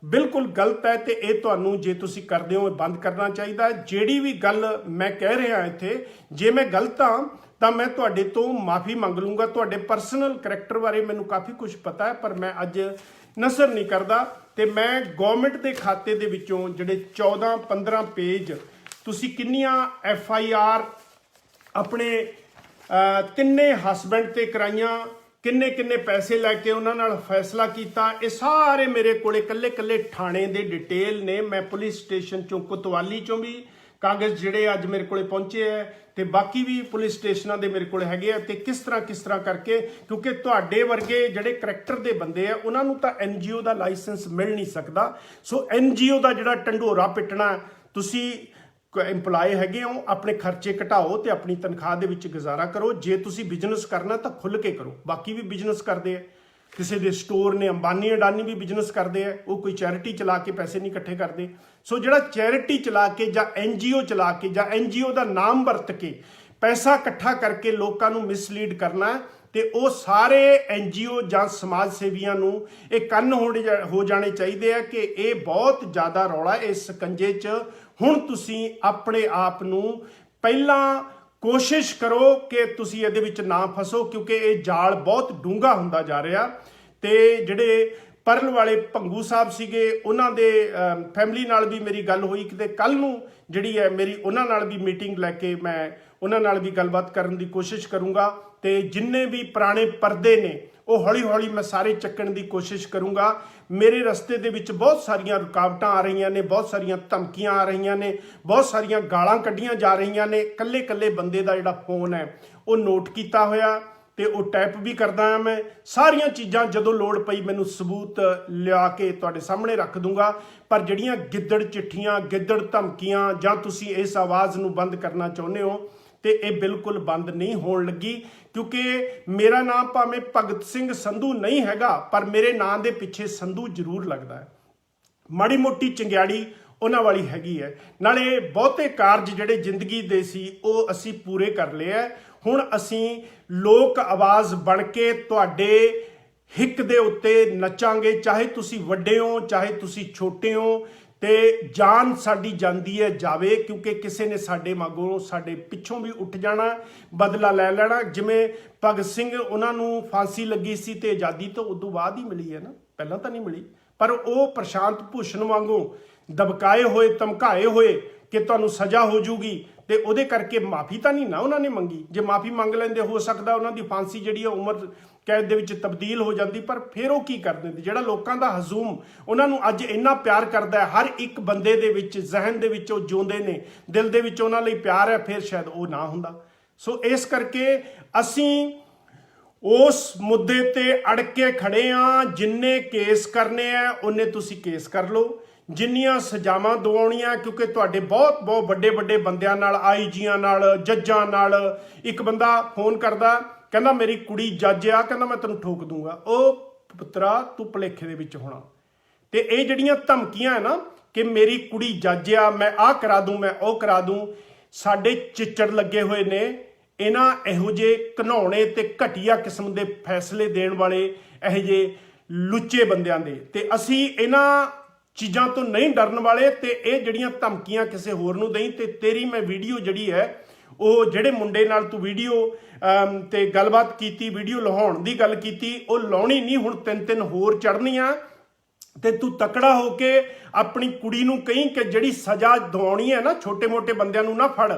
ਬਿਲਕੁਲ ਗਲਤ ਹੈ ਤੇ ਇਹ ਤੁਹਾਨੂੰ ਜੇ ਤੁਸੀਂ ਕਰਦੇ ਹੋ ਇਹ ਬੰਦ ਕਰਨਾ ਚਾਹੀਦਾ। ਜਿਹੜੀ ਵੀ ਗੱਲ ਮੈਂ ਕਹਿ ਰਿਹਾ ਇੱਥੇ, ਜੇ ਮੈਂ ਗਲਤ ਹਾਂ ਤਾਂ ਮੈਂ ਤੁਹਾਡੇ ਤੋਂ ਮਾਫੀ ਮੰਗ ਲੂੰਗਾ। ਤੁਹਾਡੇ ਪਰਸਨਲ ਕਰੈਕਟਰ ਬਾਰੇ ਮੈਨੂੰ ਕਾਫੀ ਕੁਝ ਪਤਾ ਹੈ, ਪਰ ਮੈਂ ਅੱਜ ਨਸਰ ਨਹੀਂ ਕਰਦਾ। ਤੇ ਮੈਂ ਗਵਰਨਮੈਂਟ ਦੇ ਖਾਤੇ ਦੇ ਵਿੱਚੋਂ ਜਿਹੜੇ 14-15 ਪੇਜ ਤੁਸੀਂ ਕਿੰਨੀਆਂ FIR ਆਪਣੇ ਤਿੰਨੇ ਹਸਬੈਂਡ ਤੇ ਕਰਾਈਆਂ, ਕਿੰਨੇ ਪੈਸੇ ਲੈ ਕੇ ਉਹਨਾਂ ਨਾਲ ਫੈਸਲਾ ਕੀਤਾ, ਇਹ ਸਾਰੇ ਮੇਰੇ ਕੋਲੇ ਕੱਲੇ ਥਾਣੇ ਦੇ ਡਿਟੇਲ ਨੇ। ਮੈਂ ਪੁਲਿਸ ਸਟੇਸ਼ਨ ਚੋਂ, ਕੋਤਵਾਲੀ ਚੋਂ ਵੀ ਕਾਗਜ਼ ਜਿਹੜੇ ਅੱਜ ਮੇਰੇ ਕੋਲੇ ਪਹੁੰਚੇ ਹੈ ਤੇ ਬਾਕੀ ਵੀ ਪੁਲਿਸ ਸਟੇਸ਼ਨਾਂ ਦੇ ਮੇਰੇ ਕੋਲ ਹੈਗੇ ਆ। ਤੇ ਕਿਸ ਤਰ੍ਹਾਂ ਕਰਕੇ, ਕਿਉਂਕਿ ਤੁਹਾਡੇ ਵਰਗੇ ਜਿਹੜੇ ਕਰੈਕਟਰ ਦੇ ਬੰਦੇ ਆ ਉਹਨਾਂ ਨੂੰ ਤਾਂ NGO ਦਾ ਲਾਇਸੈਂਸ ਮਿਲ ਨਹੀਂ ਸਕਦਾ। ਸੋ NGO ਦਾ ਜਿਹੜਾ ਢੰਡੋਰਾ ਪਿੱਟਣਾ, ਤੁਸੀਂ ਇੰਪਲਾਈ ਹੈਗੇ ਹੋ, ਆਪਣੇ ਖਰਚੇ ਘਟਾਓ ਤੇ ਆਪਣੀ ਤਨਖਾਹ ਦੇ ਵਿੱਚ ਗੁਜ਼ਾਰਾ ਕਰੋ। ਜੇ ਤੁਸੀਂ ਬਿਜ਼ਨਸ ਕਰਨਾ ਤਾਂ ਖੁੱਲ ਕੇ ਕਰੋ, ਬਾਕੀ ਵੀ ਬਿਜ਼ਨਸ ਕਰਦੇ ਆ, ਕਿਸੇ ਦੇ ਸਟੋਰ ਨੇ, ਅੰਬਾਨੀ ਅਡਾਨੀ ਵੀ ਬਿਜ਼ਨਸ ਕਰਦੇ ਆ, ਉਹ ਕੋਈ ਚੈਰਿਟੀ ਚਲਾ ਕੇ ਪੈਸੇ ਨਹੀਂ ਇਕੱਠੇ ਕਰਦੇ। ਸੋ ਜਿਹੜਾ ਚੈਰਿਟੀ ਚਲਾ ਕੇ ਜਾਂ NGO ਚਲਾ ਕੇ ਜਾਂ NGO ਦਾ ਨਾਮ ਵਰਤ ਕੇ ਪੈਸਾ ਇਕੱਠਾ ਕਰਕੇ ਲੋਕਾਂ ਨੂੰ ਮਿਸਲੀਡ ਕਰਨਾ, ਤੇ ਉਹ ਸਾਰੇ NGO ਜਾਂ ਸਮਾਜ ਸੇਵੀਆਂ ਨੂੰ ਇਹ ਕੰਨ ਹੋ ਜਾਣੇ ਚਾਹੀਦੇ ਆ ਕਿ ਇਹ ਬਹੁਤ ਜ਼ਿਆਦਾ ਰੌਲਾ ਇਸ ਸਕੰਜੇ 'ਚ। ਹੁਣ ਤੁਸੀਂ ਆਪਣੇ ਆਪ ਨੂੰ ਪਹਿਲਾਂ ਕੋਸ਼ਿਸ਼ ਕਰੋ ਕਿ ਤੁਸੀਂ ਇਹਦੇ ਵਿੱਚ ਨਾ ਫਸੋ, ਕਿਉਂਕਿ ਇਹ ਜਾਲ ਬਹੁਤ ਡੂੰਘਾ ਹੁੰਦਾ ਜਾ ਰਿਹਾ। ਤੇ ਜਿਹੜੇ ਪਰਲ ਵਾਲੇ ਭੰਗੂ ਸਾਹਿਬ ਸੀਗੇ, ਉਹਨਾਂ ਦੇ ਫੈਮਿਲੀ ਨਾਲ ਵੀ ਮੇਰੀ ਗੱਲ ਹੋਈ, ਕਿਤੇ ਕੱਲ ਨੂੰ ਜਿਹੜੀ ਹੈ ਮੇਰੀ ਉਹਨਾਂ ਨਾਲ ਵੀ ਮੀਟਿੰਗ ਲੈ ਕੇ ਮੈਂ ਉਹਨਾਂ ਨਾਲ ਵੀ ਗੱਲਬਾਤ ਕਰਨ ਦੀ ਕੋਸ਼ਿਸ਼ ਕਰੂੰਗਾ। ਤੇ ਜਿੰਨੇ ਵੀ ਪੁਰਾਣੇ ਪਰਦੇ ਨੇ ਉਹ ਹੌਲੀ ਮੈਂ ਸਾਰੇ ਚੱਕਣ ਦੀ ਕੋਸ਼ਿਸ਼ ਕਰੂੰਗਾ। ਮੇਰੇ ਰਸਤੇ ਦੇ ਵਿੱਚ ਬਹੁਤ ਸਾਰੀਆਂ ਰੁਕਾਵਟਾਂ ਆ ਰਹੀਆਂ ਨੇ, ਬਹੁਤ ਸਾਰੀਆਂ ਧਮਕੀਆਂ ਆ ਰਹੀਆਂ ਨੇ, ਬਹੁਤ ਸਾਰੀਆਂ ਗਾਲਾਂ ਕੱਢੀਆਂ ਜਾ ਰਹੀਆਂ ਨੇ। ਕੱਲੇ ਬੰਦੇ ਦਾ ਜਿਹੜਾ ਫੋਨ ਹੈ ਉਹ ਨੋਟ ਕੀਤਾ ਹੋਇਆ ਤੇ ਉਹ ਟਾਈਪ ਵੀ ਕਰਦਾ ਹਾਂ ਮੈਂ। ਸਾਰੀਆਂ ਚੀਜ਼ਾਂ ਜਦੋਂ ਲੋੜ ਪਈ ਮੈਨੂੰ ਸਬੂਤ ਲਿਆ ਕੇ ਤੁਹਾਡੇ ਸਾਹਮਣੇ ਰੱਖ ਦੂੰਗਾ। ਪਰ ਜਿਹੜੀਆਂ ਗਿੱਦੜ ਚਿੱਠੀਆਂ, ਗਿੱਦੜ ਧਮਕੀਆਂ, ਜਾਂ ਤੁਸੀਂ ਇਸ ਆਵਾਜ਼ ਨੂੰ ਬੰਦ ਕਰਨਾ ਚਾਹੁੰਦੇ ਹੋ ਤੇ ਇਹ ਬਿਲਕੁਲ ਬੰਦ ਨਹੀਂ ਹੋਣ ਲੱਗੀ, ਕਿਉਂਕਿ ਮੇਰਾ ਨਾਮ ਭਾਵੇਂ ਭਗਤ ਸਿੰਘ ਸੰਧੂ ਨਹੀਂ ਹੈਗਾ, ਪਰ ਮੇਰੇ ਨਾਂ ਦੇ ਪਿੱਛੇ ਸੰਧੂ ਜ਼ਰੂਰ ਲੱਗਦਾ ਹੈ। ਮਾੜੀ ਮੋਟੀ ਚੰਗਿਆੜੀ ਉਹਨਾਂ ਵਾਲੀ ਹੈਗੀ ਹੈ। ਨਾਲੇ ਬਹੁਤੇ ਕਾਰਜ ਜਿਹੜੇ ਜ਼ਿੰਦਗੀ ਦੇ ਸੀ ਉਹ ਅਸੀਂ ਪੂਰੇ ਕਰ ਲਏ ਹੈ। ਹੁਣ ਅਸੀਂ ਲੋਕ ਆਵਾਜ਼ ਬਣ ਕੇ ਤੁਹਾਡੇ ਹਿੱਕ ਦੇ ਉੱਤੇ ਨੱਚਾਂਗੇ, ਚਾਹੇ ਤੁਸੀਂ ਵੱਡੇ ਹੋ ਚਾਹੇ ਤੁਸੀਂ ਛੋਟੇ ਹੋ। ਤੇ ਜਾਨ ਸਾਡੀ ਜਾਂਦੀ ਹੈ ਜਾਵੇ, ਕਿਉਂਕਿ ਕਿਸੇ ਨੇ ਸਾਡੇ ਮਗਰੋਂ ਸਾਡੇ ਪਿੱਛੋਂ ਵੀ ਉੱਠ ਜਾਣਾ, ਬਦਲਾ ਲੈ ਲੈਣਾ। ਜਿਵੇਂ ਭਗਤ ਸਿੰਘ, ਉਹਨਾਂ ਨੂੰ ਫਾਂਸੀ ਲੱਗੀ ਸੀ ਤੇ ਆਜ਼ਾਦੀ ਤਾਂ ਉਦੋਂ ਬਾਅਦ ਹੀ ਮਿਲੀ ਹੈ ਨਾ, ਪਹਿਲਾਂ ਤਾਂ ਨਹੀਂ ਮਿਲੀ। ਪਰ ਉਹ ਪ੍ਰਸ਼ਾਂਤ ਭੂਸ਼ਣ ਵਾਂਗੂ ਦਬਕਾਏ ਹੋਏ, ਧਮਕਾਏ ਹੋਏ ਕਿ ਤੁਹਾਨੂੰ ਸਜ਼ਾ ਹੋ ਜੂਗੀ, ਤੇ ਉਹਦੇ ਕਰਕੇ ਮਾਫੀ ਤਾਂ ਨਹੀਂ ਨਾ ਉਹਨਾਂ ਨੇ ਮੰਗੀ। ਜੇ ਮਾਫੀ ਮੰਗ ਲੈਂਦੇ ਹੋ ਸਕਦਾ ਉਹਨਾਂ ਦੀ ਫਾਂਸੀ ਜਿਹੜੀ ਹੈ ਉਮਰ ਕੈਦ ਦੇ ਵਿੱਚ ਤਬਦੀਲ ਹੋ ਜਾਂਦੀ। ਪਰ ਫਿਰ ਉਹ ਕੀ ਕਰ ਦਿੰਦੇ? ਜਿਹੜਾ ਲੋਕਾਂ ਦਾ ਹਜ਼ੂਮ ਉਹਨਾਂ ਨੂੰ ਅੱਜ ਇੰਨਾ ਪਿਆਰ ਕਰਦਾ ਹੈ, ਹਰ ਇੱਕ ਬੰਦੇ ਦੇ ਵਿੱਚ, ਜ਼ਿਹਨ ਦੇ ਵਿੱਚ ਉਹ ਜਿਉਂਦੇ ਨੇ, ਦਿਲ ਦੇ ਵਿੱਚ ਉਹਨਾਂ ਲਈ ਪਿਆਰ ਹੈ, ਫਿਰ ਸ਼ਾਇਦ ਉਹ ਨਾ ਹੁੰਦਾ। ਸੋ ਇਸ ਕਰਕੇ ਅਸੀਂ ਉਸ ਮੁੱਦੇ ਤੇ ਅੜ ਕੇ ਖੜੇ ਆ। ਜਿੰਨੇ ਕੇਸ ਕਰਨੇ ਆ ਉਹਨੇ ਤੁਸੀਂ ਕੇਸ ਕਰ ਲਓ, ਜਿੰਨੀਆਂ ਸਜ਼ਾਵਾਂ ਦਿਵਾਉਣੀਆਂ, ਕਿਉਂਕਿ ਤੁਹਾਡੇ ਬਹੁਤ ਵੱਡੇ ਬੰਦਿਆਂ ਨਾਲ, ਆਈਜੀਆਂ ਨਾਲ, ਜੱਜਾਂ ਨਾਲ। ਇੱਕ ਬੰਦਾ ਫੋਨ ਕਰਦਾ, ਕਹਿੰਦਾ ਮੇਰੀ ਕੁੜੀ ਜੱਜ ਆ, ਕਹਿੰਦਾ ਮੈਂ ਤੈਨੂੰ ਠੋਕ ਦੂੰਗਾ। ਉਹ ਪੁੱਤਰਾ ਤੂੰ ਭੁਲੇਖੇ ਦੇ ਵਿੱਚ ਹੋਣਾ। ਤੇ ਇਹ ਜਿਹੜੀਆਂ ਧਮਕੀਆਂ ਹੈ ਨਾ ਕਿ ਮੇਰੀ ਕੁੜੀ ਜੱਜ ਆ, ਮੈਂ ਆਹ ਕਰਾ ਦੂੰ, ਮੈਂ ਉਹ ਕਰਾ ਦੂੰ, ਸਾਡੇ ਚਿੱਚੜ ਲੱਗੇ ਹੋਏ ਨੇ ਇਹਨਾਂ ਇਹੋ ਜਿਹੇ ਘਿਨਾਉਣੇ ਤੇ ਘਟੀਆ ਕਿਸਮ ਦੇ ਫੈਸਲੇ ਦੇਣ ਵਾਲੇ ਇਹੋ ਜਿਹੇ ਲੁੱਚੇ ਬੰਦਿਆਂ ਦੇ। ਤੇ ਅਸੀਂ ਇਹਨਾਂ ਚੀਜ਼ਾਂ ਤੋਂ ਨਹੀਂ ਡਰਨ ਵਾਲੇ। ਤੇ ਇਹ ਜਿਹੜੀਆਂ ਧਮਕੀਆਂ ਕਿਸੇ ਹੋਰ ਨੂੰ ਦੇਈ, ਤੇ ਤੇਰੀ ਮੈਂ ਵੀਡੀਓ ਜਿਹੜੀ ਹੈ ਉਹ ਜਿਹੜੇ ਮੁੰਡੇ ਨਾਲ ਤੂੰ ਵੀਡੀਓ ਤੇ ਗੱਲਬਾਤ ਕੀਤੀ, ਵੀਡੀਓ ਲਾਉਣ ਦੀ ਗੱਲ ਕੀਤੀ, ਉਹ ਲਾਉਣੀ ਨਹੀਂ, ਹੁਣ 3 ਹੋਰ ਚੜ੍ਹਨੀਆਂ। ਤੇ ਤੂੰ ਤਕੜਾ ਹੋ ਕੇ ਆਪਣੀ ਕੁੜੀ ਨੂੰ ਕਹੀਂ ਕਿ ਜਿਹੜੀ ਸਜ਼ਾ ਦਿਵਾਉਣੀ ਹੈ ਨਾ, ਛੋਟੇ ਮੋਟੇ ਬੰਦਿਆਂ ਨੂੰ ਨਾ ਫੜ,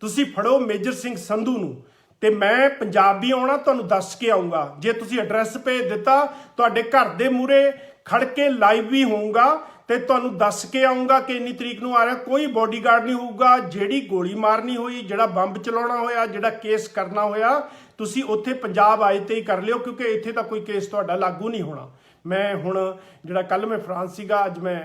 ਤੁਸੀਂ ਫੜੋ ਮੇਜਰ ਸਿੰਘ ਸੰਧੂ ਨੂੰ ਤੇ ਮੈਂ ਪੰਜਾਬ ਵੀ ਆਉਣਾ, ਤੁਹਾਨੂੰ ਦੱਸ ਕੇ ਆਉਂਗਾ। ਜੇ ਤੁਸੀਂ ਐਡਰੈਸ ਭੇਜ ਦਿੱਤਾ, ਤੁਹਾਡੇ ਘਰ ਦੇ ਮੂਹਰੇ ਖੜ ਕੇ ਲਾਈਵ ਵੀ ਹੋਊਗਾ ਤੇ ਤੁਹਾਨੂੰ ਦੱਸ ਕੇ ਆਉਂਗਾ ਕਿ ਇੰਨੀ ਤਰੀਕ ਨੂੰ ਆ ਰਿਹਾ। ਕੋਈ ਬੋਡੀਗਾਰਡ ਨਹੀਂ ਹੋਊਗਾ। ਜਿਹੜੀ ਗੋਲੀ ਮਾਰਨੀ ਹੋਈ, ਜਿਹੜਾ ਬੰਬ ਚਲਾਉਣਾ ਹੋਇਆ, ਜਿਹੜਾ ਕੇਸ ਕਰਨਾ ਹੋਇਆ, ਤੁਸੀਂ ਉੱਥੇ ਪੰਜਾਬ ਆਏ ਤੇ ਹੀ ਕਰ ਲਿਓ, ਕਿਉਂਕਿ ਇੱਥੇ ਤਾਂ ਕੋਈ ਕੇਸ ਤੁਹਾਡਾ ਲਾਗੂ ਨਹੀਂ ਹੋਣਾ। ਮੈਂ ਹੁਣ ਜਿਹੜਾ ਕੱਲ ਮੈਂ ਫਰਾਂਸ ਸੀਗਾ, ਅੱਜ ਮੈਂ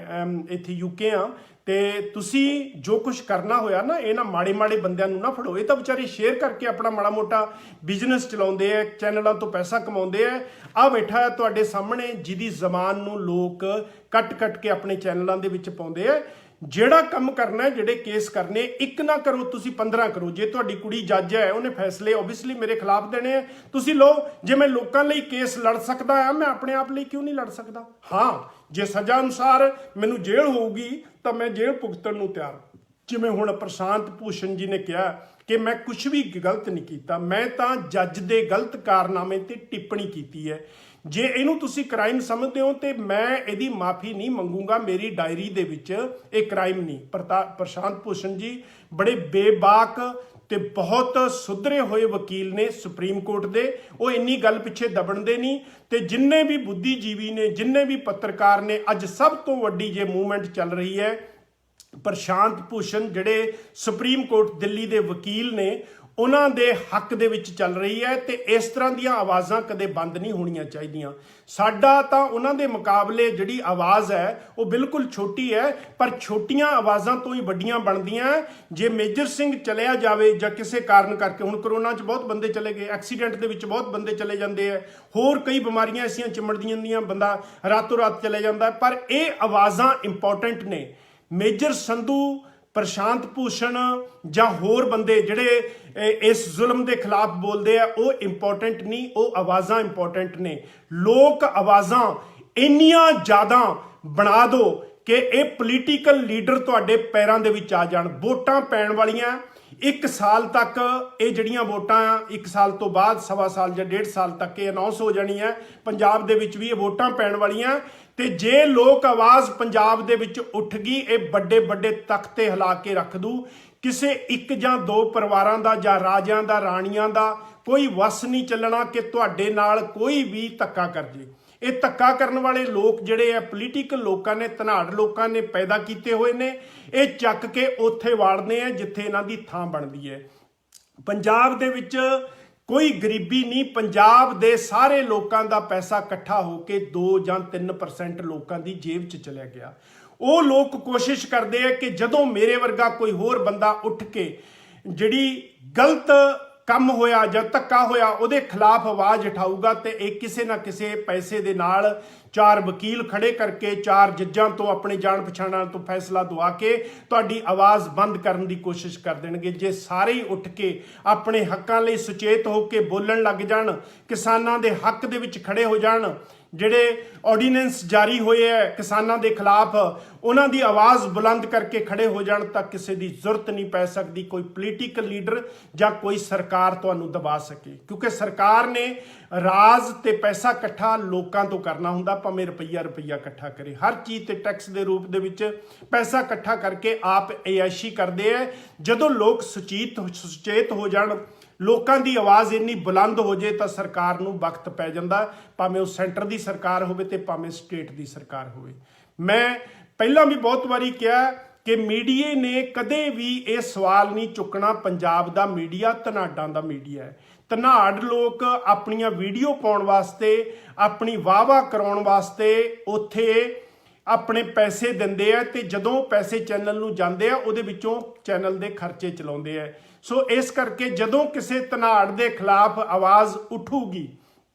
ਇੱਥੇ UK ਆ, ਤੇ ਤੁਸੀਂ ਜੋ ਕੁਝ ਕਰਨਾ ਹੋਇਆ ਨਾ, ਇਹ ਨਾ ਮਾੜੇ ਮਾੜੇ ਬੰਦਿਆਂ ਨੂੰ ਨਾ ਫੜੋ। ਇਹ ਤਾਂ ਵਿਚਾਰੇ ਸ਼ੇਅਰ ਕਰਕੇ ਆਪਣਾ ਮਾੜਾ ਮੋਟਾ ਬਿਜ਼ਨਸ ਚਲਾਉਂਦੇ ਆ, ਚੈਨਲਾਂ ਤੋਂ ਪੈਸਾ ਕਮਾਉਂਦੇ ਆ। ਆ ਬੈਠਾ ਹੈ ਤੁਹਾਡੇ ਸਾਹਮਣੇ ਜਿਹਦੀ ਜ਼ਬਾਨ ਨੂੰ ਲੋਕ ਕੱਟ ਕੇ ਆਪਣੇ ਚੈਨਲਾਂ ਦੇ ਵਿੱਚ ਪਾਉਂਦੇ ਆ। ਜਿਹੜਾ ਕੰਮ ਕਰਨਾ, ਜਿਹੜੇ ਕੇਸ ਕਰਨੇ, ਇੱਕ ਨਾ ਕਰੋ ਤੁਸੀਂ 15 ਕਰੋ। ਜੇ ਤੁਹਾਡੀ ਕੁੜੀ ਜੱਜ ਹੈ, ਉਹਨੇ ਫੈਸਲੇ ਓਬਵੀਅਸਲੀ ਮੇਰੇ ਖਿਲਾਫ ਦੇਣੇ ਆ, ਤੁਸੀਂ ਲਓ। ਜੇ ਮੈਂ ਲੋਕਾਂ ਲਈ ਕੇਸ ਲੜ ਸਕਦਾ ਆ, ਮੈਂ ਆਪਣੇ ਆਪ ਲਈ ਕਿਉਂ ਨਹੀਂ ਲੜ ਸਕਦਾ? ਹਾਂ, ਜੇ ਸਜ਼ਾ ਅਨੁਸਾਰ ਮੈਨੂੰ ਜੇਲ੍ਹ ਹੋਊਗੀ ਤਾਂ ਮੈਂ ਜੇਲ੍ਹ ਭੁਗਤਣ ਨੂੰ ਤਿਆਰ। ਜਿਵੇਂ ਹੁਣ ਪ੍ਰਸ਼ਾਂਤ ਭੂਸ਼ਣ ਜੀ ਨੇ ਕਿਹਾ ਕਿ ਮੈਂ ਕੁਝ ਵੀ ਗਲਤ ਨਹੀਂ ਕੀਤਾ, ਮੈਂ ਤਾਂ ਜੱਜ ਦੇ ਗਲਤ ਕਾਰਨਾਮੇ ਤੇ ਟਿੱਪਣੀ ਕੀਤੀ ਹੈ। ਜੇ ਇਹਨੂੰ ਤੁਸੀਂ ਕ੍ਰਾਈਮ ਸਮਝਦੇ ਹੋ ਤੇ ਮੈਂ ਇਹਦੀ ਮਾਫੀ ਨਹੀਂ ਮੰਗੂੰਗਾ। ਮੇਰੀ ਡਾਇਰੀ ਦੇ ਵਿੱਚ ਇਹ ਕ੍ਰਾਈਮ ਨਹੀਂ। ਪ੍ਰਸ਼ਾਂਤ ਭੂਸ਼ਣ ਜੀ ਬੜੇ ਬੇਬਾਕ ਤੇ ਬਹੁਤ ਸੁਧਰੇ ਹੋਏ ਵਕੀਲ ਨੇ ਸੁਪਰੀਮ ਕੋਰਟ ਦੇ। ਉਹ ਇੰਨੀ ਗੱਲ ਪਿੱਛੇ ਦਬਣਦੇ ਨਹੀਂ। ਤੇ ਜਿੰਨੇ ਵੀ ਬੁੱਧੀਜੀਵੀ ਨੇ, ਜਿੰਨੇ ਵੀ ਪੱਤਰਕਾਰ ਨੇ, ਅੱਜ ਸਭ ਤੋਂ ਵੱਡੀ ਜੇ ਮੂਵਮੈਂਟ ਚੱਲ ਰਹੀ ਹੈ, ਪ੍ਰਸ਼ਾਂਤ ਭੂਸ਼ਣ ਜਿਹੜੇ ਸੁਪਰੀਮ ਕੋਰਟ ਦਿੱਲੀ ਦੇ ਵਕੀਲ ਨੇ, ਉਹਨਾਂ ਦੇ ਹੱਕ ਦੇ ਵਿੱਚ ਚੱਲ ਰਹੀ ਹੈ। ਤੇ ਇਸ ਤਰ੍ਹਾਂ ਦੀਆਂ ਆਵਾਜ਼ਾਂ ਕਦੇ ਬੰਦ ਨਹੀਂ ਹੋਣੀਆਂ ਚਾਹੀਦੀਆਂ। ਸਾਡਾ ਤਾਂ ਉਹਨਾਂ ਦੇ ਮੁਕਾਬਲੇ ਜਿਹੜੀ ਆਵਾਜ਼ ਹੈ ਉਹ ਬਿਲਕੁਲ ਛੋਟੀ ਹੈ, ਪਰ ਛੋਟੀਆਂ ਆਵਾਜ਼ਾਂ ਤੋਂ ਹੀ ਵੱਡੀਆਂ ਬਣਦੀਆਂ। ਜੇ ਮੇਜਰ ਸਿੰਘ ਚਲਿਆ ਜਾਵੇ ਜਾਂ ਕਿਸੇ ਕਾਰਨ ਕਰਕੇ, ਹੁਣ ਕਰੋਨਾ 'ਚ ਬਹੁਤ ਬੰਦੇ ਚਲੇ ਗਏ, ਐਕਸੀਡੈਂਟ ਦੇ ਵਿੱਚ ਬਹੁਤ ਬੰਦੇ ਚਲੇ ਜਾਂਦੇ ਆ, ਹੋਰ ਕਈ ਬਿਮਾਰੀਆਂ ਐਸੀਆਂ ਚਿੰਬੜਦੀਆਂ ਜਾਂਦੀਆਂ, ਬੰਦਾ ਰਾਤੋਂ ਰਾਤ ਚਲੇ ਜਾਂਦਾ, ਪਰ ਇਹ ਆਵਾਜ਼ਾਂ ਇੰਪੋਰਟੈਂਟ ਨੇ। ਮੇਜਰ ਸੰਧੂ, ਪ੍ਰਸ਼ਾਂਤ ਭੂਸ਼ਣ ਜਾਂ ਹੋਰ ਬੰਦੇ ਜਿਹੜੇ ਇਸ ਜ਼ੁਲਮ ਦੇ ਖਿਲਾਫ ਬੋਲਦੇ ਆ, ਉਹ ਇੰਪੋਰਟੈਂਟ ਨਹੀਂ, ਉਹ ਆਵਾਜ਼ਾਂ ਇੰਪੋਰਟੈਂਟ ਨੇ। ਲੋਕ ਆਵਾਜ਼ਾਂ ਇੰਨੀਆਂ ਜ਼ਿਆਦਾ ਬਣਾ ਦਿਓ ਕਿ ਇਹ ਪੋਲੀਟੀਕਲ ਲੀਡਰ ਤੁਹਾਡੇ ਪੈਰਾਂ ਦੇ ਵਿੱਚ ਆ ਜਾਣ। ਵੋਟਾਂ ਪੈਣ ਵਾਲੀਆਂ 1 ਸਾਲ ਤੱਕ, ਇਹ ਜਿਹੜੀਆਂ ਵੋਟਾਂ ਆ 1 ਸਾਲ ਤੋਂ ਬਾਅਦ, ਸਵਾ ਸਾਲ ਜਾਂ 1.5 ਸਾਲ ਤੱਕ ਇਹ ਅਨਾਉਂਸ ਹੋ ਜਾਣੀ ਹੈ। ਪੰਜਾਬ ਦੇ ਵਿੱਚ ਵੀ ਇਹ ਵੋਟਾਂ ਪੈਣ ਵਾਲੀਆਂ। ਤੇ ਜੇ ਲੋਕ ਆਵਾਜ਼ ਪੰਜਾਬ ਦੇ ਵਿੱਚ ਉੱਠ ਗਈ, ਇਹ ਵੱਡੇ ਵੱਡੇ ਤਖਤੇ ਹਿਲਾ ਕੇ ਰੱਖ ਦੂ। ਕਿਸੇ 1 ਜਾਂ 2 ਪਰਿਵਾਰਾਂ ਦਾ ਜਾਂ ਰਾਜਿਆਂ ਦਾ, ਰਾਣੀਆਂ ਦਾ ਕੋਈ ਵਸ ਨਹੀਂ ਚੱਲਣਾ ਕਿ ਤੁਹਾਡੇ ਨਾਲ ਕੋਈ ਵੀ ਧੱਕਾ ਕਰ ਜੇ। ਇਹ ਧੱਕਾ ਕਰਨ ਵਾਲੇ ਲੋਕ ਜਿਹੜੇ ਆ ਪੋਲੀਟੀਕਲ ਲੋਕਾਂ ਨੇ, ਧਨਾੜ ਲੋਕਾਂ ਨੇ ਪੈਦਾ ਕੀਤੇ ਹੋਏ ਨੇ। ਇਹ ਚੱਕ ਕੇ ਉੱਥੇ ਵਾੜਦੇ ਆ ਜਿੱਥੇ ਇਹਨਾਂ ਦੀ ਥਾਂ ਬਣਦੀ ਹੈ। ਪੰਜਾਬ ਦੇ ਵਿੱਚ ਕੋਈ ਗਰੀਬੀ ਨਹੀਂ। ਪੰਜਾਬ ਦੇ ਸਾਰੇ ਲੋਕਾਂ ਦਾ ਪੈਸਾ ਇਕੱਠਾ ਹੋ ਕੇ 2 ਜਾਂ 3% ਲੋਕਾਂ ਦੀ ਜੇਬ 'ਚ ਚਲਿਆ ਗਿਆ। ਉਹ ਲੋਕ ਕੋਸ਼ਿਸ਼ ਕਰਦੇ ਆ ਕਿ ਜਦੋਂ ਮੇਰੇ ਵਰਗਾ ਕੋਈ ਹੋਰ ਬੰਦਾ ਉੱਠ ਕੇ ਜਿਹੜੀ ਗਲਤ ਕੰਮ ਹੋਇਆ ਜਾਂ ਧੱਕਾ ਹੋਇਆ ਉਹਦੇ ਖਿਲਾਫ ਆਵਾਜ਼ ਉਠਾਊਗਾ, ਤੇ ਇਹ ਕਿਸੇ ਨਾ ਕਿਸੇ ਪੈਸੇ ਦੇ ਨਾਲ 4 ਵਕੀਲ ਖੜੇ ਕਰਕੇ, 4 ਜੱਜਾਂ ਤੋਂ ਆਪਣੇ ਜਾਣ ਪਛਾਣਾਂ ਤੋਂ ਫੈਸਲਾ ਦਵਾ ਕੇ ਤੁਹਾਡੀ ਆਵਾਜ਼ ਬੰਦ ਕਰਨ ਦੀ ਕੋਸ਼ਿਸ਼ ਕਰ ਦੇਣਗੇ। ਜੇ ਸਾਰੇ ਹੀ ਉੱਠ ਕੇ ਆਪਣੇ ਹੱਕਾਂ ਲਈ ਸੁਚੇਤ ਹੋ ਕੇ ਬੋਲਣ ਲੱਗ ਜਾਣ, ਕਿਸਾਨਾਂ ਦੇ ਹੱਕ ਦੇ ਵਿੱਚ ਖੜੇ ਹੋ ਜਾਣ, ਜਿਹੜੇ ਆਰਡੀਨੈਂਸ ਜਾਰੀ ਹੋਏ ਹੈ ਕਿਸਾਨਾਂ ਦੇ ਖਿਲਾਫ, ਉਹਨਾਂ ਦੀ ਆਵਾਜ਼ ਬੁਲੰਦ ਕਰਕੇ ਖੜੇ ਹੋ ਜਾਣ, ਤਾਂ ਕਿਸੇ ਦੀ ਜ਼ਰੂਰਤ ਨਹੀਂ ਪੈ ਸਕਦੀ ਕੋਈ ਪੋਲੀਟੀਕਲ ਲੀਡਰ ਜਾਂ ਕੋਈ ਸਰਕਾਰ ਤੁਹਾਨੂੰ ਦਬਾ ਸਕੇ। ਕਿਉਂਕਿ ਸਰਕਾਰ ਨੇ ਰਾਜ ਤੇ ਪੈਸਾ ਇਕੱਠਾ ਲੋਕਾਂ ਤੋਂ ਕਰਨਾ ਹੁੰਦਾ, ਭਾਵੇਂ ਰੁਪਈਆ ਇਕੱਠਾ ਕਰੇ। ਹਰ ਚੀਜ਼ ਤੇ ਟੈਕਸ ਦੇ ਰੂਪ ਦੇ ਵਿੱਚ ਪੈਸਾ ਇਕੱਠਾ ਕਰਕੇ ਆਪ ਐਸ਼ੀ ਕਰਦੇ ਆ। ਜਦੋਂ ਲੋਕ ਸੁਚੇਤ ਹੋ ਜਾਣ, ਲੋਕਾਂ ਦੀ ਆਵਾਜ਼ ਇੰਨੀ ਬੁਲੰਦ ਹੋ ਜੇ, ਤਾਂ ਸਰਕਾਰ ਨੂੰ ਵਕਤ ਪੈ ਜਾਂਦਾ, ਭਾਵੇਂ ਉਹ ਸੈਂਟਰ ਦੀ ਸਰਕਾਰ ਹੋਵੇ ਤੇ ਭਾਵੇਂ ਸਟੇਟ ਦੀ ਸਰਕਾਰ ਹੋਵੇ। ਮੈਂ ਪਹਿਲਾਂ ਵੀ ਬਹੁਤ ਵਾਰੀ ਕਿਹਾ ਕਿ ਮੀਡੀਆ ਨੇ ਕਦੇ ਵੀ ਇਹ ਸਵਾਲ ਨਹੀਂ ਚੁੱਕਣਾ, ਪੰਜਾਬ ਦਾ ਮੀਡੀਆ ਧਨਾਡਾਂ ਦਾ ਮੀਡੀਆ ਹੈ। ਧਨਾੜ ਲੋਕ ਆਪਣੀਆਂ ਵੀਡੀਓ ਪਾਉਣ ਵਾਸਤੇ, ਆਪਣੀ ਵਾਹ-ਵਾਹ ਕਰਾਉਣ ਵਾਸਤੇ ਉੱਥੇ ਆਪਣੇ ਪੈਸੇ ਦਿੰਦੇ ਆ, ਤੇ ਜਦੋਂ ਪੈਸੇ ਚੈਨਲ ਨੂੰ ਜਾਂਦੇ ਆ ਉਹਦੇ ਵਿੱਚੋਂ ਚੈਨਲ ਦੇ ਖਰਚੇ ਚਲਾਉਂਦੇ ਆ। ਸੋ ਇਸ ਕਰਕੇ ਜਦੋਂ ਕਿਸੇ ਧਨਾੜ ਦੇ ਖਿਲਾਫ ਆਵਾਜ਼ ਉੱਠੂਗੀ,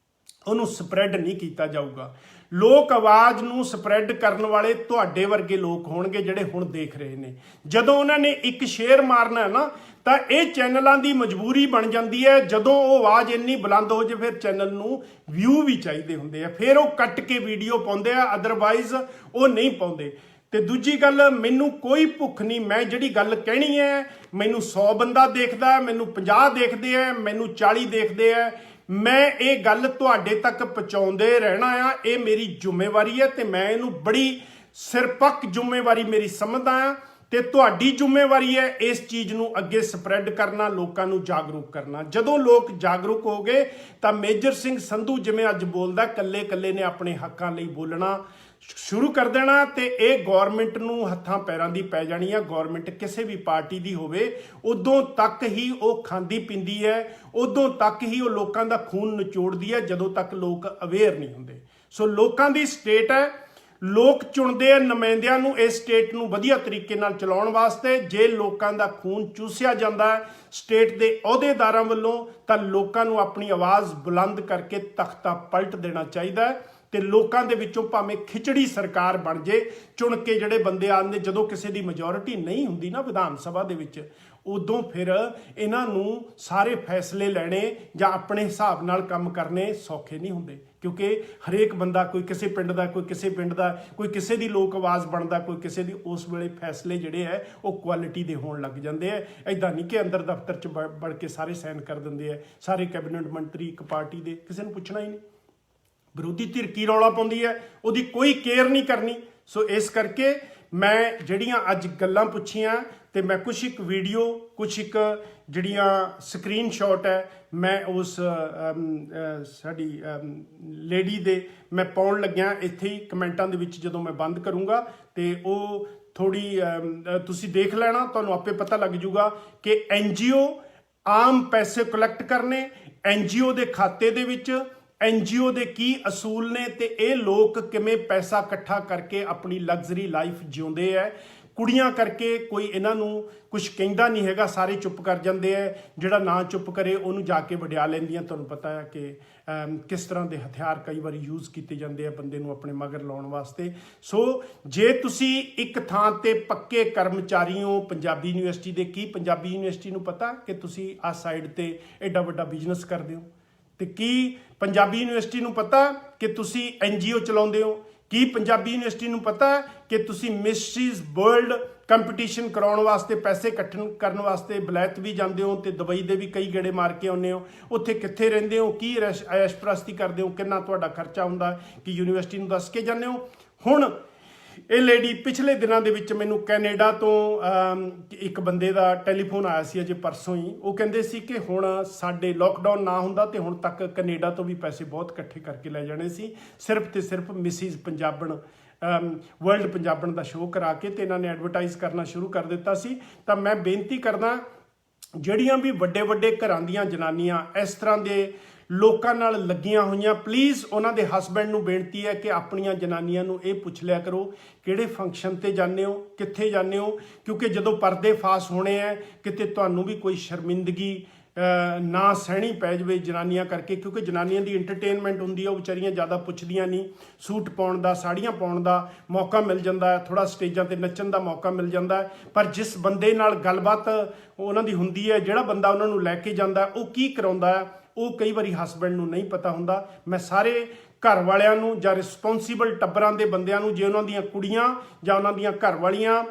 ਉਹਨੂੰ ਸਪਰੈਡ ਨਹੀਂ ਕੀਤਾ ਜਾਊਗਾ। ਲੋਕ ਆਵਾਜ਼ ਨੂੰ ਸਪਰੈਡ ਕਰਨ ਵਾਲੇ ਤੁਹਾਡੇ ਵਰਗੇ ਲੋਕ ਹੋਣਗੇ ਜਿਹੜੇ ਹੁਣ ਦੇਖ ਰਹੇ ਨੇ। ਜਦੋਂ ਉਹਨਾਂ ਨੇ ਇੱਕ ਸ਼ੇਅਰ ਮਾਰਨਾ ਨਾ, ਤਾਂ ਇਹ ਚੈਨਲਾਂ ਦੀ ਮਜਬੂਰੀ ਬਣ ਜਾਂਦੀ ਹੈ। ਜਦੋਂ ਉਹ ਆਵਾਜ਼ ਇੰਨੀ ਬੁਲੰਦ ਹੋ ਜੇ, ਫਿਰ ਚੈਨਲ ਨੂੰ ਵਿਊ ਵੀ ਚਾਹੀਦੇ ਹੁੰਦੇ ਆ, ਫਿਰ ਉਹ ਕੱਟ ਕੇ ਵੀਡੀਓ ਪਾਉਂਦੇ ਆ, ਅਦਰਵਾਈਜ਼ ਉਹ ਨਹੀਂ ਪਾਉਂਦੇ। ਤੇ ਦੂਜੀ ਗੱਲ, ਮੈਨੂੰ ਕੋਈ ਭੁੱਖ ਨਹੀਂ। ਮੈਂ ਜਿਹੜੀ ਗੱਲ ਕਹਿਣੀ ਹੈ, ਮੈਨੂੰ 100 ਬੰਦਾ ਦੇਖਦਾ, ਮੈਨੂੰ 50 ਦੇਖਦੇ ਆ, ਮੈਨੂੰ 40 ਦੇਖਦੇ ਆ, ਮੈਂ ਇਹ ਗੱਲ ਤੁਹਾਡੇ ਤੱਕ ਪਹੁੰਚਾਉਂਦੇ ਰਹਿਣਾ ਆ। ਇਹ ਮੇਰੀ ਜ਼ਿੰਮੇਵਾਰੀ ਹੈ ਤੇ ਮੈਂ ਇਹਨੂੰ ਬੜੀ ਸਿਰਪੱਕ ਜ਼ਿੰਮੇਵਾਰੀ ਮੇਰੀ ਸਮਝਦਾ ਆ। ਤੇ ਤੁਹਾਡੀ ਜ਼ਿੰਮੇਵਾਰੀ ਹੈ ਇਸ ਚੀਜ਼ ਨੂੰ ਅੱਗੇ ਸਪਰੈਡ ਕਰਨਾ, ਲੋਕਾਂ ਨੂੰ ਜਾਗਰੂਕ ਕਰਨਾ। ਜਦੋਂ ਲੋਕ ਜਾਗਰੂਕ ਹੋ ਗਏ ਤਾਂ ਮੇਜਰ ਸਿੰਘ ਸੰਧੂ ਜਿਵੇਂ ਅੱਜ ਬੋਲਦਾ, ਕੱਲੇ ਕੱਲੇ ਨੇ ਆਪਣੇ ਹੱਕਾਂ ਲਈ ਬੋਲਣਾ ਸ਼ੁਰੂ ਕਰ ਦੇਣਾ ਤੇ ਇਹ ਗੌਰਮੈਂਟ ਨੂੰ ਹੱਥਾਂ ਪੈਰਾਂ ਦੀ ਪੈ ਜਾਣੀ ਆ। ਗੌਰਮੈਂਟ ਕਿਸੇ ਵੀ ਪਾਰਟੀ ਦੀ ਹੋਵੇ, ਉਦੋਂ ਤੱਕ ਹੀ ਉਹ ਖਾਂਦੀ ਪੀਂਦੀ ਹੈ, ਉਦੋਂ ਤੱਕ ਹੀ ਉਹ ਲੋਕਾਂ ਦਾ ਖੂਨ ਨਿਚੋੜਦੀ ਹੈ, ਜਦੋਂ ਤੱਕ ਲੋਕ ਅਵੇਅਰ ਨਹੀਂ ਹੁੰਦੇ। ਸੋ ਲੋਕਾਂ ਦੀ ਸਟੇਟ ਹੈ, ਲੋਕ ਚੁਣਦੇ ਆ ਨੁਮਾਇੰਦਿਆਂ ਨੂੰ ਇਸ ਸਟੇਟ ਨੂੰ ਵਧੀਆ ਤਰੀਕੇ ਨਾਲ ਚਲਾਉਣ ਵਾਸਤੇ। ਜੇ ਲੋਕਾਂ ਦਾ ਖੂਨ ਚੂਸਿਆ ਜਾਂਦਾ ਹੈ ਸਟੇਟ ਦੇ ਅਹੁਦੇਦਾਰਾਂ ਵੱਲੋਂ ਤਾਂ ਲੋਕਾਂ ਨੂੰ ਆਪਣੀ ਆਵਾਜ਼ ਬੁਲੰਦ ਕਰਕੇ ਤਖਤਾ ਪਲਟ ਦੇਣਾ ਚਾਹੀਦਾ ਹੈ ਤੇ ਲੋਕਾਂ ਦੇ ਵਿੱਚੋਂ ਭਾਵੇਂ ਖਿਚੜੀ ਸਰਕਾਰ ਬਣ ਜੇ, ਚੁਣ ਕੇ ਜਿਹੜੇ ਬੰਦੇ ਆਉਂਦੇ, ਜਦੋਂ ਕਿਸੇ ਦੀ ਮੈਜੋਰਿਟੀ ਨਹੀਂ ਹੁੰਦੀ ਨਾ ਵਿਧਾਨ ਸਭਾ ਦੇ ਵਿੱਚ, ਉਦੋਂ ਫਿਰ ਇਹਨਾਂ ਨੂੰ ਸਾਰੇ ਫੈਸਲੇ ਲੈਣੇ ਜਾਂ ਆਪਣੇ ਹਿਸਾਬ ਨਾਲ ਕੰਮ ਕਰਨੇ ਸੌਖੇ ਨਹੀਂ ਹੁੰਦੇ, ਕਿਉਂਕਿ ਹਰੇਕ ਬੰਦਾ, ਕੋਈ ਕਿਸੇ ਪਿੰਡ ਦਾ, ਕੋਈ ਕਿਸੇ ਪਿੰਡ ਦਾ, ਕੋਈ ਕਿਸੇ ਦੀ ਲੋਕ ਆਵਾਜ਼ ਬਣਦਾ, ਕੋਈ ਕਿਸੇ ਦੀ। ਉਸ ਵੇਲੇ ਫੈਸਲੇ ਜਿਹੜੇ ਹੈ ਉਹ ਕੁਆਲਿਟੀ ਦੇ ਹੋਣ ਲੱਗ ਜਾਂਦੇ ਹੈ। ਐਦਾਂ ਨਹੀਂ ਕਿ ਅੰਦਰ ਦਫ਼ਤਰ 'ਚ ਵੜ ਕੇ ਸਾਰੇ ਸਾਈਨ ਕਰ ਦਿੰਦੇ ਹੈ, ਸਾਰੇ ਕੈਬਨਿਟ ਮੰਤਰੀ ਇੱਕ ਪਾਰਟੀ ਦੇ, ਕਿਸੇ ਨੂੰ ਪੁੱਛਣਾ ਹੀ ਨਹੀਂ। ਵਿਰੋਧੀ ਧਿਰ ਕੀ ਰੌਲਾ ਪਾਉਂਦੀ ਹੈ, ਉਹਦੀ ਕੋਈ ਕੇਅਰ ਨਹੀਂ ਕਰਨੀ। ਸੋ ਇਸ ਕਰਕੇ ਮੈਂ ਜਿਹੜੀਆਂ ਅੱਜ ਗੱਲਾਂ ਪੁੱਛੀਆਂ ਤੇ ਮੈਂ ਕੁਛ ਇੱਕ ਵੀਡੀਓ, ਕੁਛ ਇੱਕ ਜਿਹੜੀਆਂ ਸਕਰੀਨਸ਼ਾਟ ਹੈ, ਮੈਂ ਉਸ ਸਾਡੀ ਲੇਡੀ ਦੇ ਮੈਂ ਪਾਉਣ ਲੱਗਿਆ ਇੱਥੇ ਹੀ ਕਮੈਂਟਾਂ ਦੇ ਵਿੱਚ। ਜਦੋਂ ਮੈਂ ਬੰਦ ਕਰੂੰਗਾ ਤੇ ਉਹ ਥੋੜੀ ਤੁਸੀਂ ਦੇਖ ਲੈਣਾ, ਤੁਹਾਨੂੰ ਆਪੇ ਪਤਾ ਲੱਗ ਜੂਗਾ ਕਿ NGO ਆਮ ਪੈਸੇ ਕਲੈਕਟ ਕਰਨੇ, NGO ਦੇ ਖਾਤੇ ਦੇ ਵਿੱਚ NGO ਦੇ ਕੀ ਅਸੂਲ ਨੇ ਤੇ ਇਹ ਲੋਕ ਕਿਵੇਂ ਪੈਸਾ ਇਕੱਠਾ ਕਰਕੇ ਆਪਣੀ ਲਗਜ਼ਰੀ ਲਾਈਫ ਜਿਉਂਦੇ ਹੈ। ਕੁੜੀਆਂ ਕਰਕੇ ਕੋਈ ਇਹਨਾਂ ਨੂੰ ਕੁਝ ਕਹਿੰਦਾ ਨਹੀਂ ਹੈਗਾ, ਸਾਰੇ ਚੁੱਪ ਕਰ ਜਾਂਦੇ ਹੈ। ਜਿਹੜਾ ਨਾ ਚੁੱਪ ਕਰੇ ਉਹਨੂੰ ਜਾ ਕੇ ਵਡਿਆ ਲੈਂਦੀਆਂ। ਤੁਹਾਨੂੰ ਪਤਾ ਹੈ ਕਿ ਕਿਸ ਤਰ੍ਹਾਂ ਦੇ ਹਥਿਆਰ ਕਈ ਵਾਰੀ ਯੂਜ਼ ਕੀਤੇ ਜਾਂਦੇ ਆ ਬੰਦੇ ਨੂੰ ਆਪਣੇ ਮਗਰ ਲਾਉਣ ਵਾਸਤੇ। ਸੋ ਜੇ ਤੁਸੀਂ ਇੱਕ ਥਾਂ ਤੇ ਪੱਕੇ ਕਰਮਚਾਰੀ ਹੋ ਪੰਜਾਬੀ ਯੂਨੀਵਰਸਿਟੀ ਦੇ, ਕੀ ਪੰਜਾਬੀ ਯੂਨੀਵਰਸਿਟੀ ਨੂੰ ਪਤਾ ਕਿ ਤੁਸੀਂ ਆ ਸਾਈਡ ਤੇ ਐਡਾ ਵੱਡਾ ਬਿਜ਼ਨਸ ਕਰਦੇ ਹੋ? ਤੇ ਕੀ ਪੰਜਾਬੀ ਯੂਨੀਵਰਸਿਟੀ ਨੂੰ ਪਤਾ ਕਿ ਤੁਸੀਂ NGO ਚਲਾਉਂਦੇ ਹੋ? ਕੀ ਪੰਜਾਬੀ ਯੂਨੀਵਰਸਿਟੀ ਨੂੰ ਪਤਾ ਕਿ ਤੁਸੀਂ ਮਿਸਿਸ ਵਰਲਡ ਕੰਪੀਟੀਸ਼ਨ ਕਰਾਉਣ ਵਾਸਤੇ, ਪੈਸੇ ਇਕੱਠੇ ਕਰਨ ਵਾਸਤੇ ਬਲੈਤ ਵੀ ਜਾਂਦੇ ਹੋ ਤੇ ਦੁਬਈ ਦੇ ਵੀ ਕਈ ਗੇੜੇ ਮਾਰ ਕੇ ਆਉਂਦੇ ਹੋ? ਉੱਥੇ ਕਿੱਥੇ ਰਹਿੰਦੇ ਹੋ, ਕੀ ਐਸ਼ਪ੍ਰਸਤੀ ਕਰਦੇ ਹੋ, ਕਿੰਨਾ ਤੁਹਾਡਾ ਖਰਚਾ ਹੁੰਦਾ ਕਿ ਯੂਨੀਵਰਸਿਟੀ ਨੂੰ ਦੱਸ ਕੇ ਜਾਂਦੇ ਹੋ? ਹੁਣ ਇਹ ਲੇਡੀ ਪਿਛਲੇ ਦਿਨਾਂ ਦੇ ਵਿੱਚ ਮੈਨੂੰ ਕੈਨੇਡਾ ਤੋਂ ਇੱਕ ਬੰਦੇ ਦਾ ਟੈਲੀਫੋਨ ਆਇਆ ਸੀ ਅਜੇ ਪਰਸੋਂ ਹੀ। ਉਹ ਕਹਿੰਦੇ ਸੀ ਕਿ ਹੁਣ ਸਾਡੇ ਲੋਕਡਾਊਨ ਨਾ ਹੁੰਦਾ ਤੇ ਹੁਣ ਤੱਕ ਕੈਨੇਡਾ ਤੋਂ ਵੀ ਪੈਸੇ ਬਹੁਤ ਇਕੱਠੇ ਕਰਕੇ ਲੈ ਜਾਣੇ ਸੀ, ਸਿਰਫ ਤੇ ਸਿਰਫ ਮਿਸਿਸ ਪੰਜਾਬਣ ਵਰਲਡ ਪੰਜਾਬਣ ਦਾ ਸ਼ੋਅ ਕਰਾ ਕੇ, ਤੇ ਇਹਨਾਂ ਨੇ ਐਡਵਰਟਾਈਜ਼ ਕਰਨਾ ਸ਼ੁਰੂ ਕਰ ਦਿੱਤਾ ਸੀ। ਤਾਂ ਮੈਂ ਬੇਨਤੀ ਕਰਦਾ, ਜਿਹੜੀਆਂ ਵੀ ਵੱਡੇ ਵੱਡੇ ਘਰਾਂ ਦੀਆਂ ਜਨਾਨੀਆਂ ਇਸ ਤਰ੍ਹਾਂ ਦੇ ਲੋਕਾਂ ਨਾਲ ਲੱਗੀਆਂ ਹੋਈਆਂ, ਪਲੀਜ਼ ਉਹਨਾਂ ਦੇ ਹਸਬੈਂਡ ਨੂੰ ਬੇਨਤੀ ਹੈ ਕਿ ਆਪਣੀਆਂ ਜਨਾਨੀਆਂ ਨੂੰ ਇਹ ਪੁੱਛ ਲਿਆ ਕਰੋ ਕਿਹੜੇ ਫੰਕਸ਼ਨ ਤੇ ਜਾਂਦੇ ਹੋ, ਕਿੱਥੇ ਜਾਂਦੇ ਹੋ, ਕਿਉਂਕਿ ਜਦੋਂ ਪਰਦੇ ਫਾਸ ਹੋਣੇ ਹੈ ਕਿਤੇ ਤੁਹਾਨੂੰ ਵੀ ਕੋਈ ਸ਼ਰਮਿੰਦਗੀ ਨਾ ਸਹਿਣੀ ਪੈ ਜਾਵੇ ਜਨਾਨੀਆਂ ਕਰਕੇ। ਕਿਉਂਕਿ ਜਨਾਨੀਆਂ ਦੀ ਐਂਟਰਟੇਨਮੈਂਟ ਹੁੰਦੀ ਹੈ, ਉਹ ਵਿਚਾਰੀਆਂ ਜ਼ਿਆਦਾ ਪੁੱਛਦੀਆਂ ਨਹੀਂ। ਸੂਟ ਪਾਉਣ ਦਾ, ਸਾੜੀਆਂ ਪਾਉਣ ਦਾ ਮੌਕਾ ਮਿਲ ਜਾਂਦਾ ਹੈ, ਥੋੜਾ ਸਟੇਜਾਂ ਤੇ ਨੱਚਣ ਦਾ ਮੌਕਾ ਮਿਲ ਜਾਂਦਾ ਹੈ, ਪਰ ਜਿਸ ਬੰਦੇ ਨਾਲ ਗੱਲਬਾਤ ਉਹਨਾਂ ਦੀ ਹੁੰਦੀ ਹੈ, ਜਿਹੜਾ ਬੰਦਾ ਉਹਨਾਂ ਨੂੰ ਲੈ ਕੇ ਜਾਂਦਾ, ਉਹ ਕੀ ਕਰਾਉਂਦਾ ਹੈ, ਉਹ ਕਈ ਵਾਰੀ ਹਸਬੈਂਡ ਨੂੰ ਨਹੀਂ ਪਤਾ ਹੁੰਦਾ। ਮੈਂ ਸਾਰੇ ਘਰ ਵਾਲਿਆਂ ਨੂੰ ਜਾਂ ਰਿਸਪੌਂਸੀਬਲ ਟੱਬਰਾਂ ਦੇ ਬੰਦਿਆਂ ਨੂੰ, ਜੇ ਉਹਨਾਂ ਦੀਆਂ ਕੁੜੀਆਂ ਜਾਂ ਉਹਨਾਂ ਦੀਆਂ ਘਰ ਵਾਲੀਆਂ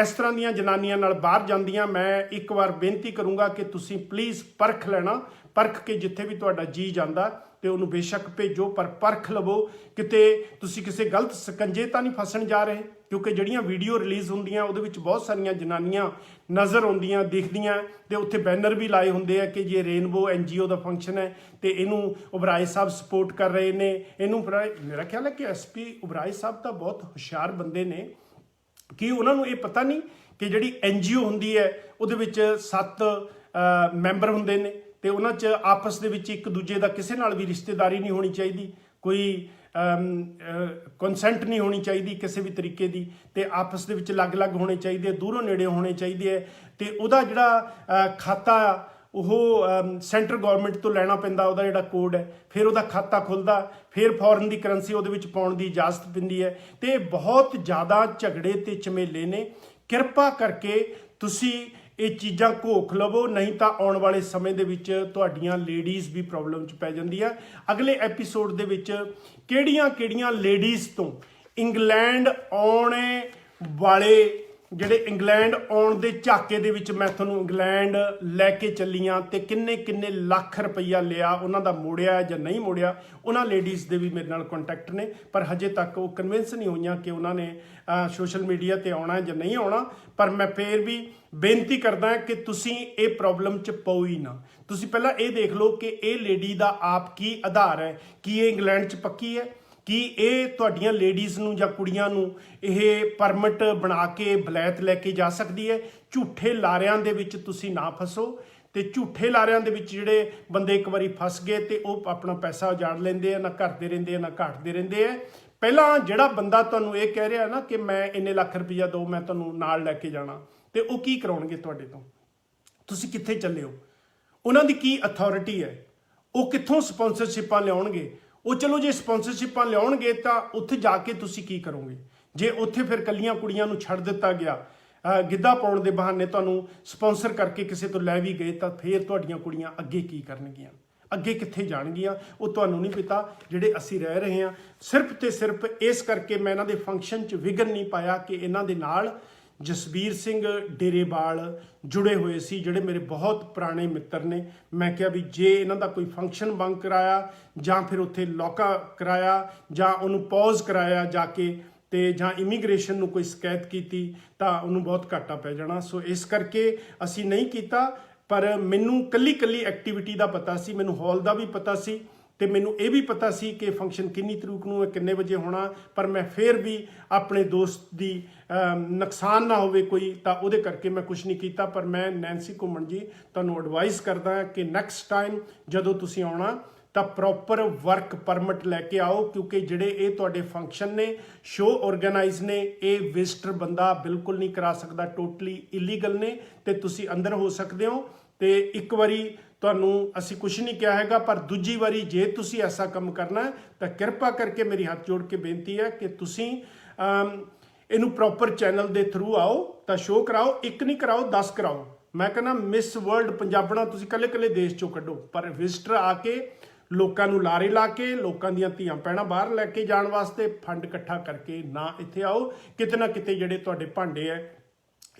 ਇਸ ਤਰ੍ਹਾਂ ਦੀਆਂ ਜਨਾਨੀਆਂ ਨਾਲ ਬਾਹਰ ਜਾਂਦੀਆਂ, ਮੈਂ ਇੱਕ ਵਾਰ ਬੇਨਤੀ ਕਰੂੰਗਾ ਕਿ ਤੁਸੀਂ ਪਲੀਜ਼ ਪਰਖ ਲੈਣਾ, ਪਰਖ ਕੇ ਜਿੱਥੇ ਵੀ ਤੁਹਾਡਾ ਜੀ ਜਾਂਦਾ ਤੇ ਉਹਨੂੰ ਬੇਸ਼ੱਕ ਭੇਜੋ, ਪਰ ਪਰਖ ਲਵੋ ਕਿਤੇ ਤੁਸੀਂ ਕਿਸੇ ਗਲਤ ਸਕੰਜੇ ਤਾਂ ਨਹੀਂ ਫਸਣ ਜਾ ਰਹੇ। ਕਿਉਂਕਿ ਜਿਹੜੀਆਂ ਵੀਡੀਓ ਰਿਲੀਜ਼ ਹੁੰਦੀਆਂ ਉਹਦੇ ਵਿੱਚ ਬਹੁਤ ਸਾਰੀਆਂ ਜਨਾਨੀਆਂ ਨਜ਼ਰ ਆਉਂਦੀਆਂ, ਦਿਖਦੀਆਂ, ਤੇ ਉੱਥੇ ਬੈਨਰ ਵੀ ਲਾਏ ਹੁੰਦੇ ਆ ਕਿ ਜੇ ਰੇਨਬੋ NGO ਦਾ ਫੰਕਸ਼ਨ ਹੈ ਤੇ ਇਹਨੂੰ ਉਬਰਾਏ ਸਾਹਿਬ ਸਪੋਰਟ ਕਰ ਰਹੇ ਨੇ। ਇਹਨੂੰ ਮੇਰਾ ਖਿਆਲ ਹੈ ਕਿ SP ਉਬਰਾਏ ਸਾਹਿਬ ਤਾਂ ਬਹੁਤ ਹੁਸ਼ਿਆਰ ਬੰਦੇ ਨੇ ਕਿ ਉਹਨਾਂ ਨੂੰ ਇਹ ਪਤਾ ਨਹੀਂ ਕਿ ਜਿਹੜੀ NGO ਹੁੰਦੀ ਹੈ ਉਹਦੇ ਵਿੱਚ 7 ਮੈਂਬਰ ਹੁੰਦੇ ਨੇ ਤੇ ਉਹਨਾਂ 'ਚ ਆਪਸ ਦੇ ਵਿੱਚ ਇੱਕ ਦੂਜੇ ਦਾ ਕਿਸੇ ਨਾਲ ਵੀ ਰਿਸ਼ਤੇਦਾਰੀ ਨਹੀਂ ਹੋਣੀ ਚਾਹੀਦੀ, ਕੋਈ ਕੰਸੈਂਟ ਨਹੀਂ ਹੋਣੀ ਚਾਹੀਦੀ ਕਿਸੇ ਵੀ ਤਰੀਕੇ ਦੀ, ਤੇ ਆਪਸ ਦੇ ਵਿੱਚ ਅਲੱਗ-ਅਲੱਗ ਹੋਣੇ ਚਾਹੀਦੇ, ਦੂਰੋਂ ਨੇੜੇ ਹੋਣੇ ਚਾਹੀਦੇ ਹੈ। ਤੇ ਉਹਦਾ ਜਿਹੜਾ ਖਾਤਾ ਉਹ ਸੈਂਟਰ ਗਵਰਨਮੈਂਟ ਤੋਂ ਲੈਣਾ ਪੈਂਦਾ, ਉਹਦਾ ਜਿਹੜਾ ਕੋਡ ਹੈ, ਫਿਰ ਉਹਦਾ ਖਾਤਾ ਖੁੱਲ੍ਹਦਾ, ਫਿਰ ਫੋਰਨ ਦੀ ਕਰੰਸੀ ਉਹਦੇ ਵਿੱਚ ਪਾਉਣ ਦੀ ਇਜਾਜ਼ਤ ਪੈਂਦੀ ਹੈ। ਤੇ ਬਹੁਤ ਜ਼ਿਆਦਾ ਝਗੜੇ ਤੇ ਝਮੇਲੇ ਨੇ। ਕਿਰਪਾ ਕਰਕੇ ਤੁਸੀਂ ਇਹ ਚੀਜ਼ਾਂ ਘੋਖ ਲਵੋ, ਨਹੀਂ ਤਾਂ ਆਉਣ ਵਾਲੇ ਸਮੇਂ ਦੇ ਵਿੱਚ ਤੁਹਾਡੀਆਂ ਲੇਡੀਜ਼ ਵੀ ਪ੍ਰੋਬਲਮ 'ਚ ਪੈ ਜਾਂਦੀ ਹੈ। ਅਗਲੇ ਐਪੀਸੋਡ ਦੇ ਵਿੱਚ ਕਿਹੜੀਆਂ ਲੇਡੀਜ਼ ਤੋਂ ਇੰਗਲੈਂਡ ਆਉਣੇ ਵਾਲੇ ਜਿਹੜੇ ਇੰਗਲੈਂਡ ਆਉਣ ਦੇ ਝਾਕੇ ਦੇ ਵਿੱਚ ਮੈਂ ਤੁਹਾਨੂੰ ਇੰਗਲੈਂਡ ਲੈ ਕੇ ਚੱਲੀਆਂ ਤੇ ਕਿੰਨੇ ਕਿੰਨੇ ਲੱਖ ਰੁਪਈਆ ਲਿਆ, ਉਹਨਾਂ ਦਾ ਮੋੜਿਆ ਜਾਂ ਨਹੀਂ ਮੋੜਿਆ, ਉਹਨਾਂ ਲੇਡੀਜ਼ ਦੇ ਵੀ ਮੇਰੇ ਨਾਲ ਕੰਟੈਕਟ ਨੇ, ਪਰ ਹਜੇ ਤੱਕ ਉਹ ਕਨਵਿੰਸ ਨਹੀਂ ਹੋਈਆਂ ਕਿ ਉਹਨਾਂ ਨੇ ਸੋਸ਼ਲ ਮੀਡੀਆ ਤੇ ਆਉਣਾ ਜਾਂ ਨਹੀਂ ਆਉਣਾ। ਪਰ ਮੈਂ ਫੇਰ ਵੀ ਬੇਨਤੀ ਕਰਦਾ ਕਿ ਤੁਸੀਂ ਇਹ ਪ੍ਰੋਬਲਮ 'ਚ ਪਓ ਹੀ ਨਾ। ਤੁਸੀਂ ਪਹਿਲਾਂ ਇਹ ਦੇਖ ਲਓ ਕਿ ਇਹ ਲੇਡੀ ਦਾ ਆਪ ਕੀ ਆਧਾਰ ਹੈ, ਕੀ ਇਹ ਇੰਗਲੈਂਡ 'ਚ ਪੱਕੀ ਹੈ, ਕੀ ਇਹ ਤੁਹਾਡੀਆਂ ਲੇਡੀਜ਼ ਨੂੰ ਜਾਂ ਕੁੜੀਆਂ ਨੂੰ ਇਹ ਪਰਮਿਟ ਬਣਾ ਕੇ ਬਲੈਤ ਲੈ ਕੇ ਜਾ ਸਕਦੀ ਹੈ। ਝੂਠੇ ਲਾਰਿਆਂ ਦੇ ਵਿੱਚ ਤੁਸੀਂ ਨਾ ਫਸੋ, ਤੇ ਝੂਠੇ ਲਾਰਿਆਂ ਦੇ ਵਿੱਚ ਜਿਹੜੇ ਬੰਦੇ ਇੱਕ ਵਾਰੀ ਫਸ ਗਏ ਤੇ ਉਹ ਆਪਣਾ ਪੈਸਾ ਉਜਾੜ ਲੈਂਦੇ ਆ, ਨਾ ਘਰਦੇ ਰਹਿੰਦੇ ਆ ਨਾ ਘਾਟਦੇ ਰਹਿੰਦੇ ਆ। ਪਹਿਲਾਂ ਜਿਹੜਾ ਬੰਦਾ ਤੁਹਾਨੂੰ ਇਹ ਕਹਿ ਰਿਹਾ ਨਾ ਕਿ ਮੈਂ ਇੰਨੇ ਲੱਖ ਰੁਪਈਆ ਦਿਓ, ਮੈਂ ਤੁਹਾਨੂੰ ਨਾਲ ਲੈ ਕੇ ਜਾਣਾ, ਤੇ ਉਹ ਕੀ ਕਰਾਉਣਗੇ ਤੁਹਾਡੇ ਤੋਂ? ਤੁਸੀਂ ਕਿੱਥੇ ਚੱਲੇ ਹੋ? ਉਹਨਾਂ ਦੀ ਕੀ ਅਥਾਰਟੀ ਹੈ? ਉਹ ਕਿੱਥੋਂ ਸਪਾਂਸਰਸ਼ਿਪਾਂ ਲਿਆਉਣਗੇ? ਉਹ ਚਲੋ ਜੇ ਸਪਾਂਸਰਸ਼ਿਪਾਂ ਲਿਆਉਣਗੇ ਤਾਂ ਉੱਥੇ ਜਾ ਕੇ ਤੁਸੀਂ ਕੀ ਕਰੋਗੇ? ਜੇ ਉੱਥੇ ਫਿਰ ਕੱਲੀਆਂ ਕੁੜੀਆਂ ਨੂੰ ਛੱਡ ਦਿੱਤਾ ਗਿਆ, ਗਿੱਧਾ ਪਾਉਣ ਦੇ ਬਹਾਨੇ ਤੁਹਾਨੂੰ ਸਪਾਂਸਰ ਕਰਕੇ ਕਿਸੇ ਤੋਂ ਲੈ ਵੀ ਗਏ, ਤਾਂ ਫਿਰ ਤੁਹਾਡੀਆਂ ਕੁੜੀਆਂ ਅੱਗੇ ਕੀ ਕਰਨਗੀਆਂ? ਅੱਗੇ ਕਿੱਥੇ ਜਾਣਗੀਆਂ? ਉਹ ਤੁਹਾਨੂੰ ਨਹੀਂ ਪਤਾ। ਜਿਹੜੇ ਅਸੀਂ ਰਹਿ ਰਹੇ ਹਾਂ ਸਿਰਫ ਤੇ ਸਿਰਫ ਇਸ ਕਰਕੇ ਮੈਂ ਇਹਨਾਂ ਦੇ ਫੰਕਸ਼ਨ 'ਚ ਵਿਘਨ ਨਹੀਂ ਪਾਇਆ ਕਿ ਇਹਨਾਂ ਦੇ ਨਾਲ ਜਸਬੀਰ ਸਿੰਘ ਡੇਰੇਵਾਲ ਜੁੜੇ ਹੋਏ ਸੀ, ਜਿਹੜੇ ਮੇਰੇ ਬਹੁਤ ਪੁਰਾਣੇ ਮਿੱਤਰ ਨੇ। ਮੈਂ ਕਿਹਾ ਵੀ ਜੇ ਇਹਨਾਂ ਦਾ ਕੋਈ ਫੰਕਸ਼ਨ ਬੰਕ ਕਰਾਇਆ ਜਾਂ ਫਿਰ ਉੱਥੇ ਲੌਕਾ ਕਰਾਇਆ ਜਾਂ ਉਹਨੂੰ ਪੌਜ਼ ਕਰਾਇਆ ਜਾ ਕੇ, ਤੇ ਜਾਂ ਇਮੀਗ੍ਰੇਸ਼ਨ ਨੂੰ ਕੋਈ ਸ਼ਿਕਾਇਤ ਕੀਤੀ ਤਾਂ ਉਹਨੂੰ ਬਹੁਤ ਘਾਟਾ ਪੈ ਜਾਣਾ। ਸੋ ਇਸ ਕਰਕੇ ਅਸੀਂ ਨਹੀਂ ਕੀਤਾ। ਪਰ ਮੈਨੂੰ ਕੱਲੀ ਕੱਲੀ ਐਕਟੀਵਿਟੀ ਦਾ ਪਤਾ ਸੀ, ਮੈਨੂੰ ਹਾਲ ਦਾ ਵੀ ਪਤਾ ਸੀ, ਤੇ ਮੈਨੂੰ ਇਹ ਵੀ ਪਤਾ ਸੀ ਕਿ ਫੰਕਸ਼ਨ ਕਿੰਨੀ ਤਰੀਕ ਨੂੰ ਹੈ, ਕਿੰਨੇ ਵਜੇ ਹੋਣਾ। ਪਰ ਮੈਂ ਫਿਰ ਵੀ ਆਪਣੇ ਦੋਸਤ ਦੀ ਨੁਕਸਾਨ ਨਾ ਹੋਵੇ ਕੋਈ, ਤਾਂ ਉਹਦੇ ਕਰਕੇ ਮੈਂ ਕੁਝ ਨਹੀਂ ਕੀਤਾ। ਪਰ ਮੈਂ ਨੈਂਸੀ ਘੁੰਮਣ ਜੀ ਤੁਹਾਨੂੰ ਐਡਵਾਈਸ ਕਰਦਾ ਕਿ ਨੈਕਸਟ ਟਾਈਮ ਜਦੋਂ ਤੁਸੀਂ ਆਉਣਾ ਤਾਂ ਪ੍ਰੋਪਰ ਵਰਕ ਪਰਮਿਟ ਲੈ ਕੇ ਆਓ, ਕਿਉਂਕਿ ਜਿਹੜੇ ਇਹ ਤੁਹਾਡੇ ਫੰਕਸ਼ਨ ਨੇ, ਸ਼ੋਅ ਆਰਗੇਨਾਈਜ਼ ਨੇ, ਇਹ ਵਿਜ਼ਟਰ ਬੰਦਾ ਬਿਲਕੁਲ ਨਹੀਂ ਕਰਾ ਸਕਦਾ, ਟੋਟਲੀ ਇਲੀਗਲ ਨੇ, ਤੇ ਤੁਸੀਂ ਅੰਦਰ ਹੋ ਸਕਦੇ ਹੋ। ਤੇ ਇੱਕ ਵਾਰੀ ਤੁਹਾਨੂੰ ਅਸੀਂ ਕੁਝ ਨਹੀਂ ਕਿਹਾ ਹੈਗਾ, ਪਰ ਦੂਜੀ ਵਾਰੀ ਜੇ ਤੁਸੀਂ ਐਸਾ ਕੰਮ ਕਰਨਾ ਹੈ ਤਾਂ ਕਿਰਪਾ ਕਰਕੇ ਮੇਰੀ ਹੱਥ ਜੋੜ ਕੇ ਬੇਨਤੀ ਹੈ ਕਿ ਤੁਸੀਂ ਇਹਨੂੰ ਪ੍ਰੋਪਰ ਚੈਨਲ ਦੇ ਥਰੂ ਆਓ ਤਾਂ ਸ਼ੋਅ ਕਰਾਓ। ਇੱਕ ਨਹੀਂ ਕਰਾਓ, 10 ਕਰਾਓ। ਮੈਂ ਕਹਿੰਦਾ ਮਿਸ ਵਰਲਡ ਪੰਜਾਬਣਾ ਤੁਸੀਂ ਇਕੱਲੇ ਇਕੱਲੇ ਦੇਸ਼ ਚੋਂ ਕੱਢੋ, ਪਰ ਵਿਜ਼ਟਰ ਆ ਕੇ ਲੋਕਾਂ ਨੂੰ ਲਾਰੇ ਲਾ ਕੇ, ਲੋਕਾਂ ਦੀਆਂ ਧੀਆਂ ਭੈਣਾਂ ਬਾਹਰ ਲੈ ਕੇ ਜਾਣ ਵਾਸਤੇ ਫੰਡ ਇਕੱਠਾ ਕਰਕੇ ਨਾ ਇੱਥੇ ਆਓ। ਕਿਤੇ ਨਾ ਕਿਤੇ ਜਿਹੜੇ ਤੁਹਾਡੇ ਭਾਂਡੇ ਹੈ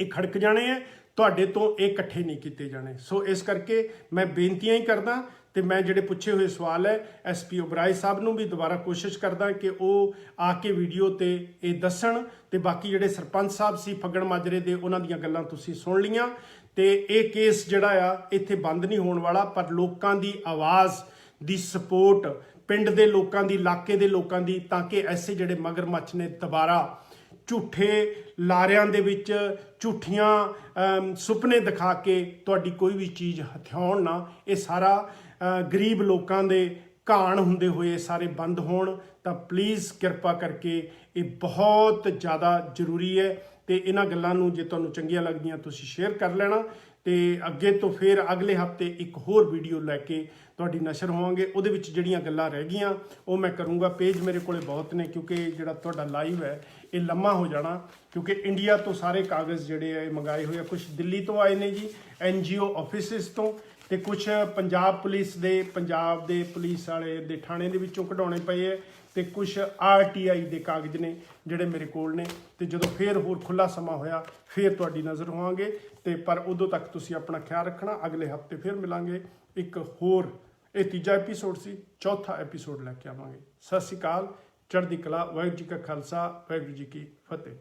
ਇਹ ਖੜਕ ਜਾਣੇ ਹੈ, ਤੁਹਾਡੇ ਤੋਂ ਇਹ ਇਕੱਠੇ ਨਹੀਂ ਕੀਤੇ ਜਾਣੇ। ਸੋ ਇਸ ਕਰਕੇ ਮੈਂ ਬੇਨਤੀਆਂ ਹੀ ਕਰਦਾ, ਤੇ ਮੈਂ ਜਿਹੜੇ ਪੁੱਛੇ ਹੋਏ ਸਵਾਲ ਹੈ SP ਓਬਰਾਏ ਸਾਹਿਬ ਨੂੰ ਵੀ ਦੁਬਾਰਾ ਕੋਸ਼ਿਸ਼ ਕਰਦਾ ਕਿ ਉਹ ਆ ਕੇ ਵੀਡੀਓ ਤੇ ਇਹ ਦੱਸਣ। ਤੇ ਬਾਕੀ ਜਿਹੜੇ ਸਰਪੰਚ ਸਾਹਿਬ ਸੀ ਫੱਗਣ ਮਾਜਰੇ ਦੇ, ਉਹਨਾਂ ਦੀਆਂ ਗੱਲਾਂ ਤੁਸੀਂ ਸੁਣ ਲੀਆਂ, ਤੇ ਇਹ ਕੇਸ ਜਿਹੜਾ ਆ ਇੱਥੇ ਬੰਦ ਨਹੀਂ ਹੋਣ ਵਾਲਾ। ਪਰ ਲੋਕਾਂ ਦੀ ਆਵਾਜ਼ ਦੀ ਸਪੋਰਟ, ਪਿੰਡ ਦੇ ਲੋਕਾਂ ਦੀ, ਇਲਾਕੇ ਦੇ ਲੋਕਾਂ ਦੀ, ਤਾਂ ਕਿ ਐਸੇ ਜਿਹੜੇ ਮਗਰਮੱਛ ਨੇ ਦੁਬਾਰਾ ਝੂਠੇ ਲਾਰਿਆਂ ਦੇ ਵਿੱਚ ਝੂਠੀਆਂ ਸੁਪਨੇ ਦਿਖਾ ਕੇ ਤੁਹਾਡੀ ਕੋਈ ਵੀ ਚੀਜ਼ ਹਥਿਆਉਣ ਨਾ। ਇਹ ਸਾਰਾ ਗਰੀਬ ਲੋਕਾਂ ਦੇ ਘਾਣ ਹੁੰਦੇ ਹੋਏ ਸਾਰੇ ਬੰਦ ਹੋਣ। ਤਾਂ ਪਲੀਜ਼ ਕਿਰਪਾ ਕਰਕੇ, ਇਹ ਬਹੁਤ ਜ਼ਿਆਦਾ ਜ਼ਰੂਰੀ ਹੈ। ਤੇ ਇਹਨਾਂ ਗੱਲਾਂ ਨੂੰ ਜੇ ਤੁਹਾਨੂੰ ਚੰਗੀਆਂ ਲੱਗਦੀਆਂ ਤੁਸੀਂ ਸ਼ੇਅਰ ਕਰ ਲੈਣਾ। ਤੇ ਅੱਗੇ ਤੋਂ ਫਿਰ ਅਗਲੇ ਹਫਤੇ ਇੱਕ ਹੋਰ ਵੀਡੀਓ ਲੈ ਕੇ ਤੁਹਾਡੀ ਨਸ਼ਰ ਹੋਵਾਂਗੇ। ਉਹਦੇ ਵਿੱਚ ਜਿਹੜੀਆਂ ਗੱਲਾਂ ਰਹਿ ਗਈਆਂ ਉਹ ਮੈਂ ਕਰੂੰਗਾ। ਪੇਜ ਮੇਰੇ ਕੋਲੇ ਬਹੁਤ ਨੇ, ਕਿਉਂਕਿ ਜਿਹੜਾ ਤੁਹਾਡਾ ਲਾਈਵ ਹੈ ਇਹ ਲੰਮਾ ਹੋ ਜਾਣਾ, ਕਿਉਂਕਿ ਇੰਡੀਆ ਤੋਂ ਸਾਰੇ ਕਾਗਜ਼ ਜਿਹੜੇ ਆ ਇਹ ਮੰਗਾਏ ਹੋਏ ਆ। ਕੁਝ ਦਿੱਲੀ ਤੋਂ ਆਏ ਨੇ ਜੀ, NGO ਆਫਿਸਿਸ ਤੋਂ, ਤੇ ਕੁਝ ਪੰਜਾਬ ਪੁਲਿਸ ਦੇ, ਪੰਜਾਬ ਦੇ ਪੁਲਿਸ ਵਾਲੇ ਦੇ ਥਾਣੇ ਦੇ ਵਿੱਚੋਂ ਕਢਾਉਣੇ ਪਏ ਹੈ, ਤੇ ਕੁਝ RTI ਦੇ ਕਾਗਜ਼ ਨੇ ਜਿਹੜੇ ਮੇਰੇ ਕੋਲ ਨੇ। ਤੇ ਜਦੋਂ ਫਿਰ ਹੋਰ ਖੁੱਲਾ ਸਮਾਂ ਹੋਇਆ ਫਿਰ ਤੁਹਾਡੀ ਨਜ਼ਰ ਹੋਵਾਂਗੇ। ਤੇ ਪਰ ਉਦੋਂ ਤੱਕ ਤੁਸੀਂ ਆਪਣਾ ਖਿਆਲ ਰੱਖਣਾ। ਅਗਲੇ ਹਫਤੇ ਫਿਰ ਮਿਲਾਂਗੇ ਇੱਕ ਹੋਰ। ਇਹ ਤੀਜਾ ਐਪੀਸੋਡ ਸੀ, ਚੌਥਾ ਐਪੀਸੋਡ ਲੈ ਕੇ ਆਵਾਂਗੇ। ਸਤਿ ਸ਼੍ਰੀ ਅਕਾਲ, ਚੜ੍ਹਦੀ ਕਲਾ, ਵਾਹਿਗੁਰੂ ਜੀ ਕਾ ਖਾਲਸਾ, ਵਾਹਿਗੁਰੂ ਜੀ ਕੀ ਫਤਿਹ।